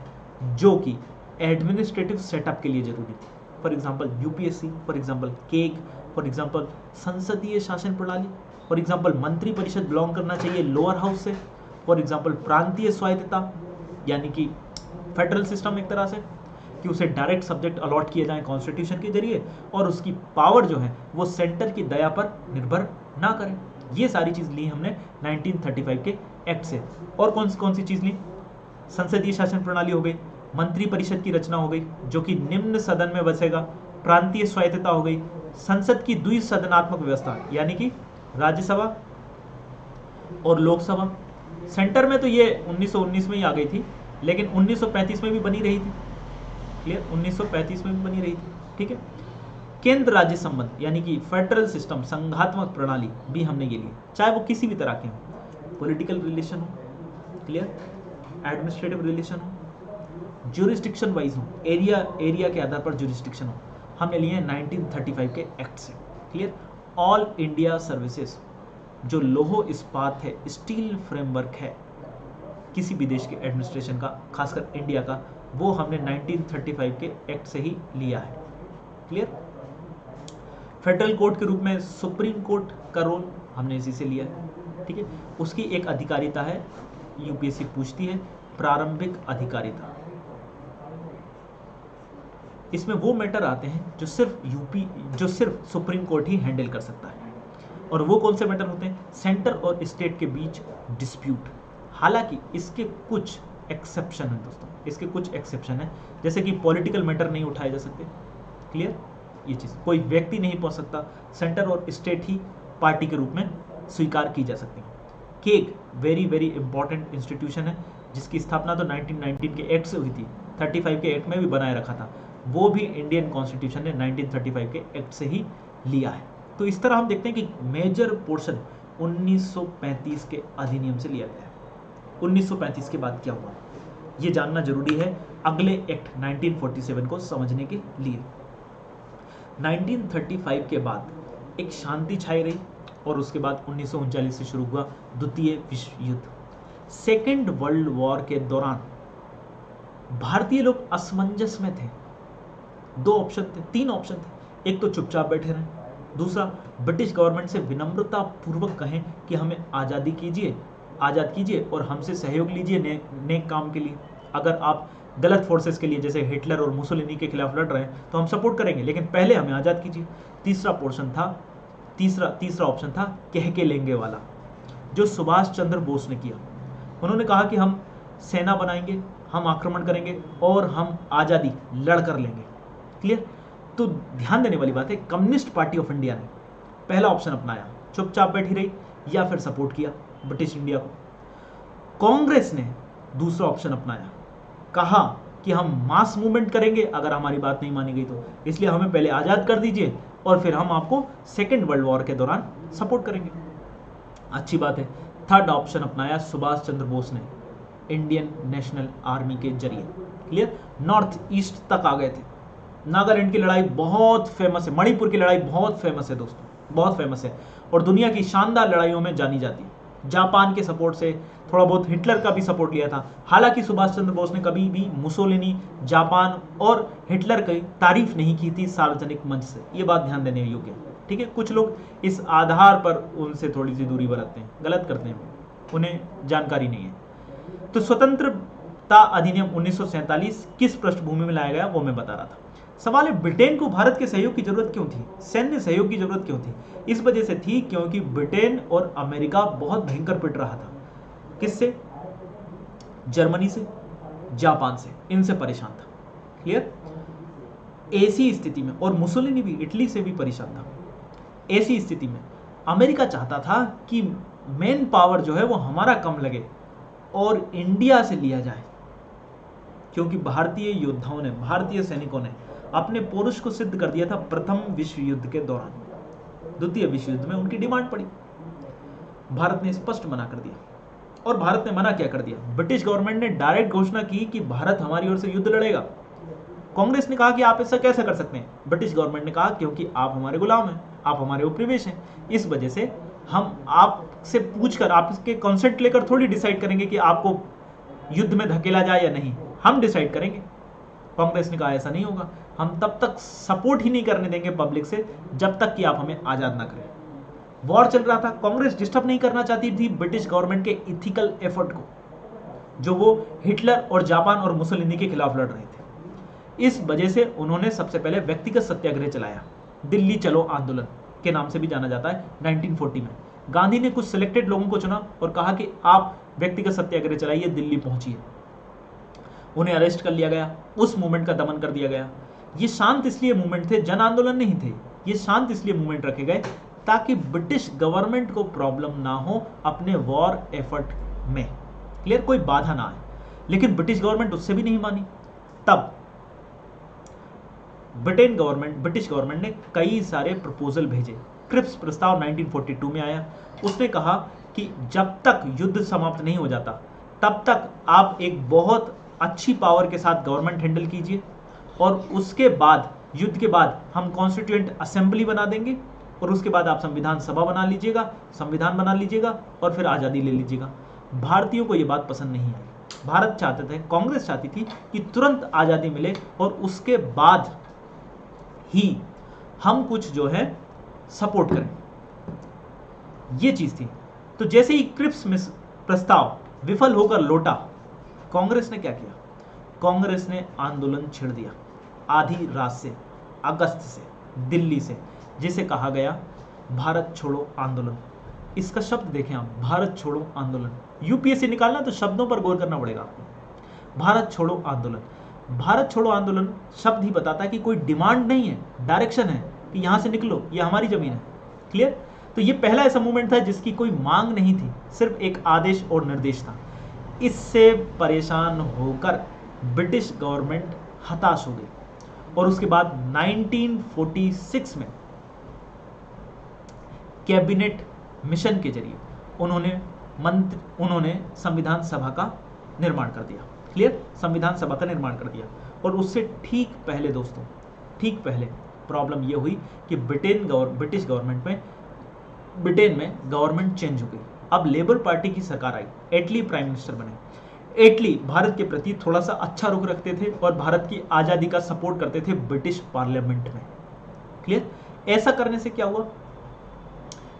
जो कि एडमिनिस्ट्रेटिव सेटअप के लिए जरूरी थी। For example UPSC, for example keg, for example संसदीय शासन प्रणाली, फॉर एग्जाम्पल मंत्री परिषद बिलोंग करना चाहिए लोअर हाउस से, फॉर एग्जाम्पल प्रांतीय स्वायत्तता यानी कि फेडरल सिस्टम एक तरह से, कि उसे डायरेक्ट सब्जेक्ट अलॉट किए जाएं कॉन्स्टिट्यूशन के जरिए और उसकी पावर जो है वो सेंटर की दया पर निर्भर ना करें। ये सारी चीज ली हमने 1935 के एक्ट से। और कौन सी चीज ली? संसदीय शासन प्रणाली हो गई, मंत्री परिषद की रचना हो गई जो कि निम्न सदन में बसेगा, प्रांतीय स्वायत्तता हो गई, संसद की द्विसदनात्मक व्यवस्था यानी कि राज्यसभा और लोकसभा, सेंटर में तो ये 1919 में ही आ गई थी, लेकिन 1935 में भी बनी रही थी। क्लियर, 1935 में भी बनी रही थी। ठीक है, केंद्र राज्य संबंध यानी कि फेडरल सिस्टम, संघात्मक प्रणाली भी हमने ये ली, चाहे वो किसी भी तरह के हो, पॉलिटिकल रिलेशन हो, क्लियर, एडमिनिस्ट्रेटिव रिलेशन हो, ज्यूरिस्डिक्शन वाइज हो, एरिया के आधार पर ज्यूरिस्डिक्शन हो, हमने लिए हैं 1935 के एक्ट से। क्लियर, ऑल इंडिया सर्विसेज, जो लोहो इस्पात है, स्टील फ्रेमवर्क है किसी भी देश के एडमिनिस्ट्रेशन का, खासकर इंडिया का, वो हमने 1935 के एक्ट से ही लिया है। क्लियर, फेडरल कोर्ट के रूप में सुप्रीम कोर्ट का रोल हमने इसी से लिया है। ठीक है, उसकी एक अधिकारिता है, यूपीएससी पूछती है, प्रारंभिक अधिकारिता। इसमें वो मैटर आते हैं जो सिर्फ सुप्रीम कोर्ट ही हैंडल कर सकता है। और वो कौन से मैटर होते हैं? सेंटर और स्टेट के बीच डिस्प्यूट। हालांकि इसके कुछ एक्सेप्शन है दोस्तों, इसके कुछ एक्सेप्शन है, जैसे कि पॉलिटिकल मैटर नहीं उठाए जा सकते। क्लियर, ये चीज कोई व्यक्ति नहीं पहुंच सकता, सेंटर और स्टेट ही पार्टी के रूप में स्वीकार की जा सकती है। Keg very very important institution है, जिसकी स्थापना तो 1919 के एक्ट से हुई थी, 35 के एक्ट में भी बनाए रखा था, वो भी इंडियन कॉन्स्टिट्यूशन ने 1935 के एक्ट से ही लिया है। तो इस तरह हम देखते हैं कि मेजर पोर्शन 1935 के अधिनियम से लिया गया है। 1935 के बाद क्या हुआ, ये जानना जरूरी है अगले एक्ट 1947 को समझने के लिए। 1935 के बाद एक शांति छाई रही और उसके बाद 1939 से शुरू हुआ द्वितीय विश्व युद्ध। सेकेंड वर्ल्ड वॉर के दौरान भारतीय लोग असमंजस में थे। तीन ऑप्शन थे। एक तो चुपचाप बैठे रहें, दूसरा ब्रिटिश गवर्नमेंट से विनम्रता पूर्वक कहें कि हमें आज़ाद कीजिए और हमसे सहयोग लीजिए नेक काम के लिए। अगर आप गलत फोर्सेस के लिए जैसे हिटलर और मुसोलिनी के खिलाफ लड़ रहे हैं तो हम सपोर्ट करेंगे, लेकिन पहले हमें आज़ाद कीजिए। तीसरा ऑप्शन था कह के लेंगे वाला, जो सुभाष चंद्र बोस ने किया। उन्होंने कहा कि हम सेना बनाएंगे, हम आक्रमण करेंगे और हम आज़ादी लड़ कर लेंगे। क्लियर, तो ध्यान देने वाली बात है, कम्युनिस्ट पार्टी ऑफ इंडिया ने पहला ऑप्शन अपनाया, चुपचाप बैठी रही या फिर सपोर्ट किया ब्रिटिश इंडिया को। कांग्रेस ने दूसरा ऑप्शन अपनाया, कहा कि हम मास मूवमेंट करेंगे अगर हमारी बात नहीं मानी गई तो, इसलिए हमें पहले आज़ाद कर दीजिए और फिर हम आपको सेकेंड वर्ल्ड वॉर के दौरान सपोर्ट करेंगे। अच्छी बात है। थर्ड ऑप्शन अपनाया सुभाष चंद्र बोस ने, इंडियन नेशनल आर्मी के जरिए। क्लियर, नॉर्थ ईस्ट तक आ गए थे। नागालैंड की लड़ाई बहुत फेमस है, मणिपुर की लड़ाई बहुत फेमस है दोस्तों, बहुत फेमस है और दुनिया की शानदार लड़ाइयों में जानी जाती है। जापान के सपोर्ट से, थोड़ा बहुत हिटलर का भी सपोर्ट लिया था। हालांकि सुभाष चंद्र बोस ने कभी भी मुसोलिनी, जापान और हिटलर की तारीफ नहीं की थी सार्वजनिक मंच से, ये बात ध्यान देने योग्य है। ठीक है, कुछ लोग इस आधार पर उनसे थोड़ी सी दूरी बरतते हैं, गलत करते हैं, उन्हें जानकारी नहीं है। तो स्वतंत्रता अधिनियम 1947 किस पृष्ठभूमि में लाया गया वो मैं बता रहा था। सवाल है, ब्रिटेन को भारत के सहयोग की जरूरत क्यों थी, सैन्य सहयोग की जरूरत क्यों थी? इस वजह से थी क्योंकि ब्रिटेन और अमेरिका बहुत भयंकर पिट रहा था। किससे? जर्मनी से, जापान से, इनसे परेशान था। क्लियर, ऐसी स्थिति में, और मुसोलिनी भी इटली से भी परेशान था। ऐसी स्थिति में अमेरिका चाहता था कि मेन पावर जो है वो हमारा कम लगे और इंडिया से लिया जाए, क्योंकि भारतीय योद्धाओं ने, भारतीय सैनिकों ने अपने पौरुष को सिद्ध कर दिया था प्रथम विश्व युद्ध के दौरान। द्वितीय विश्व युद्ध में उनकी डिमांड पड़ी, भारत ने स्पष्ट मना कर दिया। और भारत ने मना क्या कर दिया? ब्रिटिश गवर्नमेंट ने डायरेक्ट घोषणा की कि भारत हमारी ओर से युद्ध लड़ेगा। कांग्रेस ने कहा कि आप ऐसा कैसे कर सकते हैं? ब्रिटिश गवर्नमेंट ने कहा क्योंकि आप हमारे गुलाम हैं, आप हमारे उपनिवेश हैं, इस वजह से हम आपसे पूछकर, आपके कंसेंट लेकर थोड़ी डिसाइड करेंगे कि आपको युद्ध में धकेला जाए या नहीं, हम डिसाइड करेंगे। कांग्रेस ने कहा ऐसा नहीं होगा, हम तब तक सपोर्ट ही नहीं करने देंगे पब्लिक से जब तक कि आप हमें आजाद ना करें। वॉर चल रहा था, कांग्रेस डिस्टर्ब नहीं करना चाहती थी ब्रिटिश गवर्नमेंट के इथिकल एफर्ट को, जो वो हिटलर और जापान और मुसोलिनी के खिलाफ लड़ रहे थे। इस वजह से उन्होंने सबसे पहले व्यक्तिगत सत्याग्रह चलाया, दिल्ली चलो आंदोलन के नाम से भी जाना जाता है। 1940 में गांधी ने कुछ सिलेक्टेड लोगों को चुना और कहा कि आप व्यक्तिगत सत्याग्रह चलाइए, दिल्ली पहुंचिए। उन्हें अरेस्ट कर लिया गया, उस मूवमेंट का दमन कर दिया गया। ये शांत इसलिए मूवमेंट थे, जन आंदोलन नहीं थे, ये शांत इसलिए मूवमेंट रखे गए ताकि ब्रिटिश गवर्नमेंट को प्रॉब्लम ना हो अपने वॉर एफर्ट में, क्लियर, कोई बाधा ना आए। लेकिन ब्रिटिश गवर्नमेंट उससे भी नहीं मानी। तब ब्रिटिश गवर्नमेंट ने कई सारे प्रपोजल भेजे। क्रिप्स प्रस्ताव 1942 में आया। उसने कहा कि जब तक युद्ध समाप्त नहीं हो जाता तब तक आप एक बहुत अच्छी पावर के साथ गवर्नमेंट हैंडल कीजिए, और उसके बाद युद्ध के बाद हम कॉन्स्टिट्यूएंट असेंबली बना देंगे, और उसके बाद आप संविधान बना लीजिएगा और फिर आज़ादी ले लीजिएगा। भारतीयों को ये बात पसंद नहीं आई। भारत चाहते थे, कांग्रेस चाहती थी कि तुरंत आज़ादी मिले और उसके बाद ही हम कुछ जो है सपोर्ट करें, ये चीज़ थी। तो जैसे ही क्रिप्स प्रस्ताव विफल होकर लौटा, कांग्रेस ने क्या किया? कांग्रेस ने आंदोलन छेड़ दिया आधी रात से, अगस्त से, दिल्ली से, जिसे कहा गया भारत छोड़ो आंदोलन। इसका शब्द देखें आप, भारत छोड़ो आंदोलन। यूपीएससी निकालना तो शब्दों पर गौर करना पड़ेगा आपको। भारत छोड़ो आंदोलन। भारत छोड़ो आंदोलन शब्द ही बताता है कि कोई डिमांड नहीं है, डायरेक्शन है कि यहां से निकलो, ये हमारी जमीन है। क्लियर? तो ये पहला ऐसा मूवमेंट था जिसकी कोई मांग नहीं थी, सिर्फ एक आदेश और निर्देश था। इससे परेशान होकर ब्रिटिश गवर्नमेंट हताश हो गई और उसके बाद 1946 में कैबिनेट मिशन के जरिए उन्होंने संविधान सभा का निर्माण कर दिया। क्लियर? संविधान सभा का निर्माण कर दिया। और उससे ठीक पहले दोस्तों, ठीक पहले प्रॉब्लम यह हुई कि ब्रिटेन में गवर्नमेंट चेंज हो गई। अब लेबर पार्टी की सरकार आई, एटली प्राइम मिनिस्टर बने। एटली भारत के प्रति थोड़ा सा अच्छा रुख रखते थे और भारत की आज़ादी का सपोर्ट करते थे ब्रिटिश पार्लियामेंट में। क्लियर? ऐसा करने से क्या हुआ?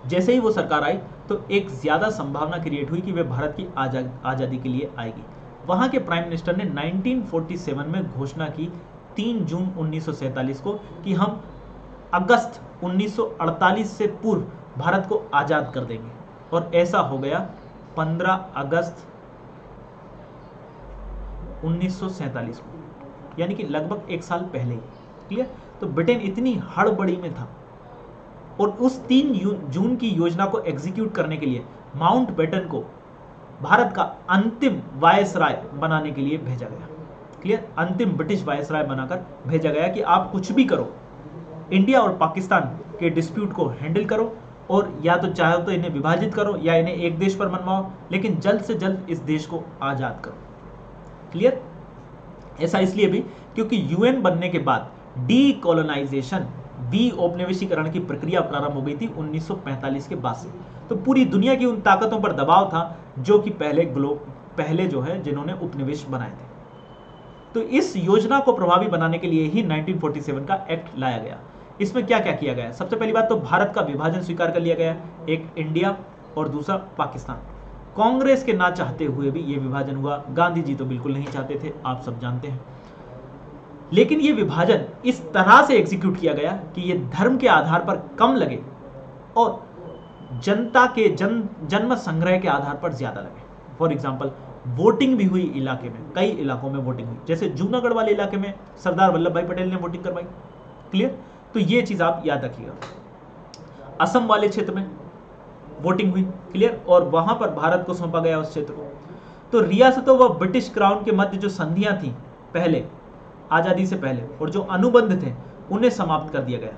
जैसे ही वो सरकार आई तो एक ज्यादा संभावना क्रिएट हुई कि वे भारत की आज़ादी के लिए आएगी। वहां के प्राइम मिनिस्टर ने 1947 में घोषणा की 3 जून 1947 को कि हम अगस्त 1948 से पूर्व भारत को आज़ाद कर देंगे, और ऐसा हो गया 15 अगस्त 1947 को, यानी कि लगभग 1 साल पहले ही। क्लियर? तो ब्रिटेन इतनी हड़बड़ी में था और उस 3 जून की योजना को एग्जीक्यूट करने के लिए माउंटबेटन को भारत का अंतिम वायसराय बनाने के लिए भेजा गया। क्लियर? अंतिम ब्रिटिश वायसराय बनाकर भेजा गया कि आप कुछ भी करो, इंडिया और पाकिस्तान के डिस्प्यूट को हैंडल करो, और या तो चाहे तो इन्हें विभाजित करो या इन्हें एक देश पर मनवाओ, लेकिन जल्द से जल्द इस देश को आजाद करो। क्लियर? ऐसा इसलिए भी क्योंकि यूएन बनने के बाद डीकोलोनाइजेशन, औपनिवेशीकरण की प्रक्रिया प्रारंभ हो गई थी 1945 के बाद से। तो पूरी दुनिया की उन ताकतों पर दबाव था जो कि पहले जो है जिन्होंने उपनिवेश बनाए थे। तो इस योजना को प्रभावी बनाने के लिए ही 1947 का एक्ट लाया गया। इसमें क्या क्या किया गया? सबसे पहली बात तो भारत का विभाजन स्वीकार कर लिया गया, एक इंडिया और दूसरा पाकिस्तान। कांग्रेस के ना चाहते हुए भी यह विभाजन हुआ। गांधी जी तो बिल्कुल नहीं चाहते थे, आप सब जानते हैं। लेकिन यह विभाजन इस तरह से एग्जीक्यूट किया गया कि यह धर्म के आधार पर कम लगे और जनता के जन्म संग्रह के आधार पर ज्यादा लगे। फॉर एग्जाम्पल, वोटिंग भी हुई इलाके में, कई इलाकों में वोटिंग हुई। जैसे जूनागढ़ वाले इलाके में सरदार वल्लभ भाई पटेल ने वोटिंग करवाई। क्लियर? तो ये चीज आप याद रखिएगा। असम वाले क्षेत्र में वोटिंग हुई। क्लियर? और वहां पर भारत को सौंपा गया उस क्षेत्र को। तो रियासतों व ब्रिटिश क्राउन के मध्य जो संधियां थी पहले, आजादी से पहले, और जो अनुबंध थे, उन्हें समाप्त कर दिया गया।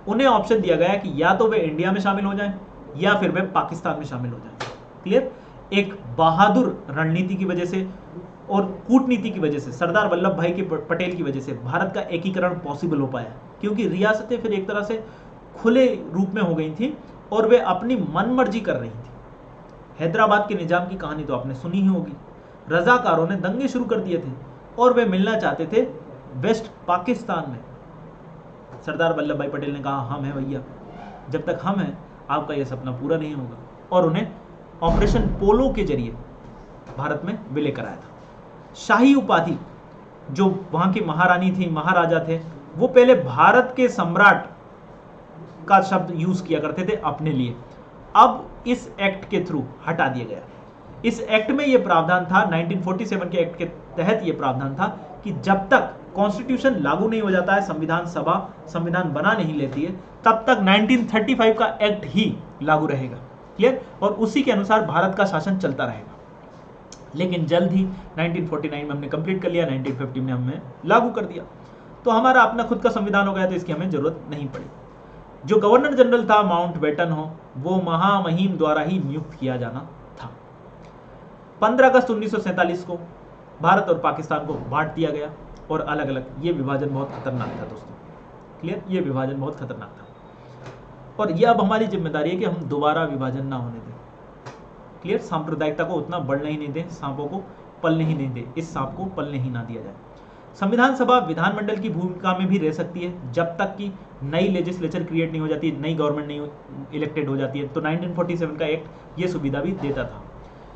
उन्हें ऑप्शन दिया गया कि या तो वे इंडिया में शामिल हो जाएं या फिर वे पाकिस्तान में शामिल हो जाएं। क्लियर? एक बहादुर रणनीति की वजह से और कूटनीति की वजह से, सरदार वल्लभ भाई के पटेल की वजह से भारत का एकीकरण पॉसिबल हो पाया, क्योंकि रियासतें फिर एक तरह से खुले रूप में हो गई थी और वे अपनी मनमर्जी कर रही थी। हैदराबाद के निजाम की कहानी तो आपने सुनी ही होगी। रजाकारों ने दंगे शुरू कर दिए थे और वे मिलना चाहते थे वेस्ट पाकिस्तान में। सरदार वल्लभ भाई पटेल ने कहा, हम हैं भैया, जब तक हम हैं आपका यह सपना पूरा नहीं होगा, और उन्हें ऑपरेशन पोलो के जरिए भारत में विलय कराया था। शाही उपाधि, जो वहां की महारानी थी, महाराजा थे, वो पहले भारत के सम्राट का शब्द यूज किया करते थे अपने लिए। अब इस एक्ट के थ्रू हटा दिया गया। इस एक्ट में यह प्रावधान था, 1947 के एक्ट के तहत यह प्रावधान था कि जब तक कॉन्स्टिट्यूशन लागू नहीं हो जाता है, संविधान सभा संविधान बना नहीं लेती है, तब तक 1935 का एक्ट ही लागू रहेगा। क्लियर? और उसी के अनुसार भारत का शासन चलता रहेगा। लेकिन जल्द ही 1949 में हमने कंप्लीट कर लिया, 1950 में हमने लागू कर दिया। तो हमारा अपना खुद का संविधान हो गया, तो इसकी हमें जरूरत नहीं पड़ी। जो गवर्नर जनरल था माउंटबेटन हो, वो महामहिम द्वारा ही नियुक्त किया जाना था। 15 अगस्त 1947 को भारत और पाकिस्तान को बांट दिया गया और अलग अलग। ये विभाजन बहुत खतरनाक था दोस्तों, क्लियर, ये विभाजन बहुत खतरनाक था। और ये अब हमारी जिम्मेदारी है कि हम दोबारा विभाजन ना होने दें, क्लियर। सांप्रदायिकता को उतना बढ़ने ही नहीं दें, सांपों को पलने ही नहीं दें, इस सांप को पलने ही ना दिया जाए। संविधान सभा विधानमंडल की भूमिका में भी रह सकती है जब तक कि नई लेजिस्लेचर क्रिएट नहीं हो जाती, नई गवर्नमेंट नहीं इलेक्टेड हो जाती है। तो 1947 का एक्ट ये सुविधा भी देता था,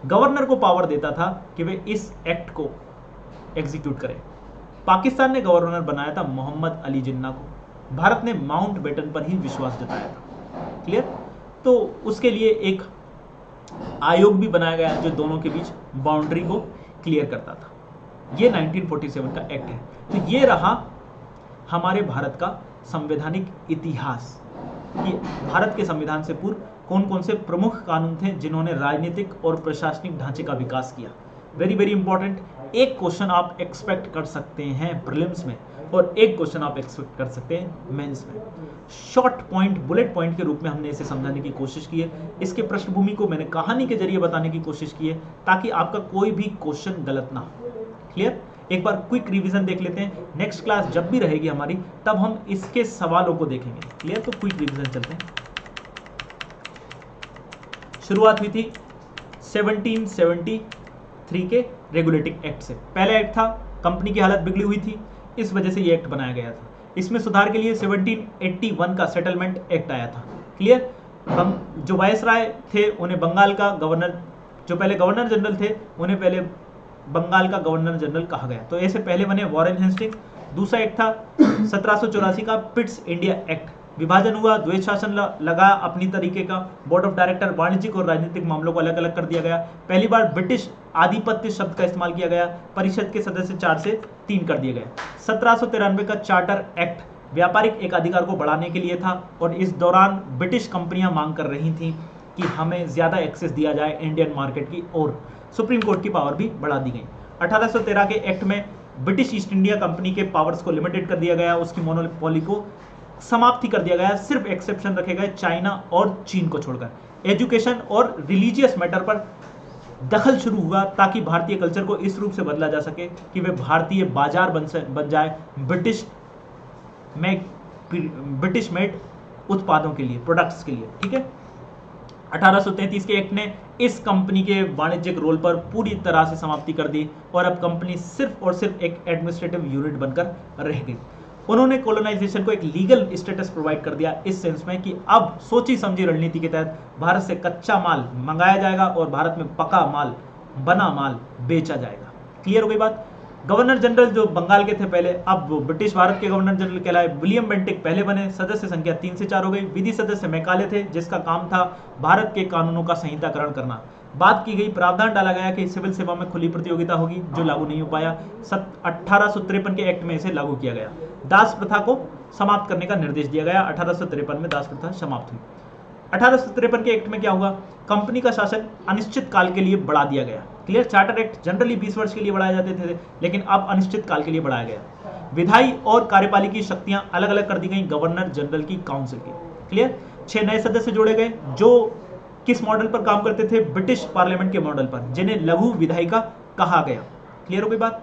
गवर्नर को पावर देता था कि वे इस एक्ट को एग्जीक्यूट करें। पाकिस्तान ने गवर्नर बनाया था मोहम्मद अली जिन्ना को, भारत ने माउंटबेटन पर ही विश्वास जताया था, क्लियर। तो उसके लिए एक आयोग भी बनाया गया जो दोनों के बीच बाउंड्री को क्लियर करता था। ये 1947 का एक्ट है। तो ये रहा हमारे भारत का संवैधानिक इतिहास कि भारत के संविधान से पूर्व कौन कौन से प्रमुख कानून थे जिन्होंने राजनीतिक और प्रशासनिक ढांचे का विकास किया। Very very important. एक क्वेश्चन आप एक्सपेक्ट कर सकते हैं प्रीलिम्स में और एक क्वेश्चन आप एक्सपेक्ट कर सकते हैं मेंस में। शॉर्ट पॉइंट, बुलेट पॉइंट के रूप में हमने इसे समझाने की कोशिश की है। इसके पृष्ठभूमि को मैंने कहानी के जरिए बताने की कोशिश की है ताकि आपका कोई भी क्वेश्चन गलत ना हो, क्लियर। एक बार क्विक रिवीजन देख लेते हैं। नेक्स्ट क्लास जब भी रहेगी हमारी तब हम इसके सवालों को देखेंगे, क्लियर। तो क्विक रिवीजन चलते हैं। शुरुआत हुई थी 1773 के रेगुलेटिंग एक्ट से। पहला एक्ट था, कंपनी की हालत बिगड़ी हुई थी, इस वजह से ये एक्ट बनाया गया था। इसमें सुधार के लिए 1781 का सेटलमेंट एक्ट आया था, क्लियर। जो वायसराय थे उन्हें बंगाल का गवर्नर, जो पहले गवर्नर जनरल थे उन्हें पहले बंगाल का गवर्नर जनरल कहा गया। तो ऐसे पहले बने वॉरेन हेस्टिंग्स। दूसरा एक्ट था 1784 का पिट्स इंडिया एक्ट। विभाजन हुआ, द्वैत शासन लगा अपनी तरीके का। बोर्ड ऑफ डायरेक्टर वाणिज्यिक और राजनीतिक मामलों को अलग अलग कर दिया गया। पहली बार ब्रिटिश आधिपत्य शब्द का इस्तेमाल किया गया। परिषद के सदस्य 4 से 3 कर दिए गए। 1793 का चार्टर एक्ट व्यापारिक एकाधिकार को बढ़ाने के लिए था और इस दौरान ब्रिटिश कंपनियां मांग कर रही थी कि हमें ज्यादा एक्सेस दिया जाए इंडियन मार्केट की ओर। सुप्रीम कोर्ट की पावर भी बढ़ा दी गई। 1813 के एक्ट में ब्रिटिश ईस्ट इंडिया कंपनी के पावर्स को लिमिटेड कर दिया गया, उसकी मोनोपोली को समाप्ति कर दिया गया। सिर्फ एक्सेप्शन रखे गए चाइना और चीन को छोड़कर। एजुकेशन और रिलीजियस मैटर पर दखल शुरू हुआ ताकि भारतीय कल्चर को इस रूप से बदला जा सके कि वे भारतीय बाजार बन जाए ब्रिटिश मेड उत्पादों के लिए, प्रोडक्ट्स के लिए, ठीक है। 1833 के एक्ट ने इस कंपनी के वाणिज्यिक रोल पर पूरी तरह से समाप्ति कर दी और अब कंपनी सिर्फ और सिर्फ एक एडमिनिस्ट्रेटिव यूनिट बनकर रह गई। उन्होंने कॉलोनाइजेशन को एक लीगल स्टेटस प्रोवाइड कर दिया इस सेंस में कि अब सोची समझी रणनीति के तहत भारत से कच्चा माल मंगाया जाएगा और भारत में पका माल, बना माल बेचा जाएगा। क्लियर हो गई बात। गवर्नर जनरल जो बंगाल के थे पहले, अब वो ब्रिटिश भारत के गवर्नर जनरल कहलाए। विलियम बेंटिक पहले बने। सदस्य संख्या 3 से 4 हो गई। विधि सदस्य मैकाले थे जिसका काम था भारत के कानूनों का संहिताकरण करना। बात की गई, प्रावधान डाला गया कि सिविल सेवा में खुली प्रतियोगिता होगी, जो लागू नहीं हो पाया। 1853 के एक्ट में इसे लागू किया गया। दास प्रथा को समाप्त करने का निर्देश दिया गया। 1853 में दास प्रथा समाप्त हुई। 1853 के एक्ट में क्या हुआ, कंपनी का शासन अनिश्चित काल के लिए बढ़ा दिया गया। क्लियर। चार्टर एक्ट जनरली 20 वर्ष के लिए बढ़ाए जाते थे, लेकिन अब अनिश्चित काल के लिए बढ़ाया गया। विधायी और कार्यपालिकी शक्तियां अलग अलग कर दी गई गवर्नर जनरल की काउंसिल की। क्लियर। 6 नए सदस्य जोड़े गए जो किस मॉडल पर काम करते थे, ब्रिटिश पार्लियामेंट के मॉडल पर, जिन्हें लघु विधायिका कहा गया। क्लियर हो गई बात।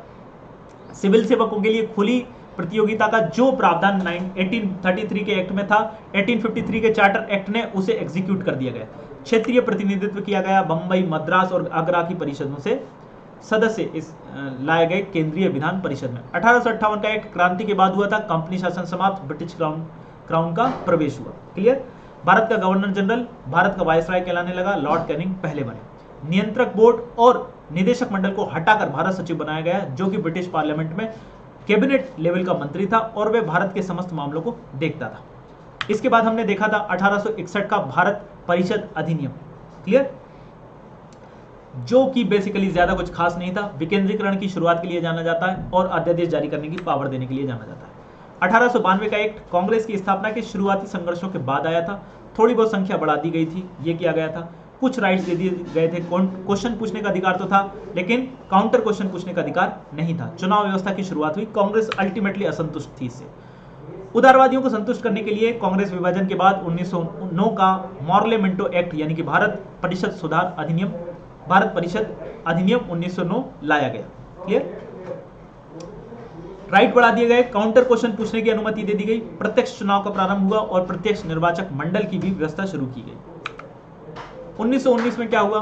सिविल सेवकों के लिए खुली प्रतियोगिता का जो प्रावधान 1833 के एक्ट में था, 1853 के चार्टर एक्ट ने उसे एग्जीक्यूट कर दिया गया। क्षेत्रीय प्रतिनिधित्व किया गया। बंबई, मद्रास और आगरा की परिषदों से सदस्य इस लाए गए केंद्रीय विधान परिषद में। 1858 का एक्ट क्रांति के बाद हुआ था। कंपनी शासन समाप्त, ब्रिटिश क्राउन का प्रवेश हुआ। क्लियर। भारत का गवर्नर जनरल भारत का वायसराय कहलाने लगा। लॉर्ड कैनिंग पहले बने। नियंत्रक बोर्ड और निदेशक मंडल को हटाकर भारत सचिव बनाया गया, जो कि ब्रिटिश पार्लियामेंट में कैबिनेट लेवल का मंत्री था और वह भारत के समस्त मामलों को देखता था। इसके बाद हमने देखा था 1861 का भारत परिषद अधिनियम। क्लियर। जो कि बेसिकली ज्यादा कुछ खास नहीं था। विकेंद्रीकरण की शुरुआत के लिए जाना जाता है और अध्यादेश जारी करने की पावर देने के लिए जाना जाता है। 1892 का एक्ट कांग्रेस की स्थापना के शुरुआती संघर्षों के बाद आया था। थोड़ी बहुत संख्या बढ़ा दी गई थी, यह किया गया था। कुछ राइट्स दे दिए गए थे। क्वेश्चन पूछने का अधिकार तो था, लेकिन काउंटर क्वेश्चन पूछने का अधिकार नहीं था। चुनाव व्यवस्था की शुरुआत हुई। कांग्रेस अल्टीमेटली असंतुष्ट थी इससे। उदारवादियों को संतुष्ट करने के लिए कांग्रेस विभाजन के बाद 1909 का मॉर्ले मिंटो एक्ट यानी कि भारत परिषद अधिनियम 1909 लाया गया। क्लियर? राइट बढ़ा दिए गए, काउंटर क्वेश्चन पूछने की अनुमति दे दी गई, प्रत्यक्ष चुनाव का प्रारंभ हुआ और प्रत्यक्ष निर्वाचक मंडल की भी व्यवस्था शुरू की गई। 1919 में क्या हुआ?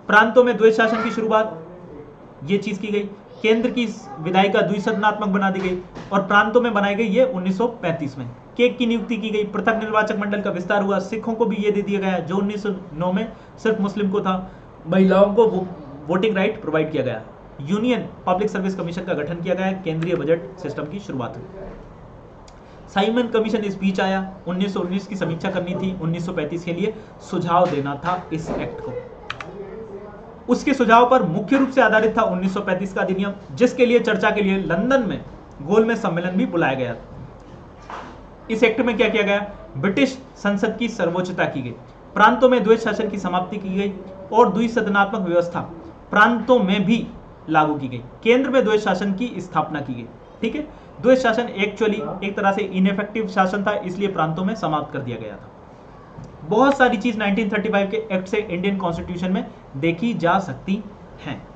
प्रांतों में द्वैध शासन की शुरुआत, ये चीज की गई। केंद्र की विधायिका द्विसदनात्मक बना दी गई और प्रांतों में बनाई गई ये 1935 में। केक की नियुक्ति की गई, पृथक निर्वाचक मंडल का विस्तार हुआ। सिखों को भी ये दे दिया गया जो 1909 में सिर्फ मुस्लिम को था। महिलाओं को वोटिंग राइट प्रोवाइड किया गया। यूनियन पब्लिक सर्विस कमीशन का गठन किया गया। केंद्रीय बजट सिस्टम की शुरुआत हुई। साइमन कमीशन इस बीच आया। 1919 की समीक्षा करनी थी, 1935 के लिए सुझाव देना था इस एक्ट को। उसके सुझाव पर मुख्य रूप से आधारित था 1935 का अधिनियम, जिसके लिए चर्चा के लिए लंदन में गोलमेज सम्मेलन भी बुलाया गया। इस एक्ट में क्या किया गया? ब्रिटिश संसद की सर्वोच्चता की गई, प्रांतों में द्वैध शासन की समाप्ति की गई और द्विसदनात्मक व्यवस्था प्रांतों में भी लागू की गई। केंद्र में द्वैध शासन की स्थापना की गई। ठीक है, द्वैध शासन एक्चुअली एक तरह से इनइफेक्टिव शासन था, इसलिए प्रांतों में समाप्त कर दिया गया था। बहुत सारी चीज 1935 के एक्ट से इंडियन कॉन्स्टिट्यूशन में देखी जा सकती हैं।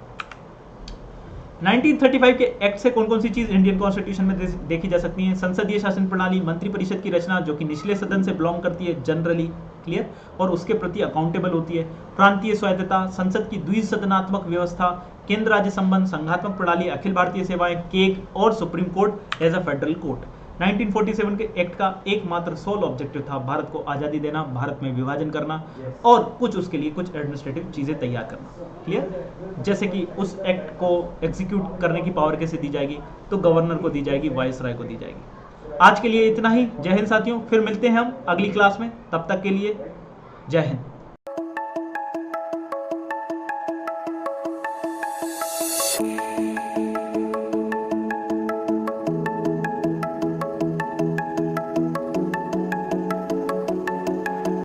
1935 के एक्ट से कौन कौन सी चीज इंडियन कॉन्स्टिट्यूशन में देखी जा सकती हैं? संसदीय शासन प्रणाली, मंत्रिपरिषद की रचना जो कि निचले सदन से बिलोंग करती है जनरली, क्लियर, और उसके प्रति अकाउंटेबल होती है। प्रांतीय स्वायत्तता, संसद की द्विसदनात्मक व्यवस्था, केंद्र राज्य संबंध, संघात्मक प्रणाली, अखिल भारतीय सेवाएं, केक और supreme court as a federal court. 1947 के एक्ट का एकमात्र सोल ऑब्जेक्टिव था भारत को आजादी देना, भारत में विभाजन करना और कुछ उसके लिए कुछ एडमिनिस्ट्रेटिव चीजें तैयार करना। क्लियर? जैसे कि उस एक्ट को एग्जीक्यूट करने की पावर कैसे दी जाएगी? तो गवर्नर को दी जाएगी, वाइसराय को दी जाएगी। आज के लिए इतना ही। जय हिंद साथियों, फिर मिलते हैं हम अगली क्लास में। तब तक के लिए जय हिंद।